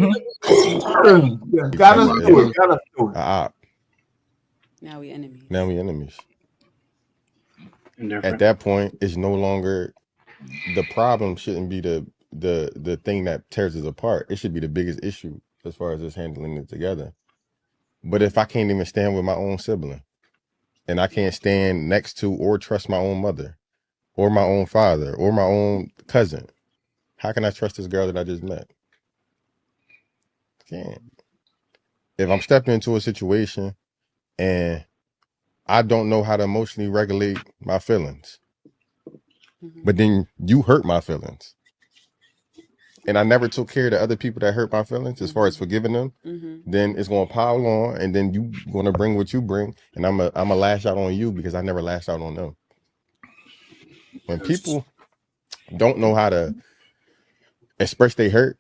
us through it. Now we enemies. At that point, it's no longer the problem. Shouldn't be the thing that tears us apart. It should be the biggest issue as far as us handling it together. But if I can't even stand with my own sibling, and I can't stand next to or trust my own mother, or my own father, or my own cousin, how can I trust this girl that I just met? Can't. If I'm stepping into a situation and I don't know how to emotionally regulate my feelings, but then you hurt my feelings, and I never took care of the other people that hurt my feelings as far as forgiving them, then it's going to pile on, and then you going to bring what you bring, and I'm a lash out on you because I never lashed out on them. When people don't know how to express they hurt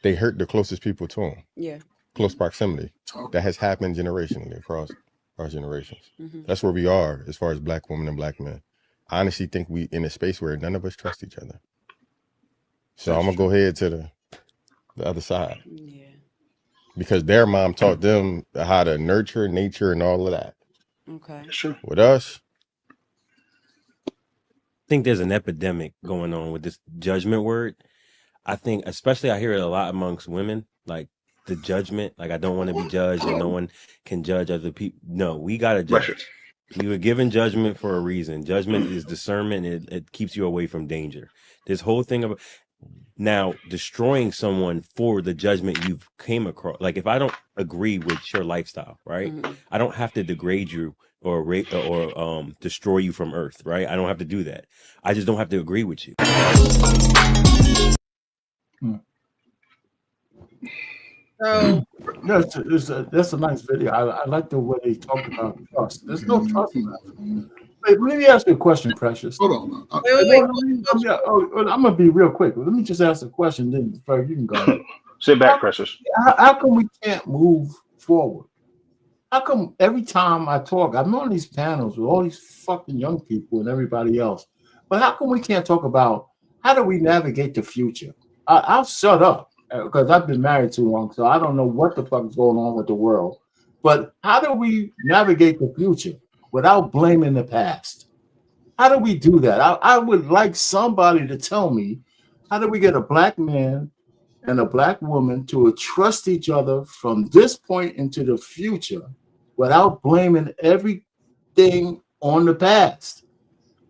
the closest people to them. Yeah. Close proximity. That has happened generationally across our generations. That's where we are as far as Black women and Black men. I honestly think we in a space where none of us trust each other. So I'm gonna go ahead to the other side. Yeah. Because their mom taught them how to nurture nature and all of that. Okay. Sure. With us, I think there's an epidemic going on with this judgment word. I think, especially I hear it a lot amongst women, like the judgment, like I don't want to be judged and no one can judge other people. No, we got to judge. We were given judgment for a reason. Judgment is discernment. And it keeps you away from danger. This whole thing about now destroying someone for the judgment you've came across. Like if I don't agree with your lifestyle, right? I don't have to degrade you or rape or destroy you from earth, right? I don't have to do that. I just don't have to agree with you. So that's a nice video. I like the way they talk about trust. There's no trust in that. Hey, let me ask you a question, Precious. Hold on. I'm gonna be real quick. Let me just ask a question, then Ferg, you can go. Sit back, Precious. How come we can't move forward? How come every time I talk, I'm on these panels with all these fucking young people and everybody else, but how come we can't talk about how do we navigate the future? I'll shut up because I've been married too long, so I don't know what the fuck is going on with the world. But how do we navigate the future without blaming the past? How do we do that? I would like somebody to tell me How do we get a black man and a black woman to trust each other from this point into the future without blaming everything on the past?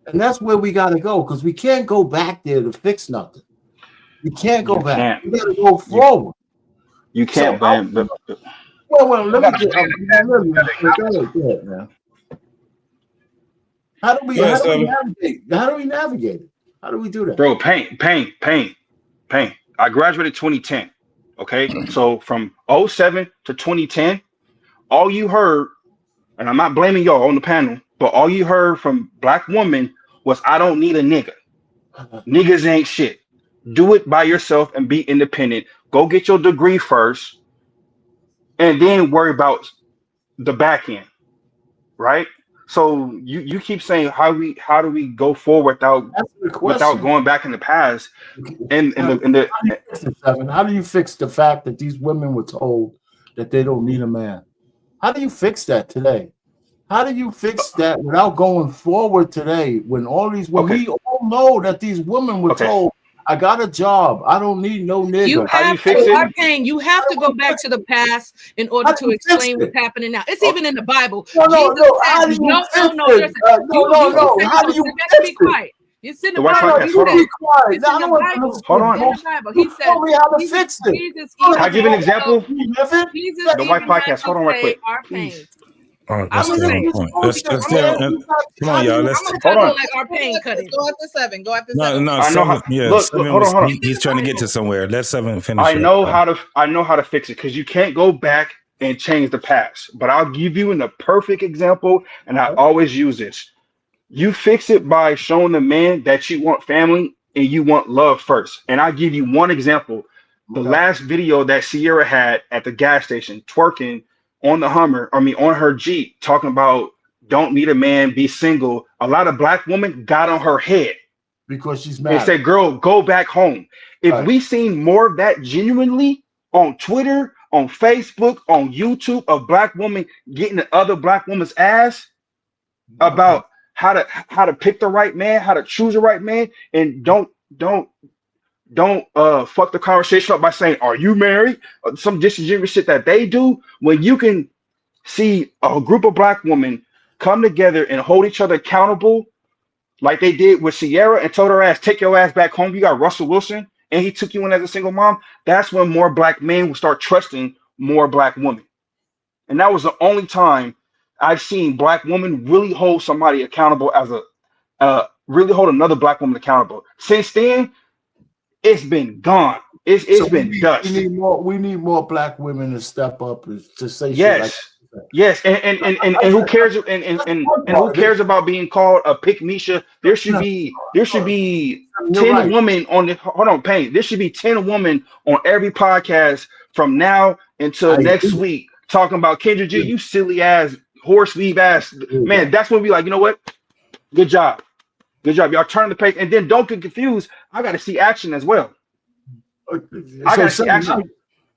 And that's where we got to go, because we can't go back there to fix nothing. We can't go back. We got to go forward. You can't blame. Well, let me get. Go ahead, man. How do we navigate? How do we navigate it? How do we do that, bro? Pain. I graduated 2010. Okay, so from 07 to 2010, all you heard, and I'm not blaming y'all on the panel, but all you heard from black women was, "I don't need a nigga. Niggas ain't shit. Do it by yourself and be independent. Go get your degree first, and then worry about the back end." Right? So you keep saying how do we go forward without going back in the past? How do you fix the fact that these women were told that they don't need a man? How do you fix that today? How do you fix that without going forward today when all these women, we all know that these women were told, I got a job, I don't need no nigga. You have to go back to the past in order to explain what's happening now. It's even in the Bible. No. How do you fix it? No. How do you fix it? It's in the Bible. Be quiet. Hold on. He said, tell me how to fix it. Can I give an example? The white podcast. Hold on right quick. Oh, that's the point. Come on, y'all. Let's hold on. Go after 7. Go after 7. No, 7. Hold on. He's trying to get to somewhere. Let 7 finish. I know how to fix it, because you can't go back and change the past. But I'll give you the perfect example, and I always use this. You fix it by showing the man that you want family and you want love first. And I'll give you one example. The last video that Sierra had at the gas station, twerking on the Hummer, on her Jeep, talking about don't need a man, be single. A lot of black women got on her head because she's mad. And said, girl, go back home. If we seen more of that genuinely on Twitter, on Facebook, on YouTube, of black women getting the other black woman's ass about how to pick the right man, how to choose the right man, and don't fuck the conversation up by saying, are you married? Some disingenuous shit that they do, when you can see a group of black women come together and hold each other accountable like they did with Sierra and told her ass, take your ass back home. You got Russell Wilson and he took you in as a single mom. That's when more black men will start trusting more black women. And that was the only time I've seen black women really hold somebody accountable really hold another black woman accountable. Since then, it's been gone. It's been dust. We need more black women to step up to say yes. Shit like yes, and who cares and who cares about being called a pick Misha? There should be 10 women on the Payne. There should be 10 women on every podcast from now until next week talking about Kendra G, you silly ass horse weave ass man. That's when we like, you know what? Good job. Y'all turn the page, and then don't get confused. I got to see action as well. I got to see action.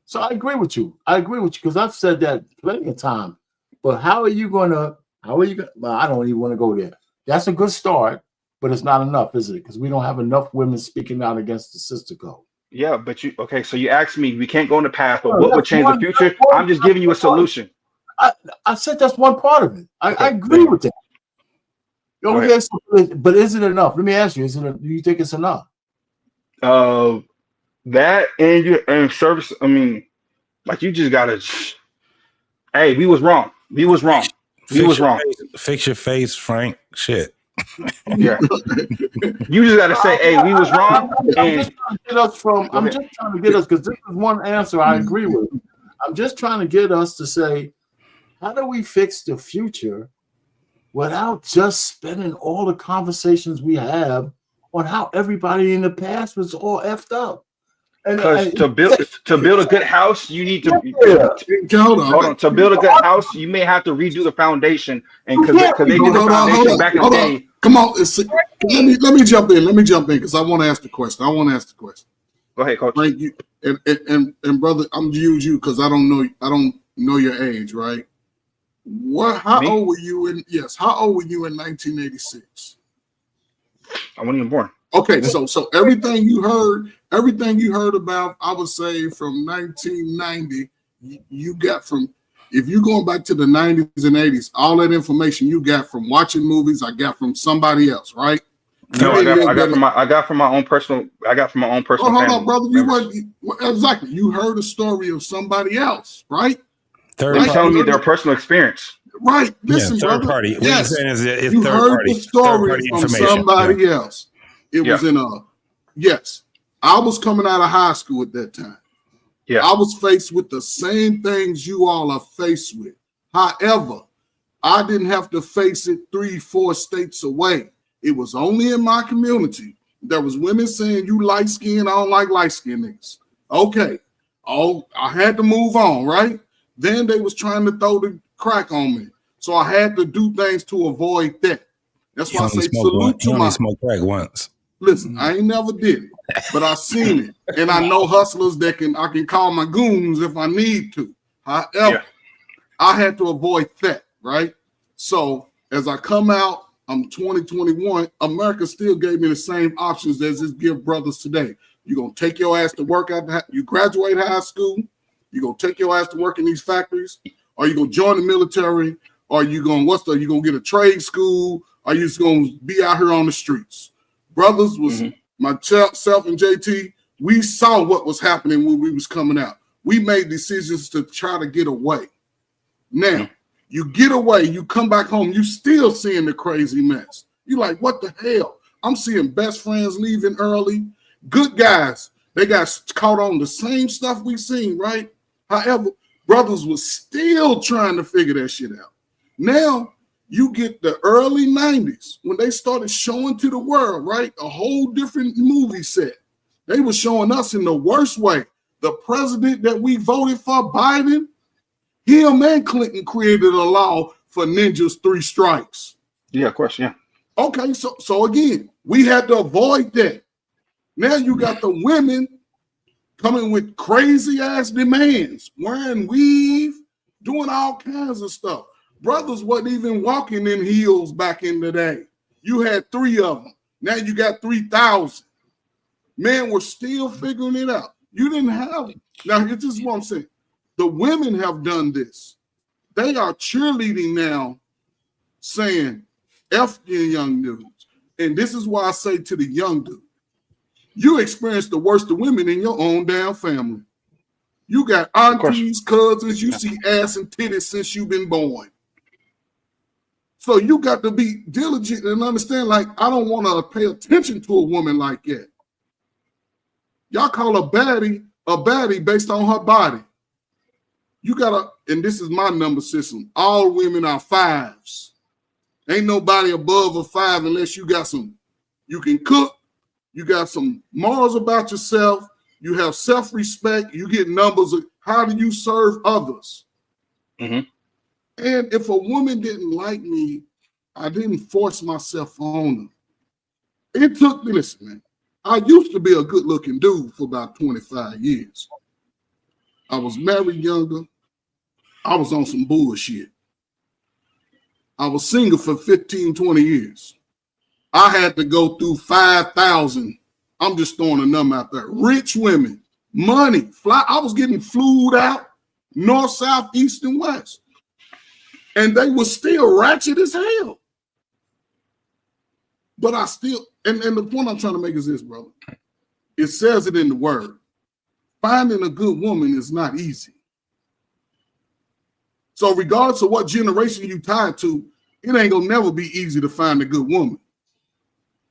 So I agree with you. Because I've said that plenty of time. But how are you gonna? Well, I don't even want to go there. That's a good start, but it's not enough, is it? Because we don't have enough women speaking out against the sister code. Yeah, but so you asked me, we can't go in the past, but what would change the future? I'm just giving you a solution. I said that's one part of it. I agree with that. Okay, but is it enough? Let me ask you: do you think it's enough? That and service. I mean, like you just gotta. Hey, we was wrong. Fix your face, Frank. Shit. Yeah. You just gotta say, hey, we was wrong. I'm just trying to get us, because this is one answer I agree with. I'm just trying to get us to say, how do we fix the future without just spending all the conversations we have on how everybody in the past was all effed up? Because to build a good house, you need to hold on. To build a good house, you may have to redo the foundation, and because they did the foundation back in the day. Come on, let me jump in. Because I want to ask the question. Go ahead, Coach. Thank you. And brother, I'm gonna use you because I don't know your age, right? How old were you in 1986? I wasn't even born. Okay, so everything you heard about, I would say from 1990, you got from, if you're going back to the 90s and 80s, all that information you got from watching movies, I got from somebody else, right? No, I got from my own personal. I got from my own personal. Hold on, brother. You weren't exactly. You heard a story of somebody else, right? They're telling me their personal experience. Right. Listen, third brother. party. What Yes. you're saying is it's You third heard party. the story Third-party from information. somebody else. It was in a. Yes, I was coming out of high school at that time. Yeah, I was faced with the same things you all are faced with. However, I didn't have to face it 3-4 states away. It was only in my community. There was women saying, you light skin, I don't like light skin niggas. Okay. Oh, I had to move on, right? Then they was trying to throw the crack on me. So I had to do things to avoid that. That's why I say salute to my smoke crack once. Listen, I ain't never did it, but I seen it. And I know hustlers that I can call my goons if I need to. However, I had to avoid that, right? So as I come out, I'm 2021. America still gave me the same options as it give brothers today. You're going to take your ass to work out. You graduate high school. You're going to take your ass to work in these factories. Or you going to join the military. Or you going to you going to get a trade school. Or you just going to be out here on the streets. Brothers was myself and JT. We saw what was happening when we was coming out. We made decisions to try to get away. Now, you get away, you come back home, you still seeing the crazy mess. You like, what the hell? I'm seeing best friends leaving early. Good guys, they got caught on the same stuff we seen, right? However, brothers was still trying to figure that shit out. Now, you get the early 90s when they started showing to the world, right? A whole different movie set. They were showing us in the worst way. The president that we voted for, Biden, him and Clinton created a law for ninjas 3 strikes. Yeah, of course, yeah. Okay, so again, we had to avoid that. Now you got the women coming with crazy ass demands, wearing weave, doing all kinds of stuff. Brothers wasn't even walking in heels back in the day. You had 3 of them. Now you got 3,000. Men were still figuring it out. You didn't have it. Now, this is what I'm saying. The women have done this. They are cheerleading now, saying, F you young dudes. And this is why I say to the young dude, you experience the worst of women in your own damn family. You got aunties, cousins, you see ass and titties since you've been born. So you got to be diligent and understand, like, I don't want to pay attention to a woman like that. Y'all call a baddie based on her body. You gotta, and this is my number system. All women are 5s. Ain't nobody above a 5 unless you got some, you can cook, you got some morals about yourself, you have self-respect, you get numbers of how do you serve others. And if a woman didn't like me, I didn't force myself on her. It took, listen, man, I used to be a good-looking dude for about 25 years. I was married younger. I was on some bullshit. I was single for 15, 20 years. I had to go through 5,000. I'm just throwing a number out there. Rich women, money, fly. I was getting flued out north, south, east, and west. And they were still ratchet as hell. But I still, and the point I'm trying to make is this, brother. It says it in the word. Finding a good woman is not easy. So regardless of what generation you tied to, it ain't gonna never be easy to find a good woman.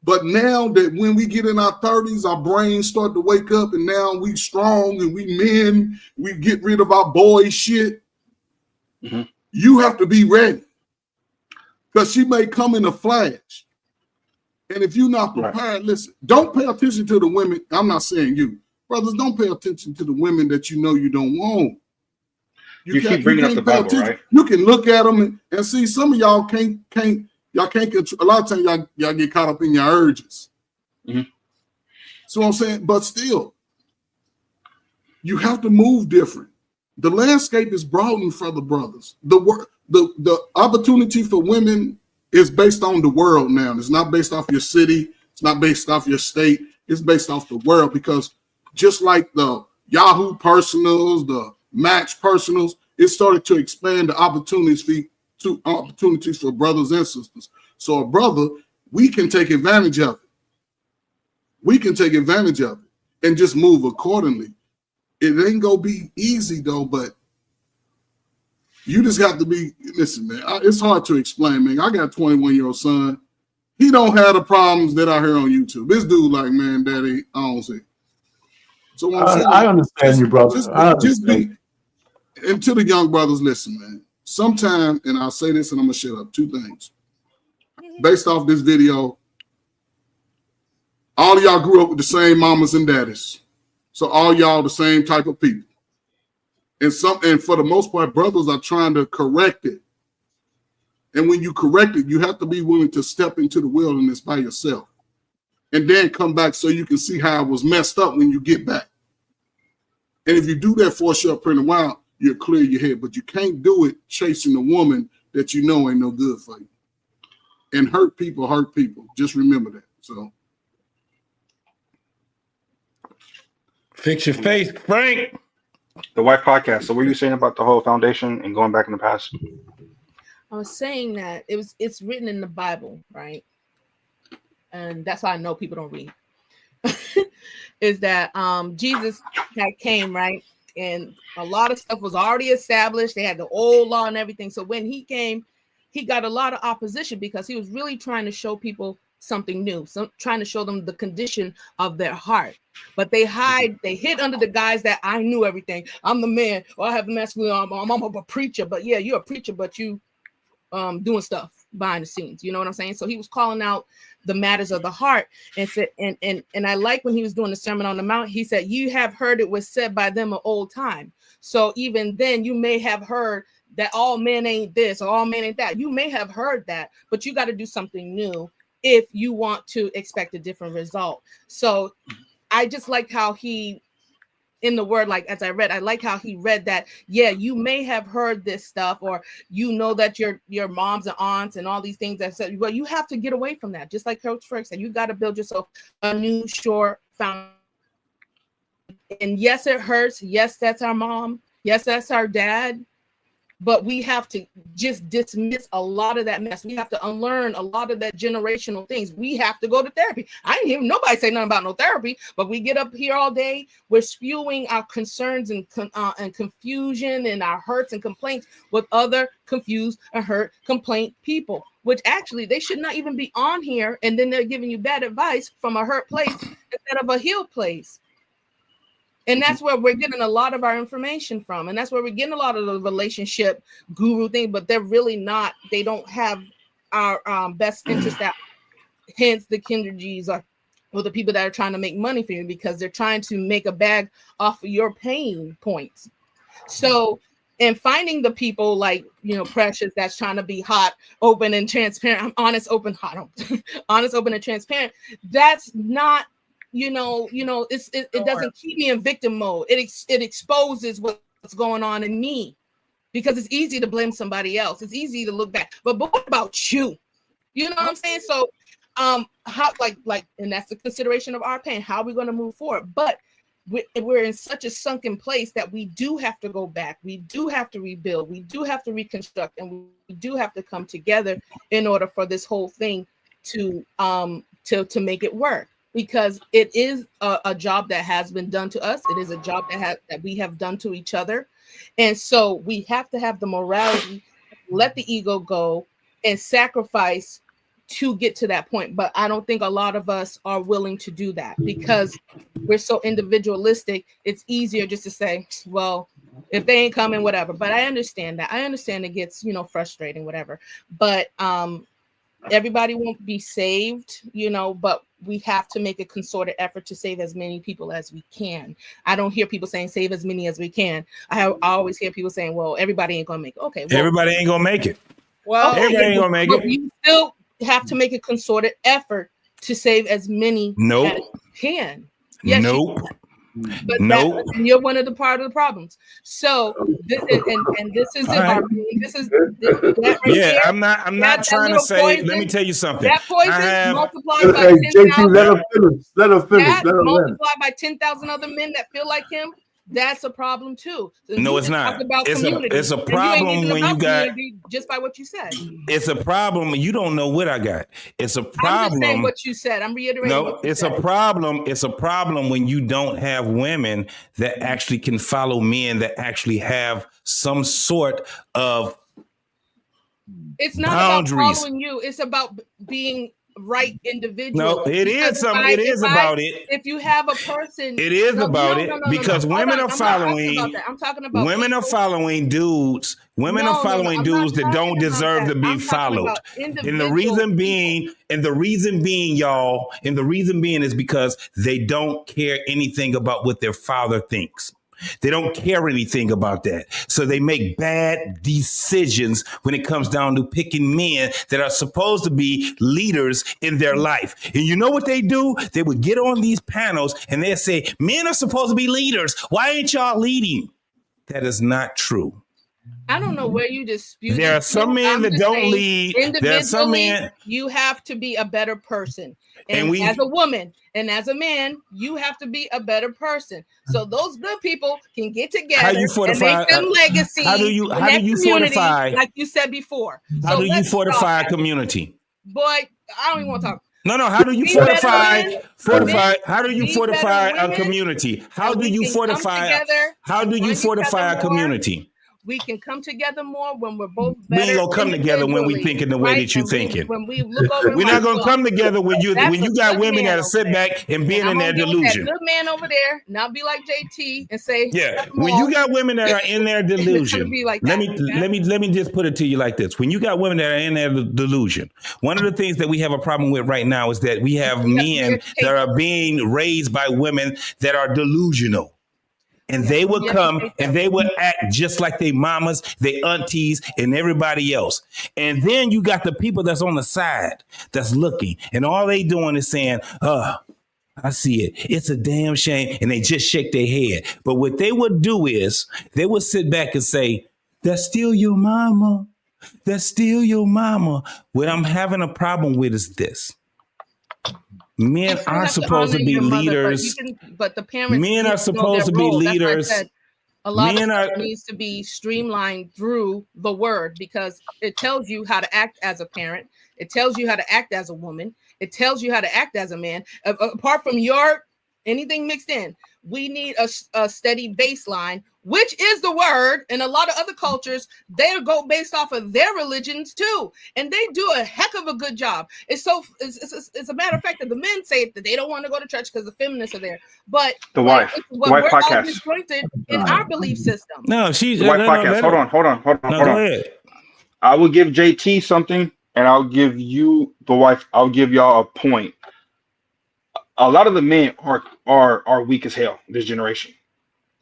But now that when we get in our 30s, our brains start to wake up, and now we strong and we men, we get rid of our boy shit. You have to be ready. Because she may come in a flash. And if you're not prepared, listen, don't pay attention to the women. I'm not saying you. Brothers, don't pay attention to the women that you know you don't want. You keep bringing up the Bible, right? You can look at them and see some of y'all can't control. A lot of times y'all get caught up in your urges. So I'm saying, but still, you have to move different. The landscape is broadened for the brothers. The opportunity for women is based on the world now. It's not based off your city. It's It's not based off your state. It's based off the world, because just like the Yahoo personals, the Match personals, it started to expand the opportunities for brothers and sisters. So a brother, we can take advantage of it. We can take advantage of it and just move accordingly. It ain't gonna be easy though, but you just have to be, listen, man, it's hard to explain, man. I got a 21-year-old son. He don't have the problems that I hear on YouTube. This dude like, man, daddy, I don't see. So I understand you, brother. Just be, and to the young brothers, listen, man. Sometime, and I'll say this and I'm gonna shut up, 2 things. Based off this video, all of y'all grew up with the same mamas and daddies. So all y'all the same type of people. And for the most part, brothers are trying to correct it. And when you correct it, you have to be willing to step into the wilderness by yourself and then come back so you can see how it was messed up when you get back. And if you do that for a short period of while, you'll clear your head. But you can't do it chasing a woman that you know ain't no good for you. And hurt people. Just remember that. So fix your face, Frank. The Wife Podcast. So what were you saying about the whole foundation and going back in the past? I was saying that it's written in the Bible, right? And that's why I know people don't read. Is that Jesus had came, right? And a lot of stuff was already established. They had the old law and everything. So when he came, he got a lot of opposition because he was really trying to show people something new, trying to show them the condition of their heart. But they hid under the guise that I knew everything. I'm the man, or I have the masculine arm. I'm a preacher. But yeah, you're a preacher, but you doing stuff behind the scenes. You know what I'm saying? So he was calling out the matters of the heart and said, and I like when he was doing the Sermon on the Mount, he said, you have heard it was said by them of old time. So even then you may have heard that all men ain't this or all men ain't that. You may have heard that, but you got to do something new if you want to expect a different result. So I just like how he, in the word, like as I read, I like how he read that, yeah, you may have heard this stuff, or you know that your moms and aunts and all these things that said, well, you have to get away from that. Just like Coach Frank said, you got to build yourself a new sure foundation. And yes, it hurts. Yes, that's our mom. Yes, that's our dad. But we have to just dismiss a lot of that mess. We have to unlearn a lot of that generational things. We have to go to therapy. I didn't hear nobody say nothing about no therapy, but we get up here all day. We're spewing our concerns and confusion and our hurts and complaints with other confused and hurt complaint people, which actually they should not even be on here. And then they're giving you bad advice from a hurt place instead of a healed place. And that's where we're getting a lot of our information from. And that's where we're getting a lot of the relationship guru thing, but they're really not, they don't have our best interest at, hence the Kendra G's or the people that are trying to make money for you because they're trying to make a bag off of your pain points. So, and finding the people like, you know, Precious, that's trying to be hot, open and transparent. I'm honest, open, hot, honest, open and transparent. That's not, it doesn't keep me in victim mode. It exposes what's going on in me because it's easy to blame somebody else. It's easy to look back, but what about you? You know what I'm saying? So, how and that's the consideration of our pain. How are we going to move forward? But we're in such a sunken place that we do have to go back. We do have to rebuild. We do have to reconstruct, and we do have to come together in order for this whole thing to make it work. Because it is a job that has been done to us. It is a job that we have done to each other. And so we have to have the morality, let the ego go, and sacrifice to get to that point. But I don't think a lot of us are willing to do that because we're so individualistic. It's easier just to say, well, if they ain't coming, whatever. But I understand that. I understand it gets, frustrating, whatever. But everybody won't be saved, but we have to make a concerted effort to save as many people as we can. I don't hear people saying save as many as we can. I always hear people saying, well, everybody ain't gonna make it. Okay, well, everybody ain't gonna make it. Well, everybody ain't gonna make it. You still have to make a concerted effort to save as many as you can. Yes, nope. But No. and you're one of the part of the problems. So this is, and this is that right Yeah, there, I'm not that trying to little say. poison, let me tell you something. that poison I have multiplied by Hey, 10,000. JT, let her finish. Let her finish. That Let her finish. multiplied by 10,000 other men that feel like him. That's a problem too. So No, you it's just not. talked about It's community, a and you ain't problem even when you about got. community just by what you said. It's a problem. You don't know what I got. It's a I'm just problem. saying what you said. I'm reiterating No, what you it's said. a problem. It's a problem when you don't have women that actually can follow men that actually have some sort of It's not boundaries. about following you. It's about being right individual. No, it Because is something. It is about it. If you have a person, It is about it because Hold women on. are I'm not talking following. about that. I'm talking about Women are people. following dudes. Women are following I'm not dudes that don't talking about deserve that. to be I'm talking followed. about And the individual reason being, y'all, and the reason being is because they don't care anything about what their father thinks. They don't care anything about that. So they make bad decisions when it comes down to picking men that are supposed to be leaders in their life. And you know what they do? They would get on these panels and they'll say, men are supposed to be leaders. Why ain't y'all leading? That is not true. I don't know where you dispute. There are some men that don't lead. There are some Individually, men. you have to be a better person. And And we- as a woman and as a man, you have to be a better person. So those good people can get together How you and fortify- make them legacy. how do you in that community, fortify? like you said before? How do you let's stop fortify a that. community? Boy, I don't even want to talk. No, how do you Be better fortify? men, How do you be fortify better a women, community? How and do we you can come fortify? together, How do you find each fortify other a more. community? We can come together more when we're both We better. ain't gonna come together when we individually, thinking the way right? that you When we- thinking. When we look over, We're not gonna come together when you That's a got good women man that over sit there. back and being And in I'm their gonna get with delusion. that good man over there, not be like JT and say, Yeah, when you got women that are in their delusion, be like let that, me let me just put it to you like this: when you got women that are in their delusion, one of the things that we have a problem with right now is that we have men that are being raised by women that are delusional. And they would come and they would act just like their mamas, their aunties, and everybody else. And then you got the people that's on the side that's looking, and all they doing is saying, I see it. It's a damn shame. And they just shake their head. But what they would do is they would sit back and say, that's still your mama. That's still your mama. What I'm having a problem with is this. Men You are have to supposed to honor be your mother, leaders. but the parents Men need are to know supposed their to be role. That's why I leaders. said a lot Men of are- stuff needs to be streamlined through the word because it tells you how to act as a parent. It tells you how to act as a woman. It tells you how to act as a man. Apart from anything mixed in, we need a steady baseline, which is the word. And a lot of other cultures, they go based off of their religions too, and they do a heck of a good job. It's a matter of fact that the men say that they don't want to go to church because the feminists are there, but The wife we're all podcast. disjointed in our belief system. No, she's The wife podcast. Hold on. Go ahead. I will give JT something, and I'll give you the wife. I'll give y'all a point. A lot of the men are weak as hell this generation.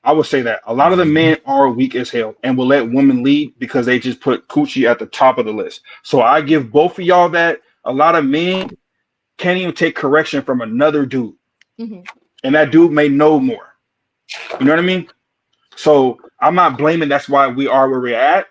I would say that a lot of the men are weak as hell and will let women lead because they just put coochie at the top of the list. So I give both of y'all that. A lot of men can't even take correction from another dude, and that dude may know more. You know what I mean? So I'm not blaming. That's why we are where we're at.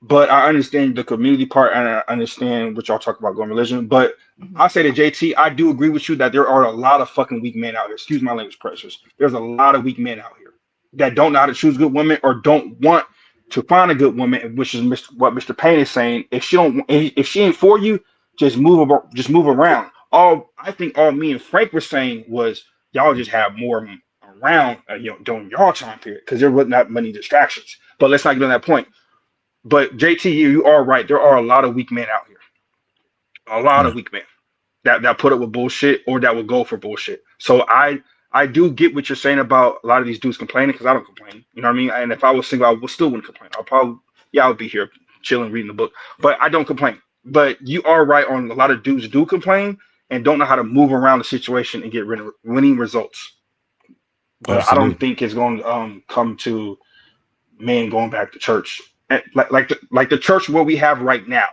But I understand the community part, and I understand what y'all talk about going religion. But I say to JT, I do agree with you that there are a lot of fucking weak men out here. Excuse my language, precious. There's a lot of weak men out here that don't know how to choose good women or don't want to find a good woman, which is what Mr. Payne is saying. If she ain't for you, just move around. I think all me and Frank were saying was y'all just have more around, during y'all time period because there wasn't that many distractions. But let's not get on that point. But JT, you are right. There are a lot of weak men out here. A lot of weak men that put up with bullshit or that will go for bullshit. So I do get what you're saying about a lot of these dudes complaining because I don't complain. You know what I mean? And if I was single, I still wouldn't complain. I would be here chilling, reading the book. But I don't complain. But you are right on a lot of dudes do complain and don't know how to move around the situation and get winning results. But I don't think it's going to come to men going back to church. Like the church where we have right now,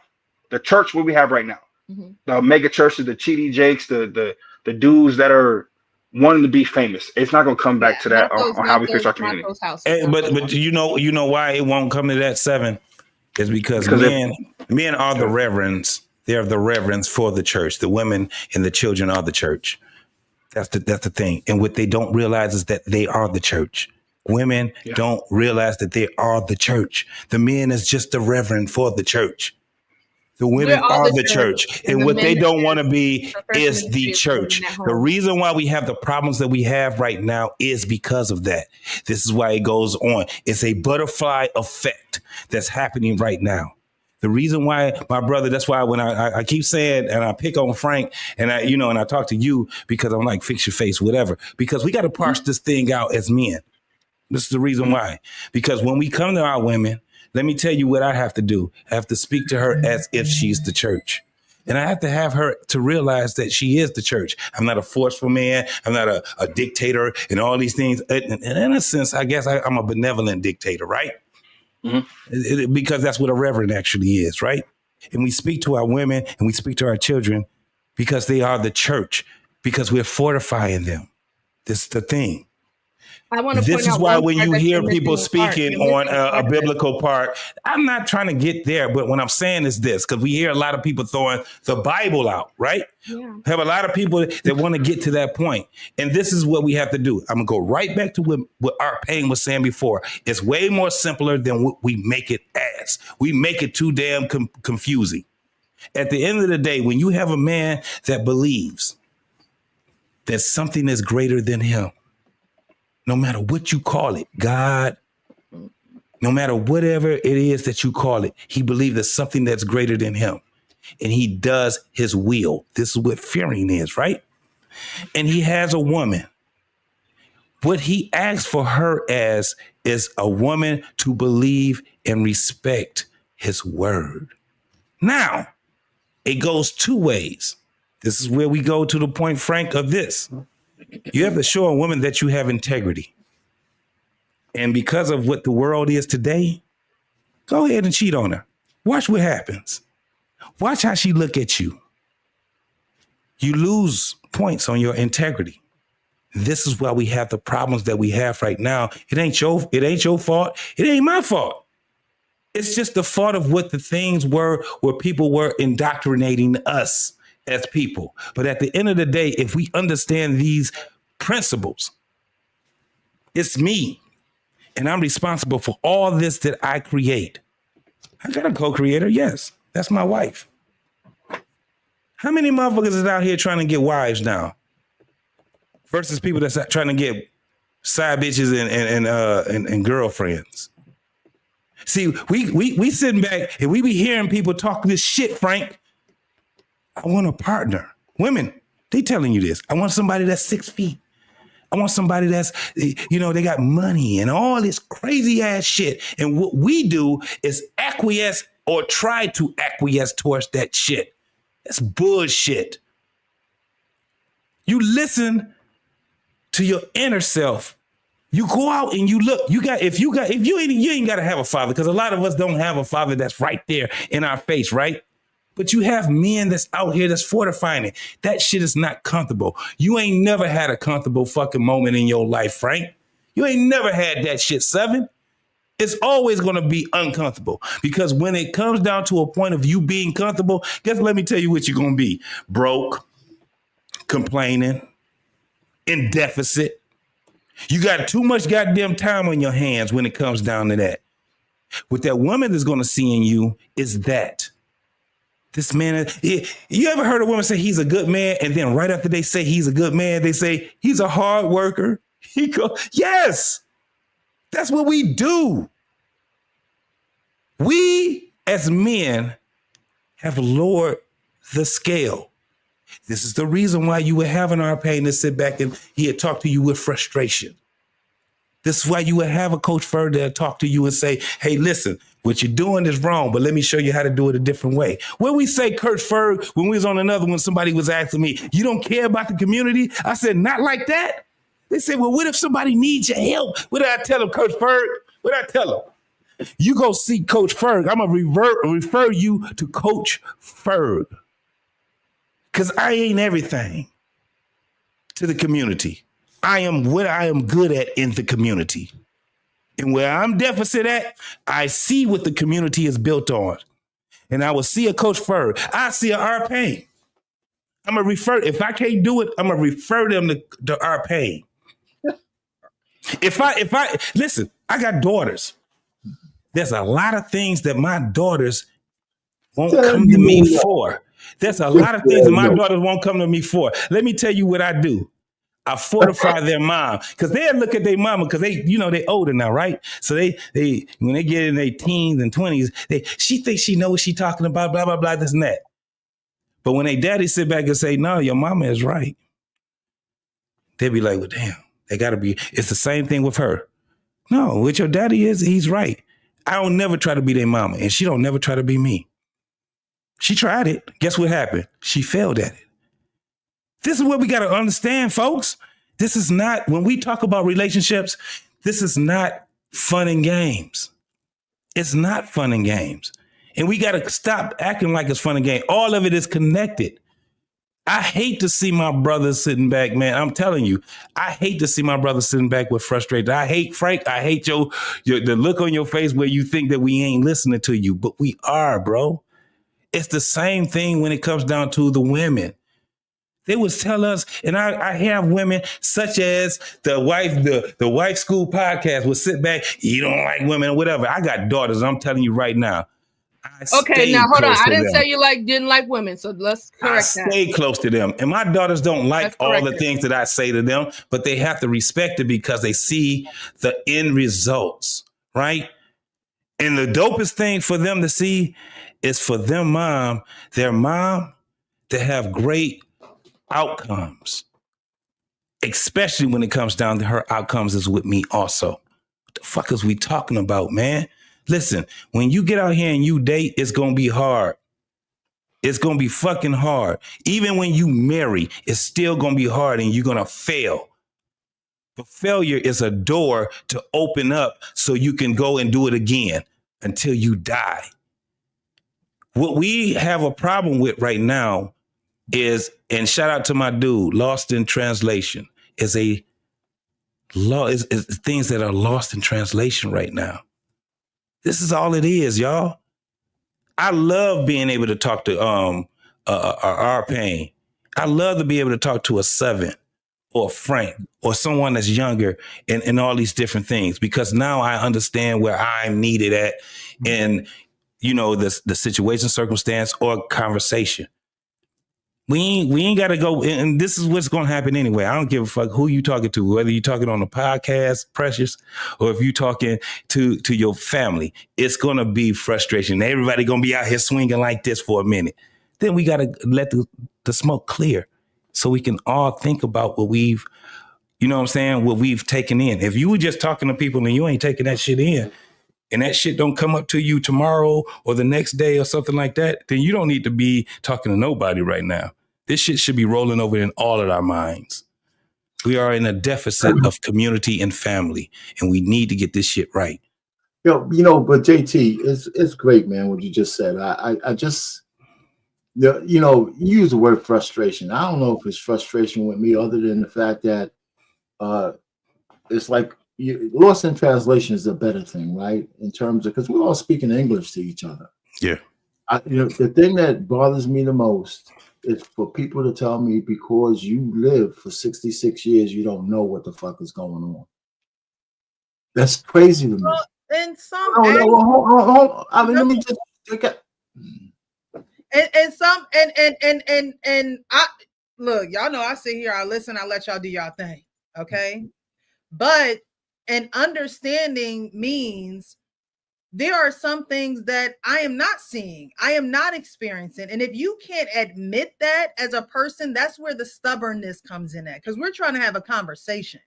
the mega churches, the Chidi Jakes, the dudes that are wanting to be famous. It's not going to come back to that on how we fix our community. But you know why it won't come to that 7 is because men are the reverends. They're the reverends for the church. The women and the children are the church. That's the thing. And what they don't realize is that they are the church. Women don't realize that they are the church. The men is just the reverend for the church. The women are the church. And what they don't want to be is the church. The reason why we have the problems that we have right now is because of that. This is why it goes on. It's a butterfly effect that's happening right now. The reason why, my brother, that's why when I keep saying, and I pick on Frank, and I talk to you because I'm like, fix your face, whatever, because we got to parse this thing out as men. This is the reason why. Because when we come to our women, let me tell you what I have to do. I have to speak to her as if she's the church. And I have to have her to realize that she is the church. I'm not a forceful man. I'm not a dictator and all these things. And in a sense, I guess I'm a benevolent dictator, right? Mm-hmm. Because that's what a reverend actually is, right? And we speak to our women and we speak to our children because they are the church, because we're fortifying them. This is the thing. This is why when you hear people speaking on a biblical part, I'm not trying to get there, but what I'm saying is this, because we hear a lot of people throwing the Bible out, right? Yeah. Have a lot of people that want to get to that point. And this is what we have to do. I'm going to go right back to what Art Payne was saying before. It's way more simpler than what we make it as. We make it too damn confusing. At the end of the day, when you have a man that believes that something is greater than him, no matter what you call it, God, no matter whatever it is that you call it, he believes there's something that's greater than him. And he does his will. This is what fearing is, right? And he has a woman. What he asks for her as is a woman to believe and respect his word. Now, it goes 2 ways. This is where we go to the point, Frank, of this. You have to show a woman that you have integrity. And because of what the world is today, go ahead and cheat on her. Watch what happens. Watch how she look at you. You lose points on your integrity. This is why we have the problems that we have right now. It ain't your fault. It ain't my fault. It's just the fault of what the things were where people were indoctrinating us as people. But at the end of the day, if we understand these principles, it's me and I'm responsible for all this that I create. I got a co-creator. Yes, that's my wife. How many motherfuckers is out here trying to get wives now versus people that's trying to get side bitches and girlfriends? See, we sitting back and we be hearing people talk this shit, Frank. I want a partner. Women, they telling you this. I want somebody that's 6 feet. I want somebody that's, they got money and all this crazy ass shit. And what we do is acquiesce or try to acquiesce towards that shit. That's bullshit. You listen to your inner self. You go out and you look. You ain't got to have a father, because a lot of us don't have a father that's right there in our face, right? But you have men that's out here that's fortifying it. That shit is not comfortable. You ain't never had a comfortable fucking moment in your life, Frank. You ain't never had that shit, 7. It's always going to be uncomfortable, because when it comes down to a point of you being comfortable, let me tell you what you're going to be. Broke, complaining, in deficit. You got too much goddamn time on your hands when it comes down to that. What that woman is going to see in you is that. This man, you ever heard a woman say he's a good man, and then right after they say he's a good man, they say he's a hard worker? Yes, that's what we do. We as men have lowered the scale. This is the reason why you were having Art Payne to sit back and he'd talk to you with frustration. This is why you would have a Coach Ferg that talk to you and say, hey, listen, what you're doing is wrong, but let me show you how to do it a different way. When we say Coach Ferg, when we was on another one, somebody was asking me, you don't care about the community? I said, not like that. They said, well, what if somebody needs your help? What did I tell them, Coach Ferg? What did I tell them? You go see Coach Ferg. I'm going to refer you to Coach Ferg, because I ain't everything. to the community. I am what I am good at in the community. And where I'm deficit at, I see what the community is built on. And I will see a Coach Furr. I see a R Payne. I'm going to refer, if I can't do it, I'm going to refer them to R Payne. If I listen, I got daughters. There's a lot of things that my daughters won't come to me for. There's a lot of things that my daughters won't come to me for. Let me tell you what I do. I fortify their mom because they'll look at their mama because they, you know, they older now, right? So they when they get in their teens and 20s, she thinks she knows what she talking about, blah, blah, blah, this and that. But when they daddy sit back and say, no, your mama is right, they'll be like, well, damn, they gotta be, it's the same thing with her. No, what your daddy is, he's right. I don't never try to be their mama, and she don't never try to be me. She tried it. Guess what happened? She failed at it. This is what we got to understand, folks. This is not, when we talk about relationships, this is not fun and games. It's not fun and games. And we got to stop acting like it's fun and games. All of it is connected. I hate to see my brother sitting back, man. I'm telling you, I hate to see my brother sitting back with frustration. I hate, Frank, I hate the look on your face where you think that we ain't listening to you, but we are, bro. It's the same thing when it comes down to the women. They would tell us, and I have women such as the wife school podcast will sit back, you don't like women or whatever. I got daughters, I'm telling you right now. Okay, now hold on. I didn't say you didn't like women, so let's correct that. I stay close to them. And my daughters don't like all the things that I say to them, but they have to respect it because they see the end results, right? And the dopest thing for them to see is for their mom to have great outcomes, especially when it comes down to her outcomes is with me also. What the fuck is we talking about, man? Listen, when you get out here and you date, it's going to be hard. It's going to be fucking hard. Even when you marry, it's still going to be hard and you're going to fail. But failure is a door to open up so you can go and do it again until you die. What we have a problem with right now is, and shout out to my dude, Lost in Translation, is things that are lost in translation right now. This is all it is, y'all. I love being able to talk to R Payne. I love to be able to talk to a Seven or a Frank or someone that's younger and all these different things, because now I understand where I'm needed at in, you know, the situation, circumstance, or conversation. We ain't got to go, and this is what's going to happen anyway. I don't give a fuck who you talking to, whether you're talking on a podcast, Precious, or if you're talking to your family. It's going to be frustration. Everybody going to be out here swinging like this for a minute. Then we got to let the smoke clear so we can all think about what we've, you know what I'm saying, what we've taken in. If you were just talking to people and you ain't taking that shit in, and that shit don't come up to you tomorrow or the next day or something like that, then you don't need to be talking to nobody right now. This shit should be rolling over in all of our minds. We are in a deficit of community and family, and we need to get this shit right. But JT, it's great, man, what you just said. I just, you use the word frustration. I don't know if it's frustration with me other than the fact that it's like, lost in translation is a better thing, right? In terms of, because we're all speaking English to each other. Yeah. The thing that bothers me the most is for people to tell me because you lived for 66 years, you don't know what the fuck is going on. That's crazy to me. Well, in some, hold. I mean, let me just take it. And I look, y'all know I sit here, I listen, I let y'all do y'all thing, okay? But an understanding means there are some things that I am not seeing, I am not experiencing. And if you can't admit that as a person, that's where the stubbornness comes in at, because we're trying to have a conversation.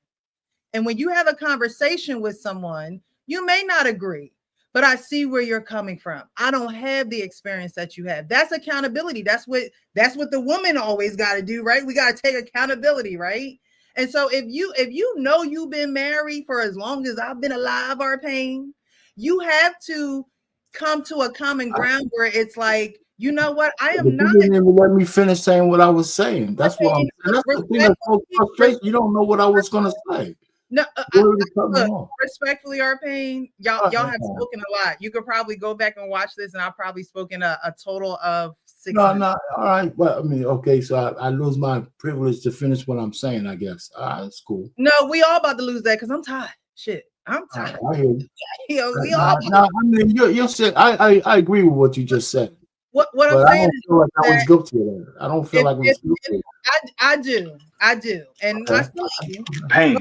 And when you have a conversation with someone, you may not agree, but I see where you're coming from. I don't have the experience that you have. That's accountability. That's what the woman always got to do, right? We got to take accountability, right? And so if you know you've been married for as long as I've been alive, R Payne, you have to come to a common ground where it's like, You know what? I But am you not. didn't even let me finish saying what I was saying. That's what I'm saying. That's the thing that's so frustrating. You don't know what I was gonna say. No, You already cut me look, off. respectfully, Arpain, y'all have spoken a lot. You could probably go back and watch this, and I've probably spoken a total of 6 No, minutes. all right. Well, I mean, okay, so I lose my privilege to finish what I'm saying, I guess. All right, that's cool. No, we all about to lose that because I'm tired. Shit, I'm tired. I hear you. We all. I mean, you're saying I agree with what you just said. What But I'm I saying don't is feel like I was that guilty of that. I don't feel like I was guilty. I do, and I still love you. Pain.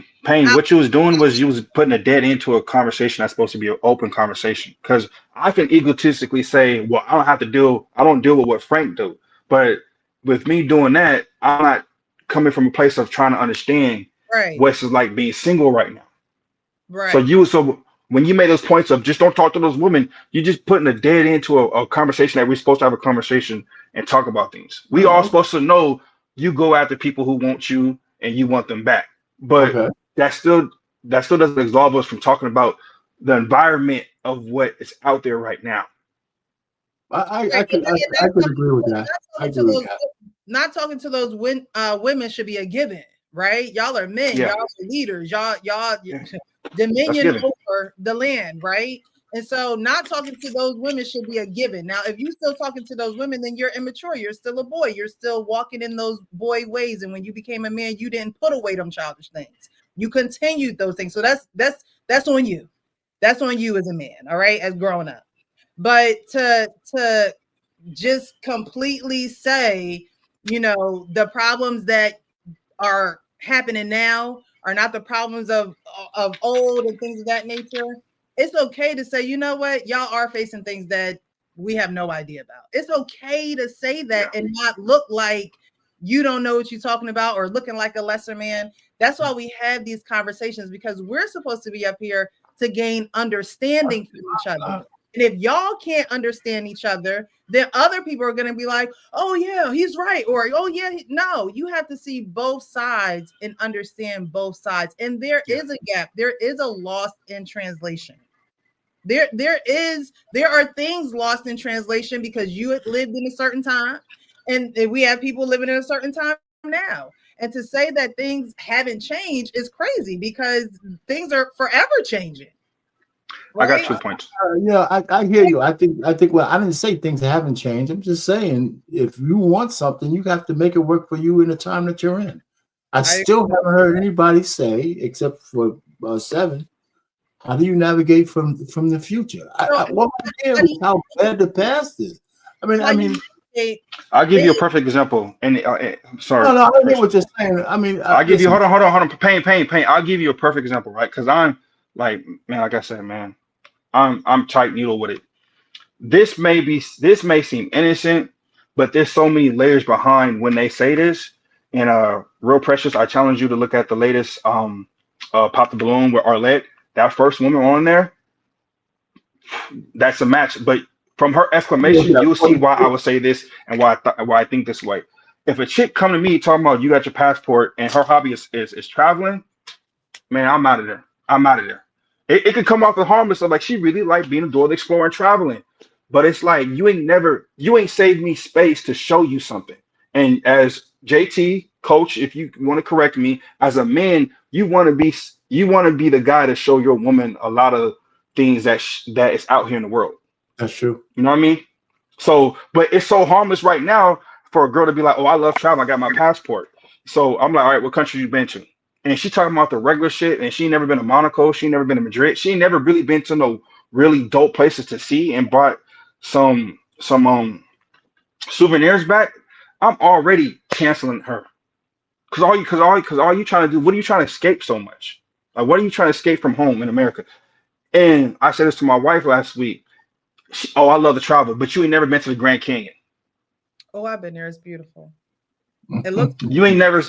What you was doing was you was putting a dead end to a conversation that's supposed to be an open conversation. Because I can egotistically say, well, I don't deal with what Frank do. But with me doing that, I'm not coming from a place of trying to understand Right. what it's like being single right now. Right. So when you made those points of just don't talk to those women, you're just putting a dead end to a conversation that we're supposed to have a conversation and talk about things. We all supposed to know you go after people who want you and you want them back. But that still doesn't absolve us from talking about the environment of what is out there right now. I could agree with that. I agree with that. Not talking to those women should be a given, right? Y'all are men, Yeah. y'all are leaders, y'all dominion given. over the land, right? And so not talking to those women should be a given. Now, if you still talking to those women, then you're immature. You're still a boy. You're still walking in those boy ways. And when you became a man, you didn't put away them childish things. You continued those things. So that's on you. That's on you as a man, all right, as growing up. But to just completely say, the problems that are happening now are not the problems of old and things of that nature. It's okay to say, you know what, y'all are facing things that we have no idea about. It's okay to say that and not look like you don't know what you're talking about or looking like a lesser man. That's why we have these conversations, because we're supposed to be up here to gain understanding from each other. And if y'all can't understand each other, then other people are going to be like, oh, yeah, he's right. Or, oh, yeah, no, you have to see both sides and understand both sides. And there is a gap. There is a loss in translation. There are things lost in translation because you had lived in a certain time, and we have people living in a certain time now. And to say that things haven't changed is crazy, because things are forever changing. Right? I got 2 points. I hear you. I think. Well, I didn't say things haven't changed. I'm just saying, if you want something, you have to make it work for you in the time that you're in. I still haven't heard anybody say, except for 7, how do you navigate from the future? What I hear is how bad the past is. I mean. I'll give you a perfect example. And sorry. No, I get what you're saying. I mean, I'll give you. Hold on. Pain. I'll give you a perfect example, right? Because I'm like, man, like I said, man, I'm tight needle with it. This may seem innocent, but there's so many layers behind when they say this. And Real Precious, I challenge you to look at the latest Pop the Balloon with Arlette. That first woman on there, that's a match. But from her exclamation, you'll see why I would say this and why I think this way. If a chick come to me talking about you got your passport and her hobby is traveling, man, I'm out of there. It could come off as harmless, of like she really like being a Dora the Explorer and traveling. But it's like you ain't saved me space to show you something. And as JT, coach, if you want to correct me, as a man, you want to be the guy to show your woman a lot of things that is out here in the world. That's true. You know what I mean? So, but it's so harmless right now for a girl to be like, oh, I love travel. I got my passport. So I'm like, all right, what country you been to? And she talking about the regular shit, and she ain't never been to Monaco. She ain't never been to Madrid. She ain't never really been to no really dope places to see and brought some souvenirs back. I'm already canceling her. Cause all you trying to do, what are you trying to escape so much? Like, what are you trying to escape from home in America? And I said this to my wife last week. Oh, I love to travel, but you ain't never been to the Grand Canyon. Oh, I've been there. It's beautiful. It looks. You ain't never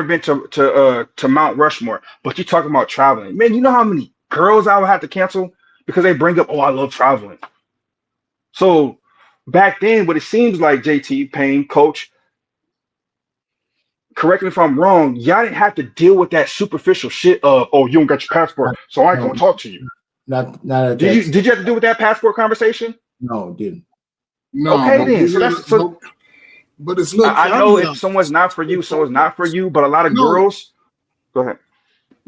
been to Mount Rushmore, but you talking about traveling. Man, you know how many girls I would have to cancel because they bring up, oh, I love traveling. So back then, what it seems like, JT, Payne, coach, correct me if I'm wrong, y'all didn't have to deal with that superficial shit of, oh, you don't got your passport, so I ain't gonna talk to you. Not did you have to deal with that passport conversation? No, it didn't. No, Okay, but then. we So let that's it, so. but it's little I know if caveats. someone's not for you, someone's not for you. But a lot of No, girls. Go ahead.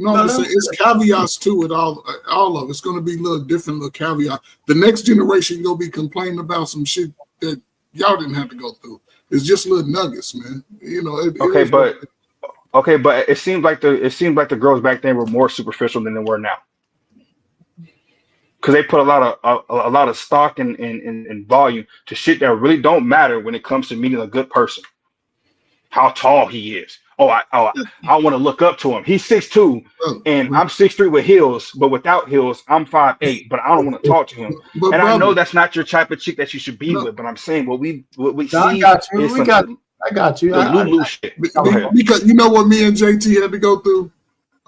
no, I'm just saying it's caveats to it. All of it's going to be little different little caveat. The next generation gonna be complaining about some shit that y'all didn't have to go through. It's just little nuggets, man. You know. Okay, but it seems like the girls back then were more superficial than they were now. Because they put a lot of stock and volume to shit that really don't matter when it comes to meeting a good person. How tall he is. I want to look up to him. He's 6'2", and I'm 6'3" with heels, but without heels, I'm 5'8", but I don't want to talk to him. But and I know brother, that's not your type of chick that you should be with, but I'm saying what we No, see I got you. is I got you. the Lulu shit. Go ahead. because you know what me and JT had to go through?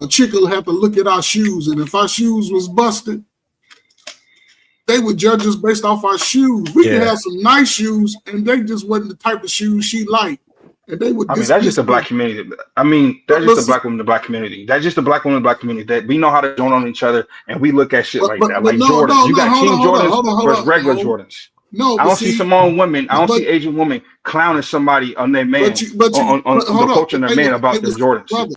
A chick will have to look at our shoes, and if our shoes was busted, they would judge us based off our shoes. We could have some nice shoes, and they just wasn't the type of shoes she liked. And they would. I mean, that's just the black community. I mean, that's just the black woman in the black community. That's just the black woman in the black community that we know how to join on each other, and we look at shit like that. Like Jordans, you got King Jordans versus regular Jordans. No, I don't see Samoan women. I don't see Asian women clowning somebody on their man, on the culture and their man about their Jordans.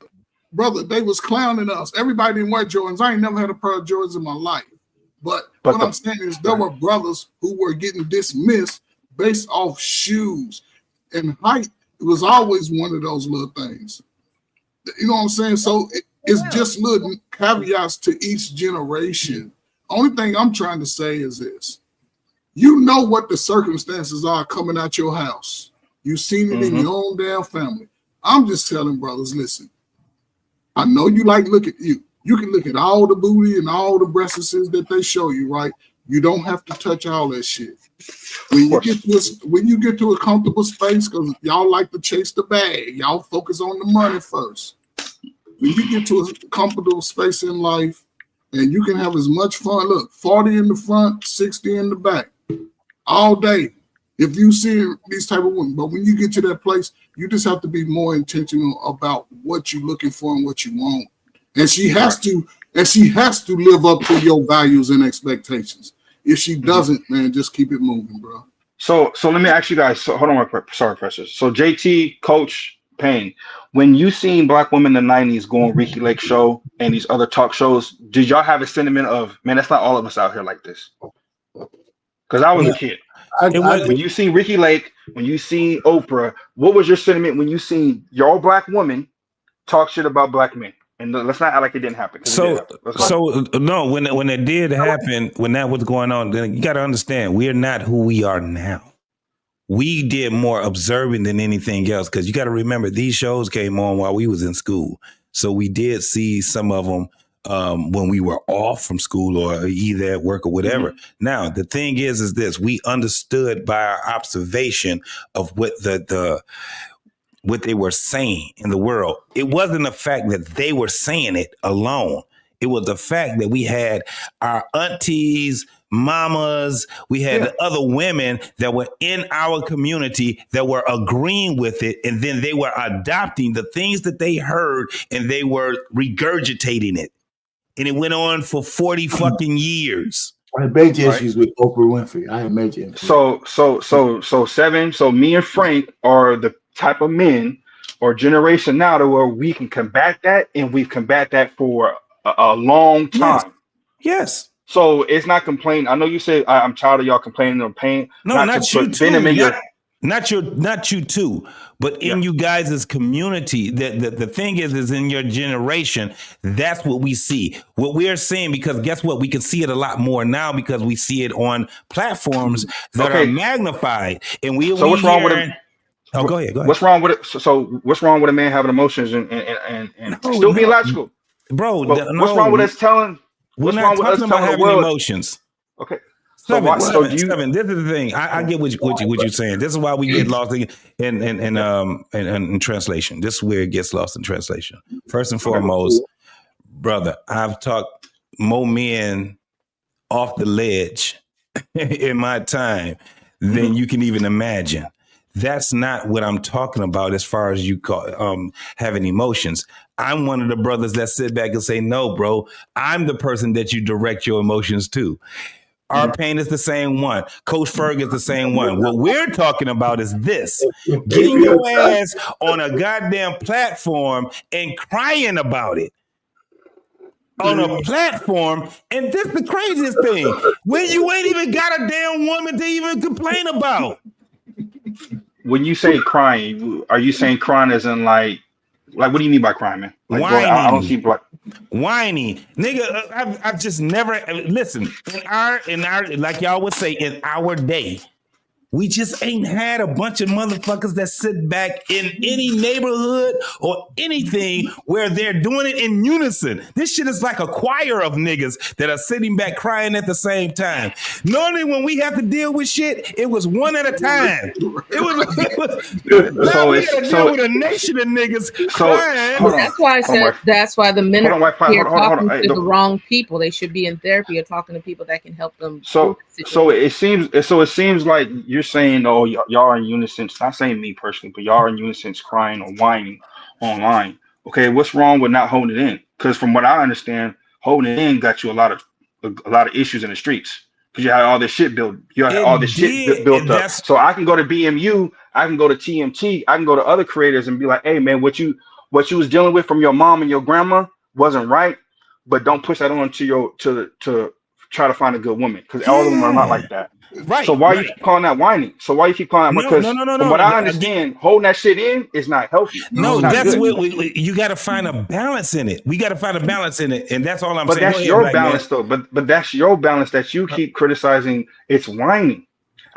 Brother, they was clowning us. Everybody didn't wear Jordans. I ain't never had a pair of Jordans in my life. But what I'm saying is there were brothers who were getting dismissed based off shoes and height. It was always one of those little things. You know what I'm saying? So it's just little caveats to each generation. Only thing I'm trying to say is this. You know what the circumstances are coming out your house. You've seen it in your own damn family. I'm just telling brothers, listen, I know you like look at you. You can look at all the booty and all the breasts that they show you, right? You don't have to touch all that shit. When you get to a comfortable space, because y'all like to chase the bag, y'all focus on the money first. When you get to a comfortable space in life, and you can have as much fun. Look, 40 in the front, 60 in the back, all day. If you see these type of women, but when you get to that place, you just have to be more intentional about what you're looking for and what you want. And she has to live up to your values and expectations. If she doesn't, man, just keep it moving, bro. So let me ask you guys. So hold on real quick. Sorry, Precious. So JT, Coach Payne, when you seen black women in the 90s go on Ricky Lake show and these other talk shows, did y'all have a sentiment of, man, that's not all of us out here like this? Because I was a kid. When you see Ricky Lake, when you see Oprah, what was your sentiment when you seen your black woman talk shit about black men? And let's not act like it didn't happen. No, when it did happen, when that was going on, then you got to understand, we're not who we are now. We did more observing than anything else, because you got to remember these shows came on while we was in school. So we did see some of them when we were off from school or either at work or whatever. Now, the thing is this, we understood by our observation of what what they were saying in the world. It wasn't the fact that they were saying it alone. It was the fact that we had our aunties, mamas, we had the other women that were in our community that were agreeing with it, and then they were adopting the things that they heard and they were regurgitating it. And it went on for 40 fucking years. I had major issues with Oprah Winfrey. I had major issues. So Seven, so me and Frank are the type of men or generation now to where we can combat that, and we've combat that for a long time. Yes. So it's not complaining. I know you said I'm tired of y'all complaining or pain. No, not you too. Not you too. But in you guys' community, the thing is in your generation, that's what we see. What we're seeing, because guess what? We can see it a lot more now because we see it on platforms that are magnified. And what's wrong with it? Oh, go ahead. What's wrong with it? So what's wrong with a man having emotions and still be logical, bro? What's wrong with us telling? We're not talking about having emotions. Okay. Seven, this is the thing. I get what you're saying. This is why we get lost in translation. This is where it gets lost in translation. First and foremost, brother, I've talked more men off the ledge in my time than you can even imagine. That's not what I'm talking about as far as you call having emotions. I'm one of the brothers that sit back and say, no, bro, I'm the person that you direct your emotions to. Our pain is the same one. Coach Ferg is the same one. What we're talking about is this: getting your ass on a goddamn platform and crying about it. On a platform, and this the craziest thing, when you ain't even got a damn woman to even complain about. When you say crying, are you saying crying as in like what do you mean by crying, man? Like, Whining. I don't see black. Whiny, nigga. I've just never listen. In our like y'all would say, in our day, we just ain't had a bunch of motherfuckers that sit back in any neighborhood or anything where they're doing it in unison. This shit is like a choir of niggas that are sitting back crying at the same time. Normally when we have to deal with shit, it was one at a time. Now we gotta deal with a nation of niggas crying. That's why I said that's why the men are here talking Hey, to the wrong people. They should be in therapy or talking to people that can help them. So it seems like you're saying, oh, y'all are in unison. Not saying me personally, but y'all are in unison crying or whining online. Okay, what's wrong with not holding it in? Because from what I understand, holding it in got you a lot of issues in the streets because you had all this shit built. You had all this shit built up. So I can go to BMU, I can go to TMT, I can go to other creators and be like, hey man, what you was dealing with from your mom and your grandma wasn't right, but don't push that on to try to find a good woman because all of them are not like that. Right. So why you keep calling that whining? So why you keep calling that? Because from what I understand, holding that shit in is not healthy. No, that's what you got to find a balance in it. We got to find a balance in it, and that's all I'm saying. But that's your balance, though. But that's your balance that you keep criticizing. It's whining.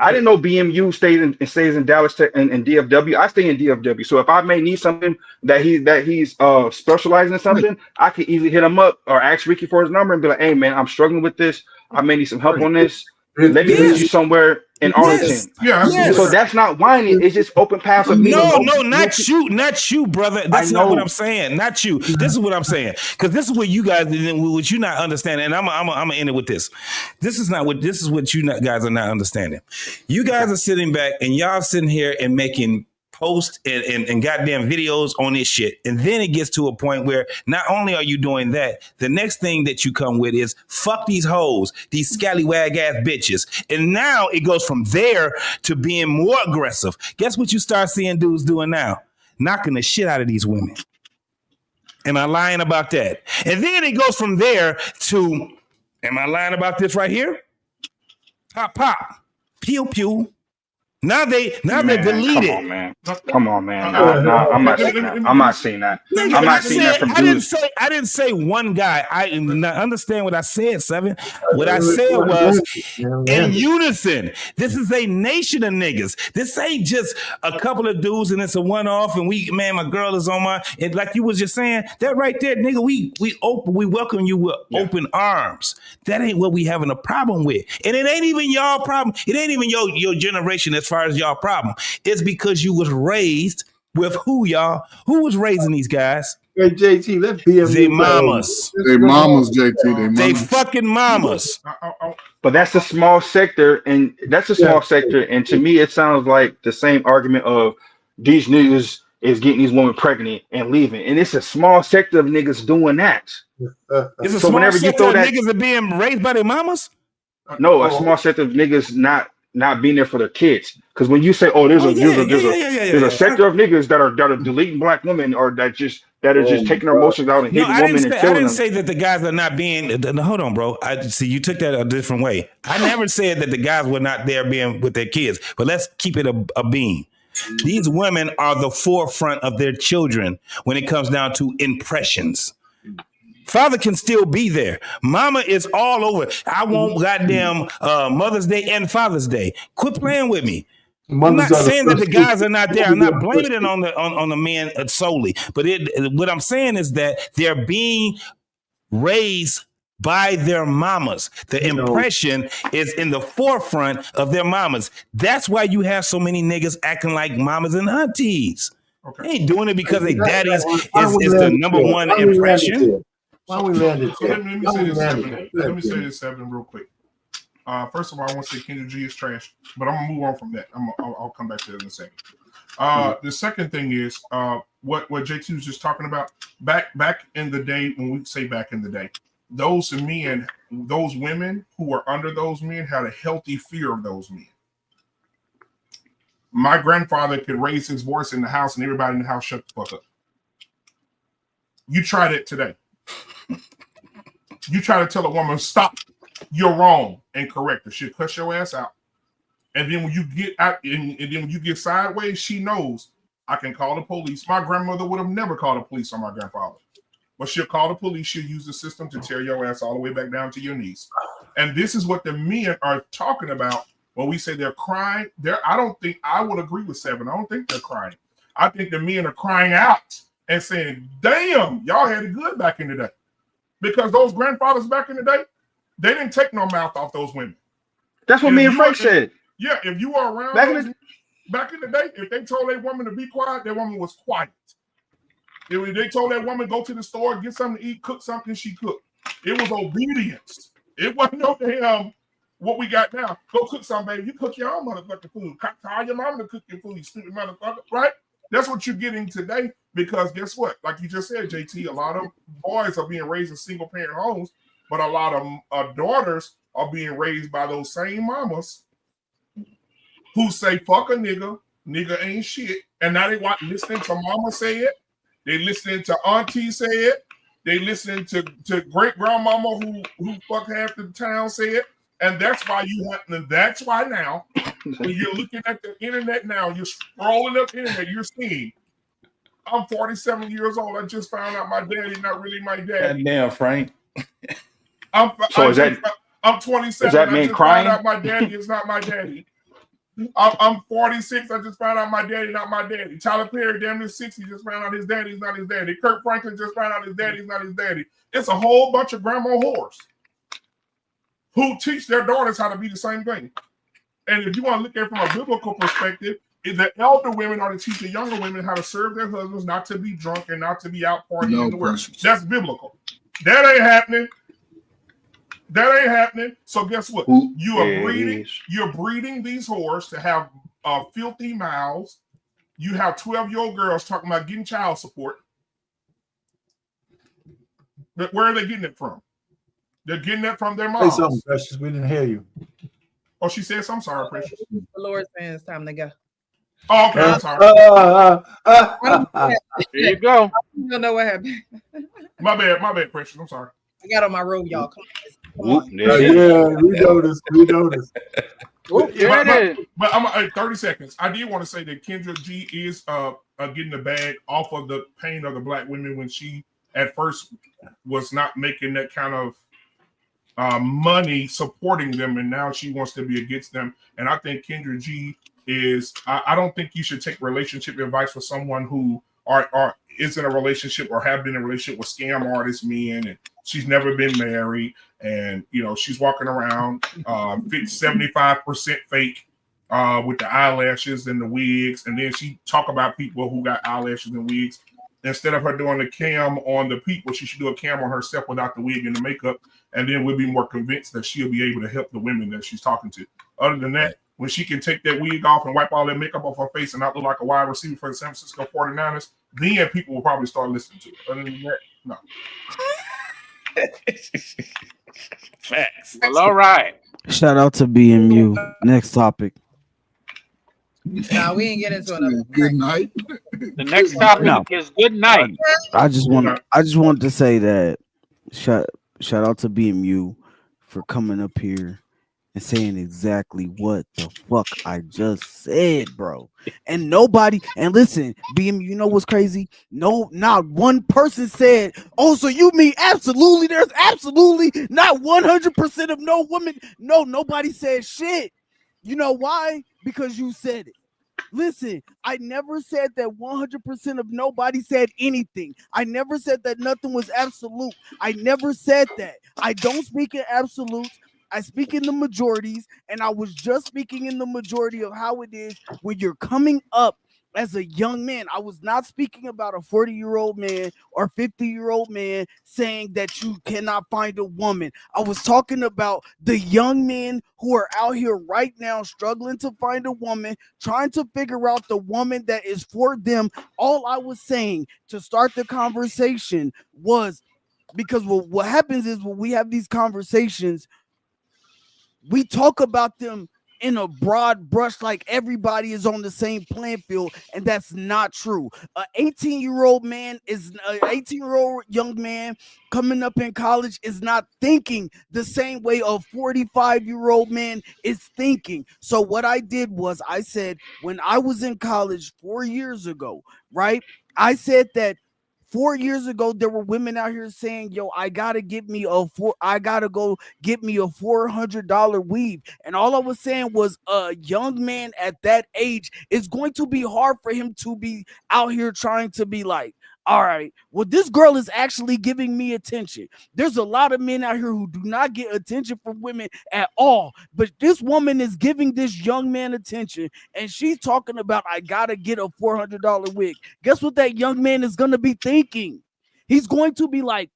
I didn't know BMU stays in Dallas and DFW. I stay in DFW. So if I may need something that he's specializing in something, I could easily hit him up or ask Ricky for his number and be like, hey man, I'm struggling with this. I may need some help on this. Let me lead you somewhere in Arlington. Yes. So that's not whining. It's just open paths of me. No, not you, brother. That's not what I'm saying. Not you. This is what I'm saying. Because this is what you guys, what you not understanding. And I'm gonna end it with this. This is what you guys are not understanding. You guys are sitting back and y'all sitting here and making posts and goddamn videos on this shit. And then it gets to a point where not only are you doing that, the next thing that you come with is fuck these hoes, these scallywag ass bitches. And now it goes from there to being more aggressive. Guess what you start seeing dudes doing now? Knocking the shit out of these women. Am I lying about that? And then it goes from there to, am I lying about this right here? Pop, pop, pew, pew. Now they deleted. Come on, man. I'm not saying that. I'm not seeing that from dudes. I didn't say one guy. I understand what I said, Seven. What I said was in unison. This is a nation of niggas. This ain't just a couple of dudes and it's a one-off and my girl is on my, and like you was just saying, that right there, nigga, we welcome you with open arms. That ain't what we having a problem with. And it ain't even y'all problem. It ain't even your generation as far as y'all problem. It's because you was raised with who, y'all? Who was raising these guys? Hey, JT, let's be they mamas. They mamas, JT. They fucking mamas. But that's a small sector, and And to me, it sounds like the same argument of these niggas is getting these women pregnant and leaving, and it's a small sector of niggas doing that. It's a small sector of niggas are being raised by their mamas. No, a small sector of niggas not being there for their kids. Because when you say, "Oh, there's a sector of niggas that are deleting black women or that are just taking their emotions out and hitting women and killing them." I didn't say that the guys are not being. Hold on, bro. I see you took that a different way. I never said that the guys were not there being with their kids. But let's keep it a beam. These women are the forefront of their children when it comes down to impressions. Father can still be there. Mama is all over. I want goddamn Mother's Day and Father's Day. Quit playing with me. I'm not saying that the guys are not there. I'm not blaming it on the men solely. But what I'm saying is that they're being raised by their mamas. The impression is in the forefront of their mamas. That's why you have so many niggas acting like mamas and aunties. They ain't doing it because they daddies is the number one impression. Why we landed there? Let me say this, Seven, real quick. First of all, I want to say Kendra G is trash, but I'm gonna move on from that. I'll come back to it in a second. The second thing is what JT was just talking about. Back in the day, when we say back in the day, those men, those women who were under those men had a healthy fear of those men. My grandfather could raise his voice in the house and everybody in the house shut the fuck up. You try that today. You try to tell a woman, stop, you're wrong, and correct her. She'll cuss your ass out. And then when you get out, and then when you get sideways, she knows I can call the police. My grandmother would have never called the police on my grandfather. But she'll call the police. She'll use the system to tear your ass all the way back down to your knees. And this is what the men are talking about when we say they're crying. I don't think I would agree with Seven. I don't think they're crying. I think the men are crying out and saying, damn, y'all had it good back in the day. Because those grandfathers back in the day, they didn't take no mouth off those women. That's what me and Frank said. Yeah, if you were around back in the day, if they told a woman to be quiet, that woman was quiet. If they told that woman go to the store, get something to eat, cook something, she cooked. It was obedience. It wasn't no damn what we got now. Go cook something, baby. You cook your own motherfucking food. Call your mama to cook your food, you stupid motherfucker, right? That's what you're getting today because guess what? Like you just said, JT, a lot of boys are being raised in single parent homes, but a lot of daughters are being raised by those same mamas who say, fuck a nigga, nigga ain't shit. And now they want listening to mama say it. They listening to auntie say it. They listening to great grandmama who fuck half the town say it. And that's why that's why now, when you're looking at the internet now, you're scrolling up the internet, you're seeing, I'm 47 years old. I just found out my daddy not really my daddy. Damn, Frank. I'm 27. Does that mean I just crying? found out my daddy is not my daddy. I'm 46. I just found out my daddy not my daddy. Tyler Perry, damn near 60, just found out his daddy's not his daddy. Kirk Franklin just found out his daddy's not his daddy. It's a whole bunch of grandma whores who teach their daughters how to be the same thing. And if you want to look at it from a biblical perspective, the elder women are to teach the younger women how to serve their husbands, not to be drunk and not to be out partying in the world. That's biblical. That ain't happening. That ain't happening. So guess what? You're breeding these whores to have filthy mouths. You have 12-year-old girls talking about getting child support. But where are they getting it from? They're getting it from their moms. Say something, Precious. We didn't hear you. Oh, she said, I'm sorry, Precious. The Lord's saying it's time to go. Oh, okay, I'm sorry. There you go. I don't know what happened. My bad, Precious. I'm sorry. I got on my robe, y'all. Come on. Yeah, we noticed. But I'm 30 seconds. I did want to say that Kendra G is getting the bag off of the pain of the black women when she at first was not making that kind of money supporting them, and now she wants to be against them. And I think Kendra G is. I don't think you should take relationship advice for someone who is in a relationship or have been in a relationship with scam artist men, and she's never been married, and she's walking around 75% fake with the eyelashes and the wigs, and then she talk about people who got eyelashes and wigs. Instead of her doing a cam on the people, she should do a cam on herself without the wig and the makeup, and then we'll be more convinced that she'll be able to help the women that she's talking to. Other than that, when she can take that wig off and wipe all that makeup off her face and not look like a wide receiver for the San Francisco 49ers, then people will probably start listening to her. Other than that, no. Facts. Well, all right. Shout out to BMU. Next topic. Nah, we ain't getting into another. Good night. The next topic is good night. I just wanted to say that shout out to BMU for coming up here and saying exactly what the fuck I just said, bro. And nobody, and listen, BMU, you know what's crazy? No, not one person said, oh, so you mean absolutely, there's absolutely not 100% of no woman. No, nobody said shit. You know why? Because you said it. Listen, I never said that 100% of nobody said anything. I never said that nothing was absolute. I never said that. I don't speak in absolutes. I speak in the majorities, and I was just speaking in the majority of how it is when you're coming up as a young man. I was not speaking about a 40-year-old man or 50-year-old man saying that you cannot find a woman. I was talking about the young men who are out here right now struggling to find a woman, trying to figure out the woman that is for them. All I was saying to start the conversation was because what happens is when we have these conversations, we talk about them in a broad brush, like everybody is on the same playing field, and that's not true. An 18-year-old man is an 18-year-old young man coming up in college is not thinking the same way a 45-year-old man is thinking. So what I did was I said, when I was in college 4 years ago, right? I said that 4 years ago, there were women out here saying, yo, I gotta go get me a $400 weave. And all I was saying was a young man at that age, it's going to be hard for him to be out here trying to be like, all right, well, this girl is actually giving me attention. There's a lot of men out here who do not get attention from women at all. But this woman is giving this young man attention, and she's talking about, I gotta get a $400 wig. Guess what that young man is going to be thinking? He's going to be like,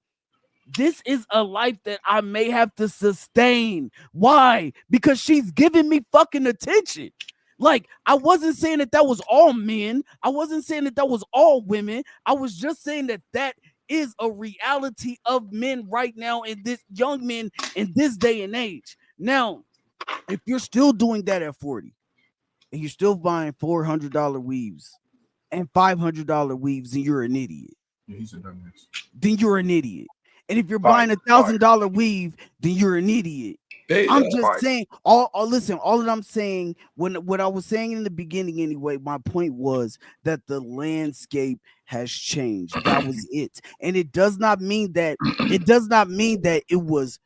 this is a life that I may have to sustain. Why? Because she's giving me fucking attention. Like, I wasn't saying that was all men. I wasn't saying that was all women. I was just saying that is a reality of men right now, in this young men in this day and age. Now, if you're still doing that at 40 and you're still buying $400 weaves and $500 weaves, then you're an idiot. Yeah, he's a dumbass. Then you're an idiot. And if you're buying $1,000 weave, then you're an idiot. I'm just saying, all that I'm saying, what I was saying in the beginning anyway, my point was that the landscape has changed. That was it. And it does not mean that it was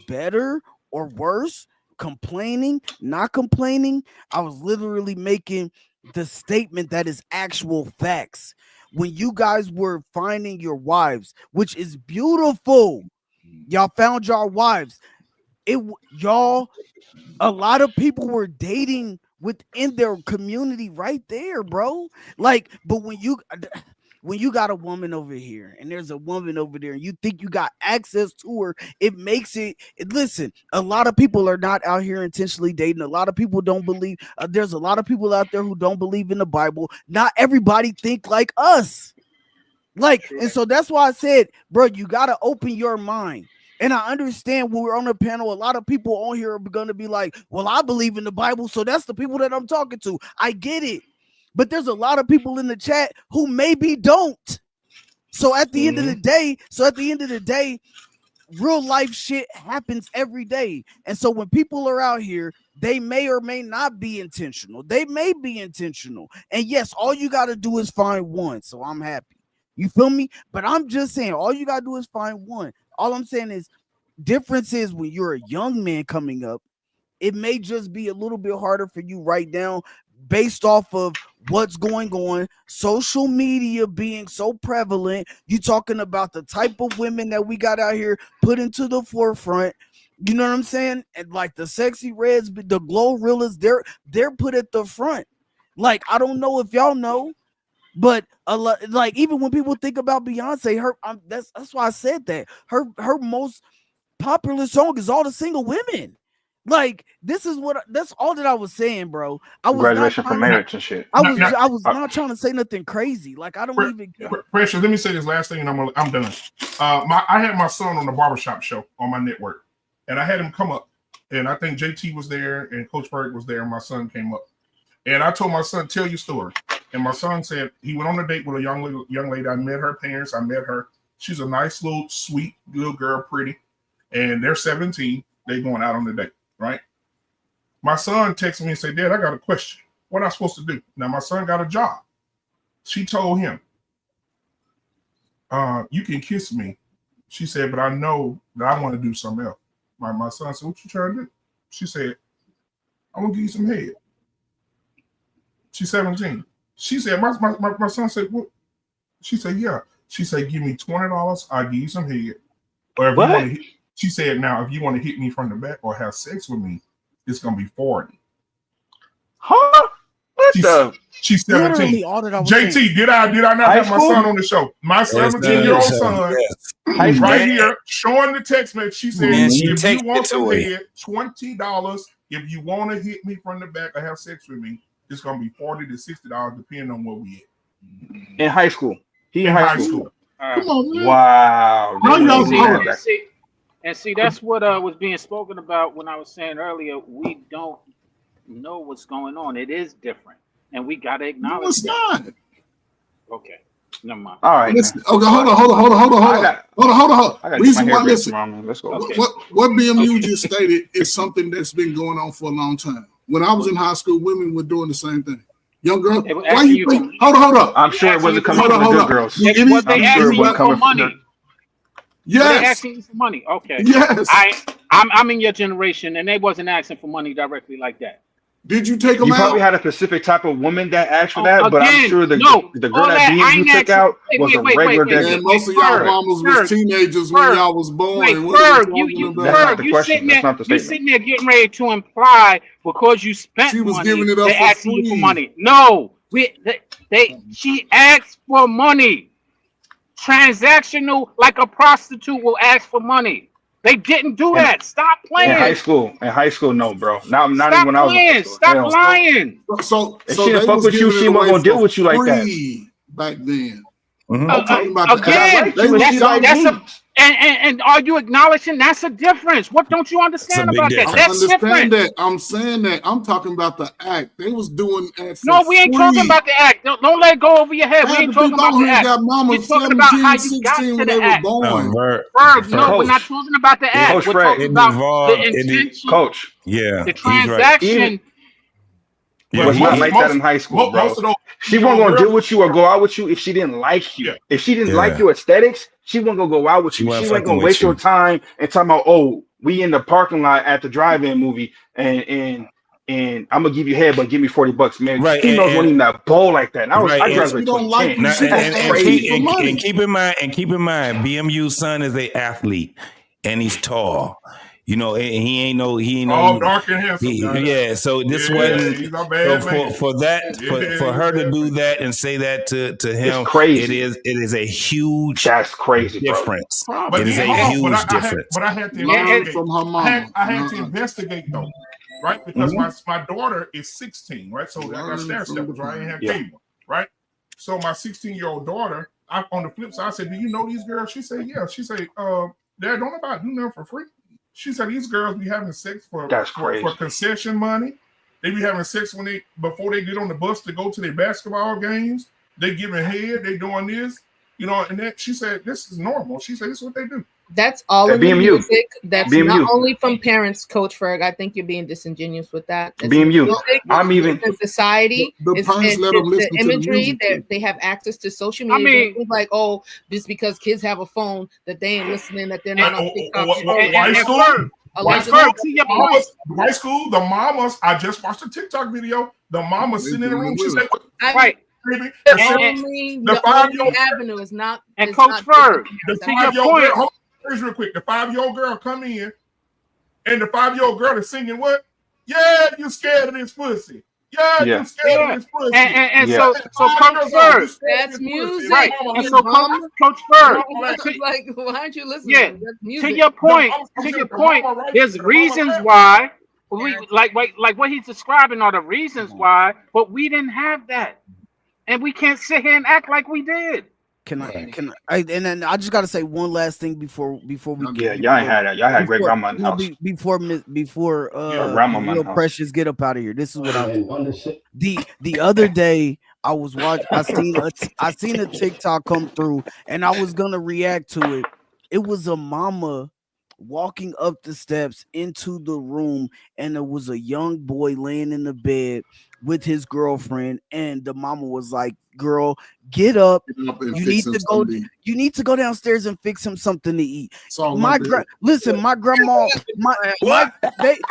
better or worse, complaining, not complaining. I was literally making the statement that is actual facts. When you guys were finding your wives, which is beautiful, y'all found your wives. A lot of people were dating within their community right there, bro. Like, but when you got a woman over here and there's a woman over there and you think you got access to her, it makes it. Listen, a lot of people are not out here intentionally dating. A lot of people don't believe. There's a lot of people out there who don't believe in the Bible. Not everybody think like us. Like, and so that's why I said, bro, you gotta open your mind. And I understand when we're on the panel, a lot of people on here are going to be like, well, I believe in the Bible, so that's the people that I'm talking to. I get it. But there's a lot of people in the chat who maybe don't. So at the end of the day, real life shit happens every day. And so when people are out here, they may or may not be intentional. They may be intentional. And yes, all you got to do is find one. So I'm happy. You feel me? But I'm just saying, all you got to do is find one. All I'm saying is, difference is when you're a young man coming up, it may just be a little bit harder for you right now based off of what's going on, social media being so prevalent. You talking about the type of women that we got out here put into the forefront. You know what I'm saying? And like the sexy reds, the glow realists, they're put at the front. Like, I don't know if y'all know, but like even when people think about Beyonce, that's why I said that her most popular song is all the single women. Like, that's all that I was saying, bro. I was graduation from marriage and shit. I was not trying to say nothing crazy. Like, I don't even. Precious, let me say this last thing, and I'm done. I had my son on the barbershop show on my network, and I had him come up, and I think JT was there, and Coach Berg was there, and my son came up, and I told my son, tell your story. And my son said he went on a date with a young lady. I met her parents. I met her. She's a nice little, sweet little girl, pretty. And they're 17. They going out on the date, right? My son texted me and said, Dad, I got a question. What am I supposed to do? Now, my son got a job. She told him, you can kiss me. She said, but I know that I want to do something else. My son said, what you trying to do? She said, I want to give you some head. She's 17. She said, my son said, what? She said, yeah. She said, give me $20, I'll give you some head. Or if you want to she said, now, if you want to hit me from the back or have sex with me, it's going to be 40. Huh? She's 17. JT, did I not have my son on the show? My 17-year-old son right here showing the text message. She said, if you want some head, $20. If you want to hit me from the back or have sex with me, it's going to be $40 to $60 depending on where we at. In high school. He in high school. Come on, man. Wow. How y'all They hold had And see, that's what was being spoken about when I was saying earlier. We don't know what's going on. It is different, and we gotta acknowledge. No, it's not. Okay, never mind. All right. Listen, okay, hold on. Reason why, listen. Let's go. What BMU just stated is something that's been going on for a long time. When I was in high school, women were doing the same thing. Young girl, why you think? Hold up. I'm sure it wasn't coming from the good girls. They asking you for money. Yes. They asking you for money. Okay. Yes. I'm in your generation, and they wasn't asking for money directly like that. Did you take them You out? probably had a specific type of woman that asked for that, but I'm sure the girl that BMU took out was a regular degular. And most of y'all mamas was teenagers when y'all was born. Wait, Ferg, you sitting there getting ready to imply because you spent She was money, giving it up they for asking you for free. money. No, she asked for money. Transactional, like a prostitute will ask for money. They didn't do that. Stop playing. In high school, no, bro. Not Stop even when I was in high playing. school. Stop Hell. lying. So If she didn't fuck with you, she wasn't gonna deal with you like that. back then. Mhm. I'm talking about Again, and are you acknowledging that's a difference? What don't you understand about that? That's different. I'm saying that. I'm talking about the act. They was doing it for No, we ain't talking about the act. Don't let it go over your head. We ain't talking about the act. We're talking about how you got to the act. Ferg, no, we're not talking about the act. We're talking about the intention. Coach. Yeah. The transaction. It was not like that in high school, bro. She wasn't gonna deal with you or go out with you if she didn't like you. If she didn't like your aesthetics, she wasn't gonna go out with you. She wasn't gonna waste your time and talk about, oh, we in the parking lot at the drive-in movie and I'm gonna give you head, but give me $40, man. Right, Females won't even that bowl like that. And I graduated and keep in mind, BMU's son is an athlete and he's tall. You know, and he ain't no dark and handsome. Yeah, so this wasn't he's a bad man. for her to do that and say that to him. It's crazy. It is a huge difference. It is a huge difference. But I had to investigate. I had to investigate though, right? Because my daughter is 16, right? So I got stair steppers, right? I ain't have cable, right? So my 16-year-old daughter, on the flip side, I said, "Do you know these girls?" She said, "Yeah." She said, "Dad, don't nobody do nothing for free." She said these girls be having sex for concession money. They be having sex before they get on the bus to go to their basketball games. They giving head. They doing this, you know. And that she said this is normal. She said this is what they do. That's all of the BMU. music. That's BMU. not only from parents, Coach Ferg. I think you're being disingenuous with that. That's BMU. music, I'm even it's society. The parents let them listen the to the imagery music, that too. they have access to social media. I mean, It's like, oh, just because kids have a phone that they ain't listening, that they're not on TikTok. White school, the mamas. I just watched a TikTok video. The mama sitting in the room. She said, "Right, baby, the 5-year-old avenue is not." And Coach Ferg, the to your 5-year-old point, girl, here's real quick. The 5-year-old girl come in, and the 5-year-old girl is singing what? Yeah, you scared of this pussy. Yeah, you scared of this pussy. And so Coach Ferg, that's music. Right. And so Coach Ferg, like, why aren't you listening? yeah, That's music. to your point, there's reasons why we like what he's describing are the reasons why, but we didn't have that, and we can't sit here and act like we did. And then I just got to say one last thing before we get. y'all ain't had that. Y'all had great grandma in the house. Before grandma in the house. Precious get up out of here. This is what I was. The other day I was watching. I seen a TikTok come through, and I was gonna react to it. It was a mama walking up the steps into the room, and there was a young boy laying in the bed with his girlfriend, and the mama was like, "Girl, get up. You need to go downstairs and fix him something to eat." My grandma,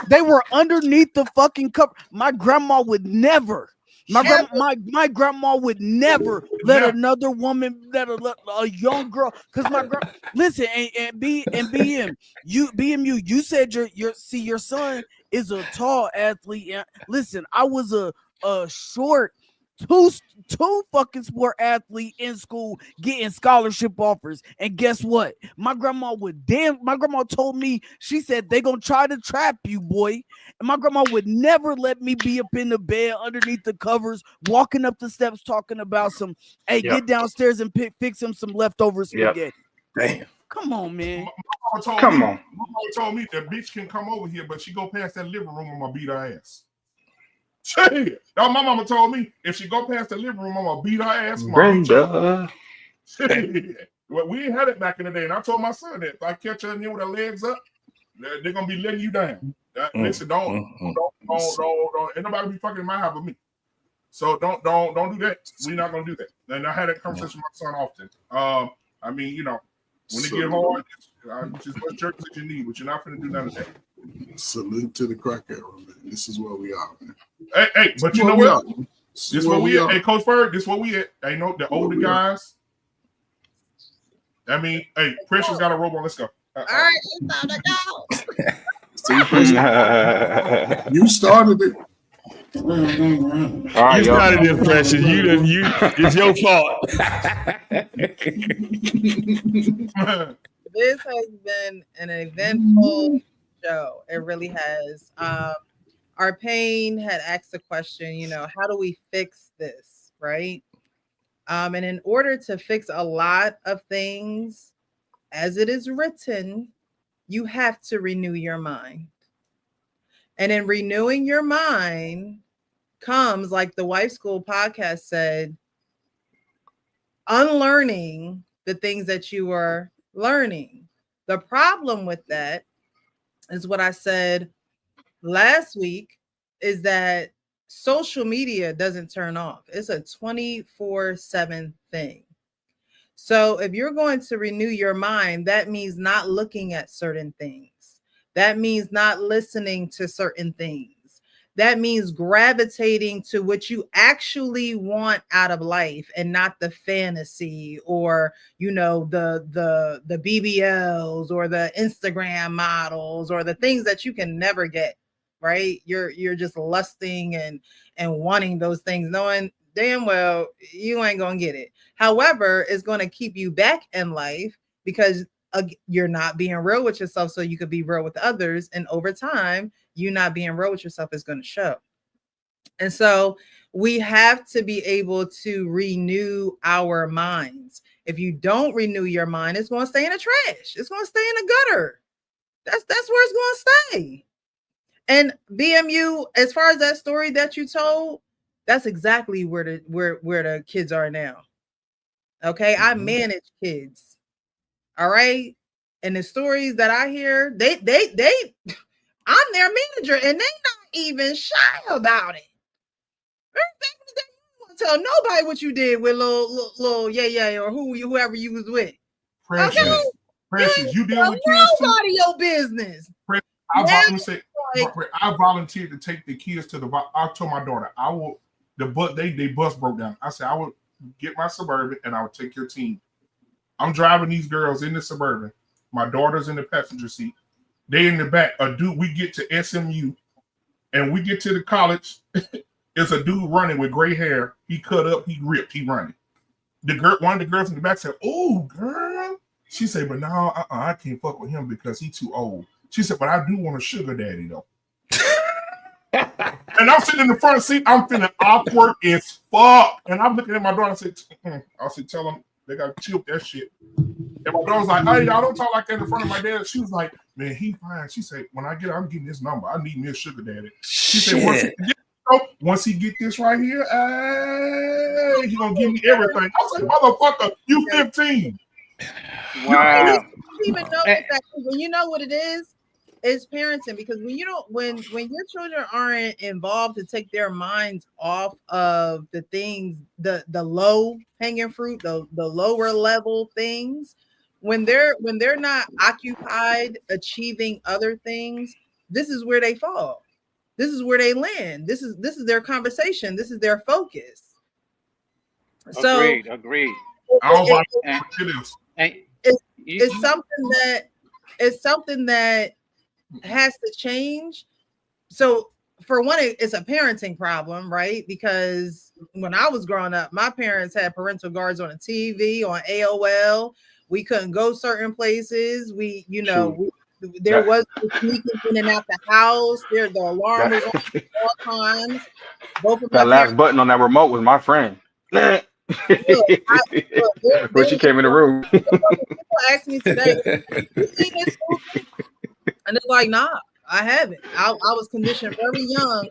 they were underneath the fucking cup. My grandma would never. My grandma would never let another woman, let a young girl, because listen, and BM, you said your son is a tall athlete. And listen, I was a short two fucking sport athlete in school getting scholarship offers. And guess what? My grandma told me, she said they gonna try to trap you, boy. And my grandma would never let me be up in the bed underneath the covers, walking up the steps talking about some, hey, get downstairs and fix him some leftover spaghetti. Damn. Come on, man. My mama told me that bitch can come over here, but she go past that living room, I'm gonna beat her ass. Shit. My mama told me if she go past the living room, I'm gonna beat her ass. Brenda. Well, we ain't had it back in the day, and I told my son that if I catch her in here with her legs up, they're gonna be letting you down. Listen, don't. Ain't nobody be fucking in my house with me. So don't do that. We're not gonna do that. And I had that conversation with my son often. I mean, you know, when it get hard, just what church that you need, but you're not gonna do none of that. Salute to the crack era, man. This is where we are, man. Hey, but you know what? This where we at. Hey, Coach Bird, this where we at. Hey, no, the older guys. I mean, hey, Precious got a robot. Let's go. All right, it's time to go. See, you started it. All right, you started this, Precious. It's your fault. This has been an eventful show. It really has. Arpain had asked the question, you know, how do we fix this, right? And in order to fix a lot of things, as it is written, you have to renew your mind. And in renewing your mind comes, like the Wife School podcast said, unlearning the things that you are learning. The problem with that is what I said last week, is that social media doesn't turn off. It's a 24/7 thing. So if you're going to renew your mind, that means not looking at certain things. That means not listening to certain things. That means gravitating to what you actually want out of life and not the fantasy or, you know, the BBLs or the Instagram models or the things that you can never get, right? You're just lusting and wanting those things, knowing damn well you ain't gonna get it. However, it's going to keep you back in life because you're not being real with yourself, so you could be real with others. And over time, you not being real with yourself is going to show. And so we have to be able to renew our minds. If you don't renew your mind, it's going to stay in the trash. It's going to stay in the gutter. That's where it's going to stay. And BMU, as far as that story that you told, that's exactly where the kids are now. Okay, I manage kids. All right, and the stories that I hear, they I'm their manager, and they not even shy about it. They won't tell nobody what you did with little yeah or whoever you was with. Precious, okay? Precious, you deal with kids too. Nobody your business. Precious, I volunteered to take the kids to the. I told my daughter I will. They bus broke down. I said I would get my Suburban and I would take your team. I'm driving these girls in the Suburban. My daughter's in the passenger seat. They in the back. A dude, we get to SMU and we get to the college. It's a dude running with gray hair. He cut up, he ripped, he running. One of the girls in the back said, "Oh, girl." She said, "But no, I can't fuck with him because he's too old." She said, "But I do want a sugar daddy though." And I'm sitting in the front seat. I'm feeling awkward as fuck. And I'm looking at my daughter. I said, "Tell them they got to chill with that shit." And my daughter's like, "Hey, y'all don't talk like that in front of my dad." She was like, "Man, he fine." She said, "When I get, I'm getting this number. I need me a sugar daddy." She said, once he get this right here, he gonna give me everything." I was like, "Motherfucker, you 15." Wow. You even know that when you know what it is, it's parenting, because when you don't, when your children aren't involved to take their minds off of the things, the low hanging fruit, the lower level things, when they're not occupied achieving other things, this is where they fall. This is where they land. This is their conversation. This is their focus. So agreed. It's something that has to change. So for one, it's a parenting problem, right? Because when I was growing up, my parents had parental guards on the TV, on AOL. We couldn't go certain places. There was sneaking in and out the house. The alarm was on at all times. Both of my That last button on that remote was my friend. When she came in the room. People ask me today, "You see this movie?" And it's like, nah, I haven't. I was conditioned very young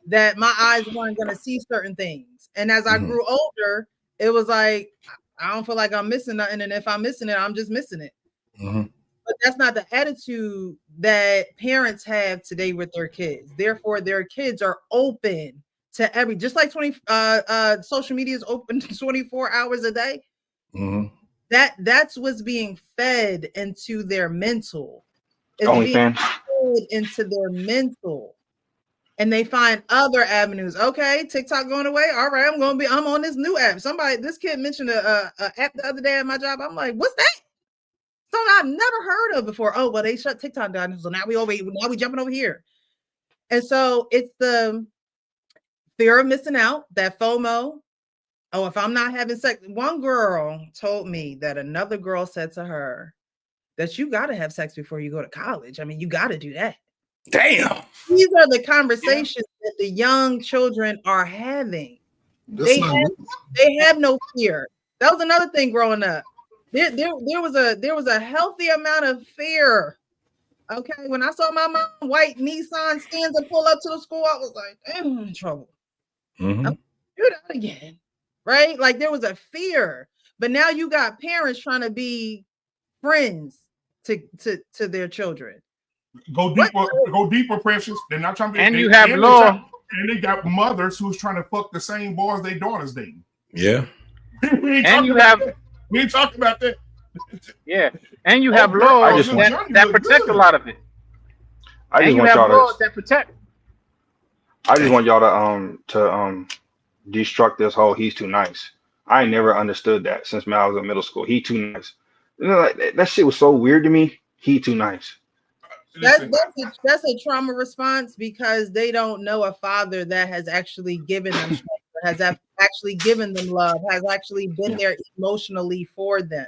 that my eyes weren't going to see certain things. And as I grew older, it was like, I don't feel like I'm missing nothing. And if I'm missing it, I'm just missing it. But that's not the attitude that parents have today with their kids. Therefore, their kids are open to just like social media is open 24 hours a day. That's what's being fed into their mental. It's being fed into their mental. And they find other avenues. Okay, TikTok going away. All right, I'm on this new app. This kid mentioned a app the other day at my job. I'm like, what's that? Something I've never heard of before. Oh, well, they shut TikTok down. So now we jumping over here. And so it's the fear of missing out, that FOMO. Oh, if I'm not having sex. One girl told me that another girl said to her that you got to have sex before you go to college. I mean, you got to do that. Damn. These are the conversations that the young children are having. They have no fear. That was another thing growing up. There was a healthy amount of fear. Okay, when I saw my mom white Nissan Stanza pull up to the school, I was like, damn, I'm in trouble. I'm do that again, right? Like there was a fear, but now you got parents trying to be friends to their children. Go deeper, Precious. They're not trying to. And you have law. And they got mothers who's trying to fuck the same boys their daughters dating. Yeah. We ain't talking about that. Yeah, and you have laws that protect a lot of it. I just want y'all to protect. I just want y'all to destruct this whole "he's too nice." I ain't never understood that since I was in middle school. He too nice. You know, like, that shit was so weird to me. He too nice. That's a trauma response because they don't know a father that has actually given them strength, has actually given them love, has actually been there emotionally for them.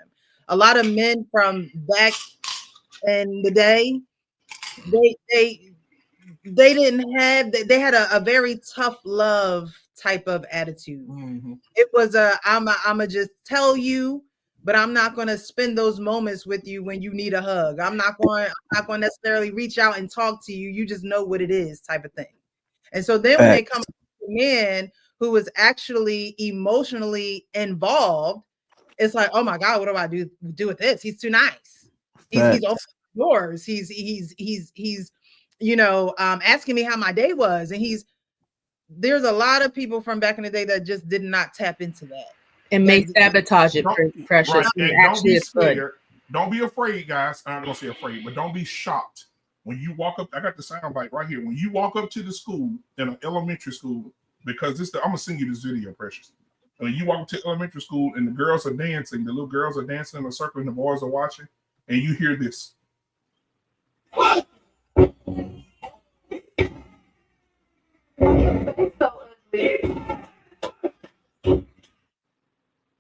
A lot of men from back in the day, they didn't have, they had a very tough love type of attitude. It was I'ma just tell you, but I'm not going to spend those moments with you when you need a hug. I'm not going to necessarily reach out and talk to you. You just know what it is type of thing. And so then when they come to a man who is actually emotionally involved, it's like, oh my God, what do I do with this? He's too nice. He's open doors. He's asking me how my day was. And there's a lot of people from back in the day that just did not tap into that. And may sabotage it, Precious. Right. Actually, it's good. Don't be afraid, guys. I'm gonna say afraid, but don't be shocked when you walk up. I got the sound bite right here. When you walk up to the school in an elementary school, because I'm gonna send you this video, Precious. When you walk up to elementary school and the girls are dancing, the little girls are dancing in a circle and the boys are watching, and you hear this.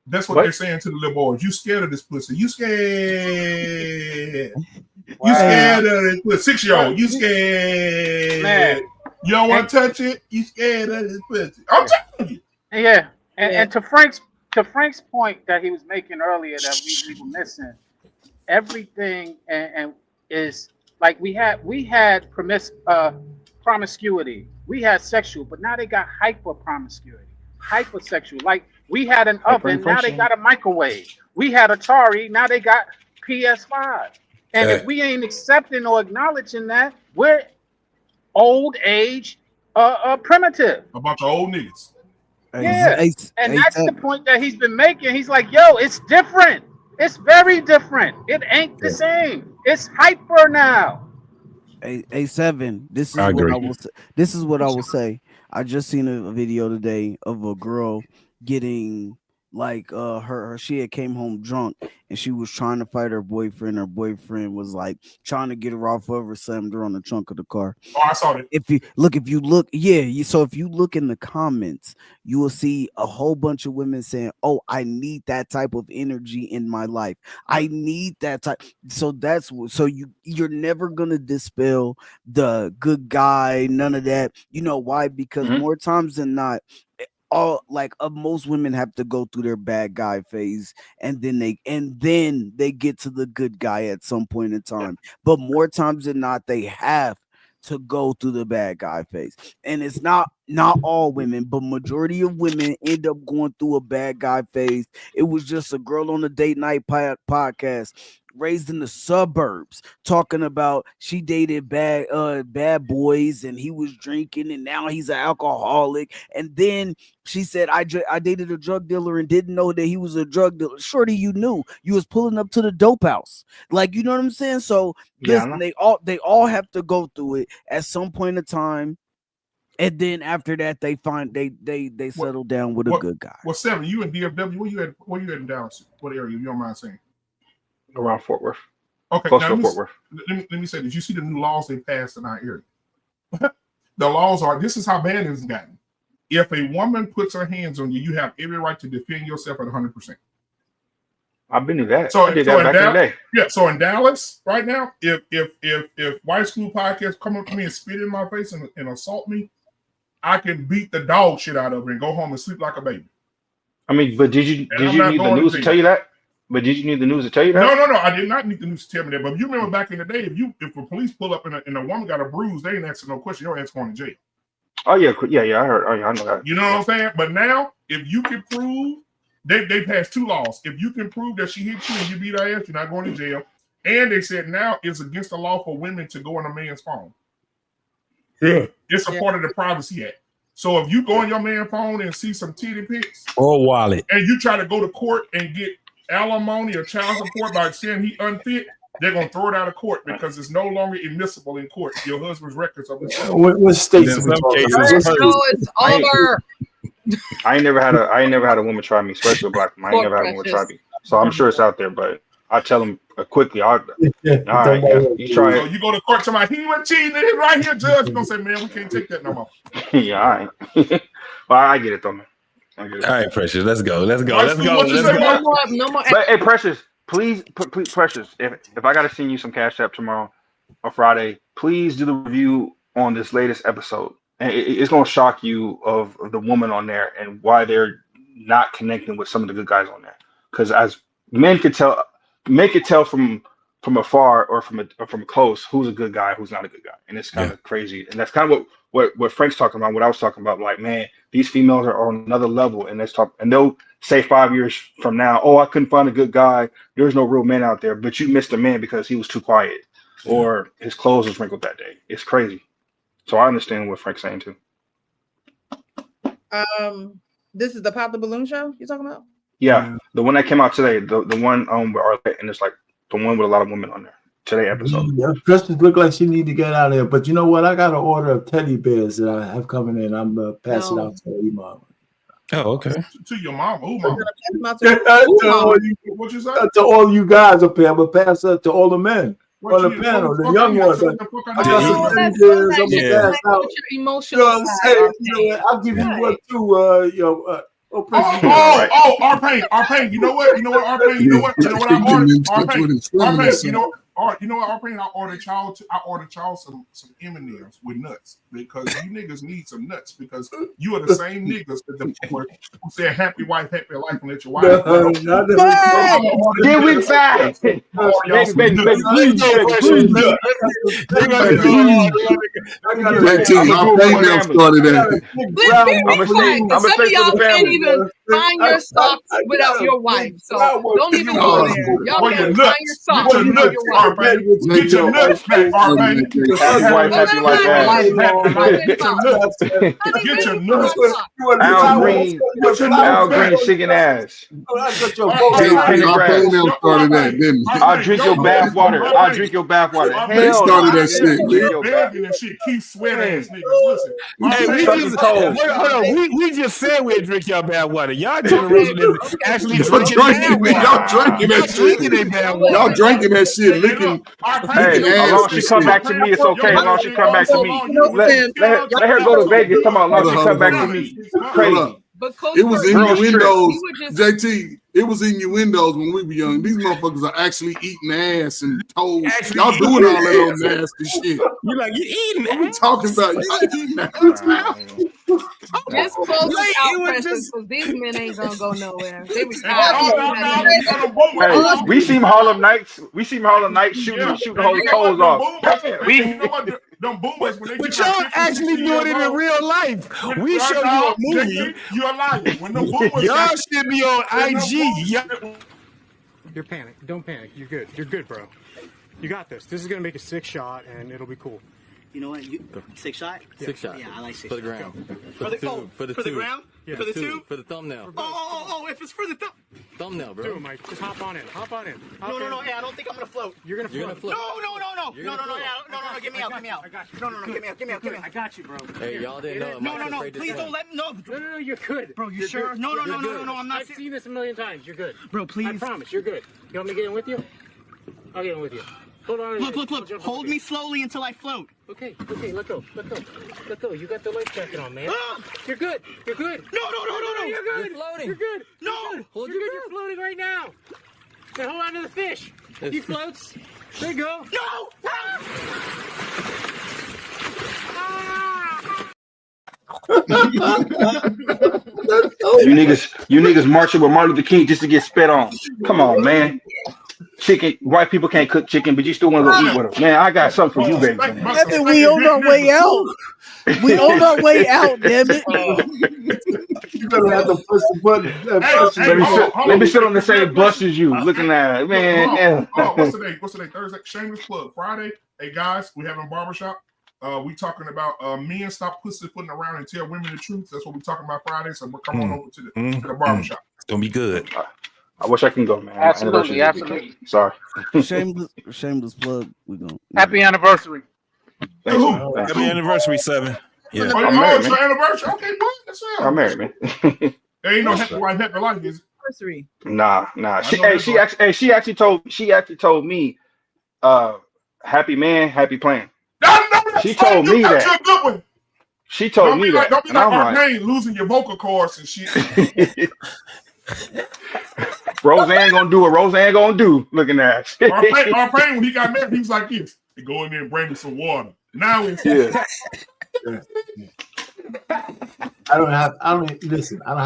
That's what they're saying to the little boys. You scared of this pussy. You scared. Wow. You scared of this pussy. 6-year-old. You scared. Man. You don't want to touch it. You scared of this pussy. I'm telling you. Yeah. And to Frank's point that he was making earlier that we were missing, everything and is like we had promiscuity. We had sexual, but now they got hyper promiscuity, hypersexual. Like we had an oven, now they got a microwave. We had Atari, now they got PS5. And if we ain't accepting or acknowledging that, we're old age, primitive. A bunch of old niggas. Yeah, and that's the point that he's been making. He's like, yo, it's different. It's very different. It ain't the same. It's hyper now. A7. This is what I will say. I just seen a video today of a girl getting like she had came home drunk and she was trying to fight her boyfriend. Her boyfriend was like trying to get her off of her, slammed her on the trunk of the car. Oh, I saw that. If you look, so if you look in the comments, you will see a whole bunch of women saying, "Oh, I need that type of energy in my life. I need that type." So you're never gonna dispel the good guy, none of that. You know why? Because more times than not, most women have to go through their bad guy phase, and then they get to the good guy at some point in time. But more times than not, they have to go through the bad guy phase. And it's not all women, but majority of women end up going through a bad guy phase. It was just a girl on the Date Night podcast, raised in the suburbs, talking about she dated bad boys and he was drinking and now he's an alcoholic. And then she said, I dated a drug dealer and didn't know that he was a drug dealer. Shorty, you knew. You was pulling up to the dope house. Like, you know what I'm saying? So listen, they all have to go through it at some point in time. And then after that, they settle down with a good guy. Well, 7, you in DFW, where you at in Dallas? What area, if you don't mind saying? Around Fort Worth. Okay, close now to Fort Worth. Let me say, did you see the new laws they passed in our area? The laws are, this is how bad it's gotten. If a woman puts her hands on you, you have every right to defend yourself at 100%. I've been to that. So I did that back in the day. Yeah, so in Dallas right now, if White School Podcast come up to me and spit in my face and assault me, I can beat the dog shit out of her and go home and sleep like a baby. I mean, but did you need the news to tell you that? But did you need the news to tell you that? No. I did not need the news to tell me that. But you remember back in the day, if the police pull up and a woman got a bruise, they ain't asking no question. Your ass going to jail. Oh yeah. I heard. Oh yeah, I know that. You know what I'm saying? But now, if you can prove, they passed 2 laws. If you can prove that she hit you and you beat her ass, you're not going to jail. And they said now it's against the law for women to go on a man's phone. Yeah, it's a part of the Privacy Act. So if you go on your man's phone and see some titty pics or wallet, and you try to go to court and get alimony or child support by saying he unfit, they're gonna throw it out of court because it's no longer admissible in court. Your husband's records of this. What states? In some cases, it's over. I ain't never had a woman try me, especially a black woman. I ain't never had a woman try me. So I'm sure it's out there, but I tell them quickly. All right, you try it. You go to court, somebody he was cheating, and right here, judge gonna say, man, we can't take that no more. Yeah, all right. Well, I get it though, man. All right, Precious, let's go. No more. But hey, Precious, please, Precious, if I gotta send you some Cash App tomorrow or Friday, please do the review on this latest episode. And it's gonna shock you of the woman on there and why they're not connecting with some of the good guys on there. Because as men could tell from afar or from close who's a good guy, who's not a good guy, and it's kind of crazy. And that's kind of what Frank's talking about. What I was talking about, like, man, these females are on another level, and they'll say 5 years from now, oh, I couldn't find a good guy. There's no real men out there, but you missed a man because he was too quiet or his clothes was wrinkled that day. It's crazy. So I understand what Frank's saying too. This is the Pop the Balloon show you're talking about? Yeah, the one that came out today, the one with Arlette, and it's like the one with a lot of women on there. Today episode. Yeah, Kristen look like she need to get out of there. But you know what? I got an order of teddy bears that I have coming in. I'm gonna pass it out to your mom. Oh, okay. To your mom. Who mom? What you say? To all you guys up here, I'm gonna pass it to all the men on the panel, the young ones. I'll give you one too. R-Pain. You know what? R-Pain. You know what I ordered? R-Pain. You know what, R-Pain? I ordered y'all some M&Ms with nuts because you niggas need some nuts because you are the same niggas who said happy wife, happy life and let your wife. Get with that. Some of y'all can't even find your socks without your wife, so don't even go there. Y'all can't find your socks without your wife. Get your nuts back, R-Pain. Happy wife, happy life. Get your nuts. Al Green shaking ass. I'll drink your bath water. They started that shit. Keep sweating ass niggas. Listen. We just said we'd drink your bath water. Y'all generation is actually drinking Y'all drinking that shit. Y'all drinking that shit, licking. Hey, as long as she come back to me, it's okay. As long as she come back to me, let her go to Vegas. Come on, as long as she come back to me. Crazy. It was in Real your trip. windows, JT. It was in your windows when we were young. These motherfuckers are actually eating ass and toes. Y'all doing all that old nasty shit. You like you eating? What we talking about? Y'all eating ass. Just close Like, out it was pressures because these men ain't gonna go nowhere. They Hey, we seen Harlem Nights. We seen Harlem Nights shooting the whole toes off. You know what? Them boomers, when they But get y'all like 50, actually 60 doing it years in old, real life. when We show you a movie. JT, you're a liar. When them boomers Y'all got- should be on when them IG. boomers- Y'all- You're panicked. Don't panic. You're good. You're good, bro. You got this. This is gonna make a 6 shot, and it'll be cool. You know what? 6 shot? 6 shot. Yeah, I like 6 For the shot. ground. For the tube. For the tube. ground? Yeah, For the tube? For the thumbnail. Oh, if it's for the Thumbnail, bro. Dude, Mike, just hop on in. Hop on in. No. Hey, I don't think I'm gonna float. You're gonna float. No. Get me out. I got you. No, give me out. I got you, bro. Hey, y'all didn't know. No. Please don't let no. No, you're good. Bro, you You're sure? good. No. You're good. I'm not. I've seen this a million times. You're good. Bro, please. I promise, you're good. You want me to get in with you? I'll get in with you. Hold on. Look. Hold me slowly until I float. Okay, let go. You got the life jacket on, man. You're good. No. You're good. You're floating. You're good. No. Hold your breath. You're floating right now. Now hold on to the fish. He floats. There you go. No. You niggas marching with Martin Luther King just to get spit on. Come on, man. Chicken. White people can't cook chicken, but you still want to go eat with them. Man, I got something for you, baby. Evan, we on our way out. We on our way out, damn it. You better have to push the button. Let me sit on the same bus as you, looking at it, man. What's the day? Thursday. Shameless plug. Friday. Hey guys, we having barbershop. We talking about men stop pussyfooting around and tell women the truth. That's what we talking about Friday. So we're coming on over to the barbershop. It's gonna be good. I wish I can go, man. Absolutely. Sorry. Shameless plug. We gonna Happy anniversary. Happy anniversary, 7. Yeah. I'm married, your anniversary. Okay, boy. That's right. I'm married, man. There ain't no happy wife, happy life, is it? Anniversary. Nah. She actually told me, happy man, happy plan. She told me that. She told me that. Don't be And like I'm Arcane losing your vocal cords and shit. Roseanne gonna do what Roseanne gonna do. Looking at Arcane, when he got married, he was like this. He go in there and bring me some water. Now it's I don't have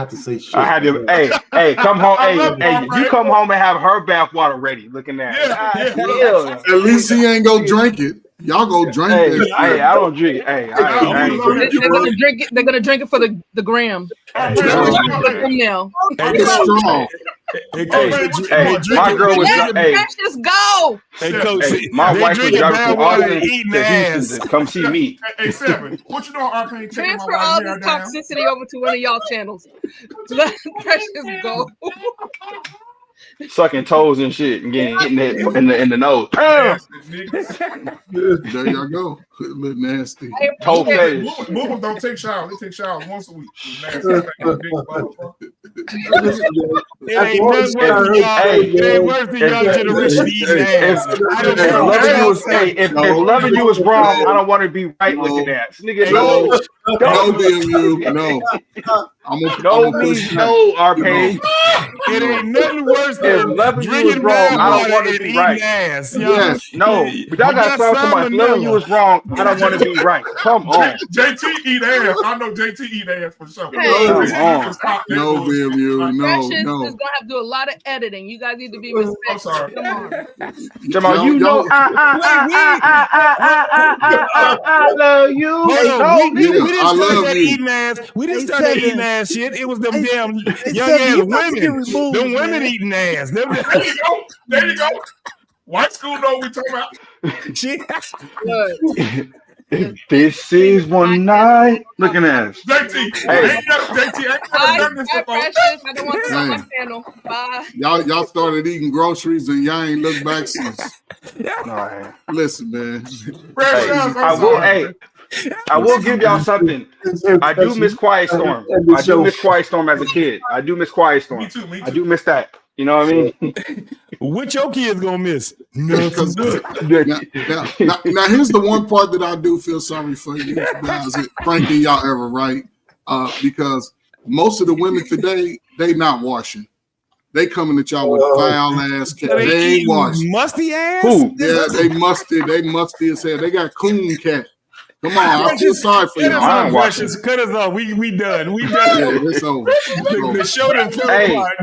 to say shit. I had to. Hey, come home. Hey, you come home and have her bath water ready. Looking at. At least he ain't go drink it. Y'all go drink it. Hey, I don't drink. Hey, They're gonna drink it for the gram. Now. It's strong. Hey, my girl was. Hey, Let's just go. Hey, Coach, my wife was driving from Austin eating to ass. Houston to come see me. Hey, 7. What you know, Arcane? Transfer all this toxicity over to one of y'all channels. Let Precious go. Sucking toes and shit and getting hit in the nose. There y'all go. A little nasty. Toe fetish. Movers don't take showers. They take showers once a week. It ain't worth the young generation eating ass. If loving you is wrong, I don't want to be right looking at. Nigga, No, DMU. No. No, Arcane. It ain't nothing worse If than loving you is drinking wrong, bad I don't water want and to be eating right. ass. Yes. No, but y'all got to tell somebody loving you is wrong. I don't want to be right. Come on. JT eat ass. I know JT eat ass for sure. Hey. No, DMU. Precious No. is gonna have to do a lot of editing. You guys need to be respectful. I'm sorry. Come on. Jamal, you know I love you. We didn't I start love that you. eating ass. We didn't start that eating ass shit. It was them damn young ass women. Them women eating ass. There you go. White school know what we talking about. Shit. This is one night. Looking at us. JT. Hey. Bye, Precious. I don't want this on my channel. Bye. Y'all started eating groceries and y'all ain't looked back since. No, Listen, man. I will. Hey, I will give y'all something. I do miss Quiet Storm. I do miss Quiet Storm as a kid. I do miss Quiet Storm. Me too. I do miss that. You know what I mean? What your kids gonna miss? Now, here's the one part that I do feel sorry for you guys, Frankie, y'all ever, right? Because most of the women today, they not washing. They coming at y'all with foul ass cat. They ain't washing. Musty ass? Who? Yeah, they musty. They musty as hell. They got coon cat. Come on, I feel sorry for you. Cut us off. We done. We done. Yeah, it's over. The show done fell apart.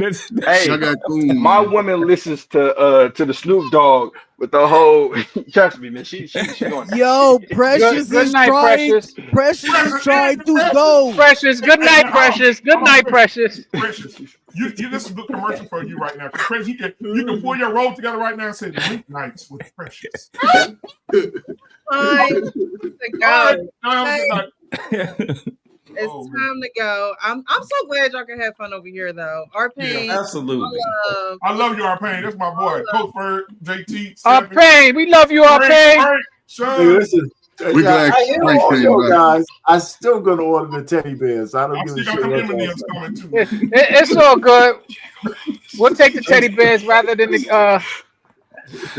My woman listens to the Snoop Dogg with the whole. Trust me, man. She going. Yo, Precious Good is night, trying. Precious. Precious is trying to go. Precious, good night, Precious. Good night, Precious. Precious, this is a good commercial for you right now. Precious, you can pull your roll together right now and say late nights with Precious. Hi. It's Oh, time to go. I'm so glad y'all can have fun over here though. Arpain. Yeah, absolutely. I love you, Arpain. That's my boy. Coach Bird, JT. Arpain, we love you, Arpain. Hey, listen, We glad I hear Frank all came you back. guys. I'm still gonna order the teddy bears. I don't I'm give a still shit. got them what y'all M&Ms say. coming too. It's all good. We'll take the teddy bears rather than the She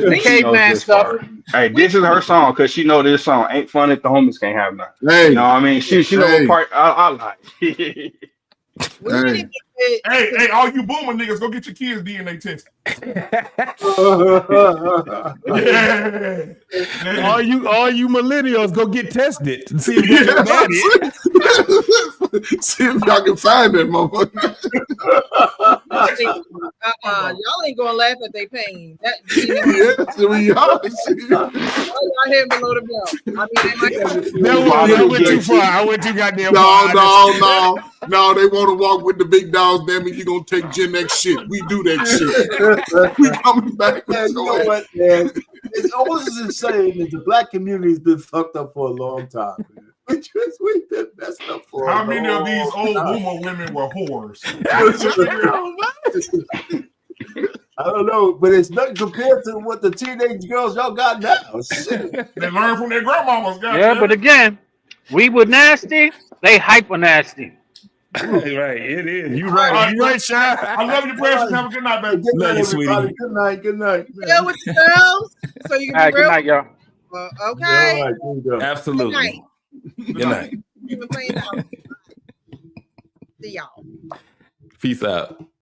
knows caveman this stuff. part. Hey, this is her song because she know this song ain't fun if the homies can't have none. Hey, You know what I mean? She know Hey. what part I like. Hey, all you boomer niggas, go get your kids DNA tested. Yeah. All you millennials, go get tested and see if you got daddy. see if y'all can find that motherfucker. Y'all ain't gonna laugh at their pain. That we are. y'all hitting below the belt. I mean, I went too far. I went too goddamn No, far. no, they want to walk with the big dogs. Damn it, you gonna take Gen X shit. We do that shit. We coming back. Man, you know what, man? It's always insane that the black community's been fucked up for a long time. Man. We've been messed up for How a many of long these old time. boomer women were whores? I don't know, but it's nothing compared to what the teenage girls y'all got now. Shit. They learn from their grandmamas. Yeah, but again, we were nasty. They hyper nasty. Right, it is. You right. You right, Shy. I love you, Precious. Have a good night, baby. Good Love night, you, sweetie. everybody. Good night. Good night. Deal with the girls so you All can right, be real. good night, y'all. Okay. All right, there you go. Absolutely. Good night. You've been playing out. See y'all. Peace out.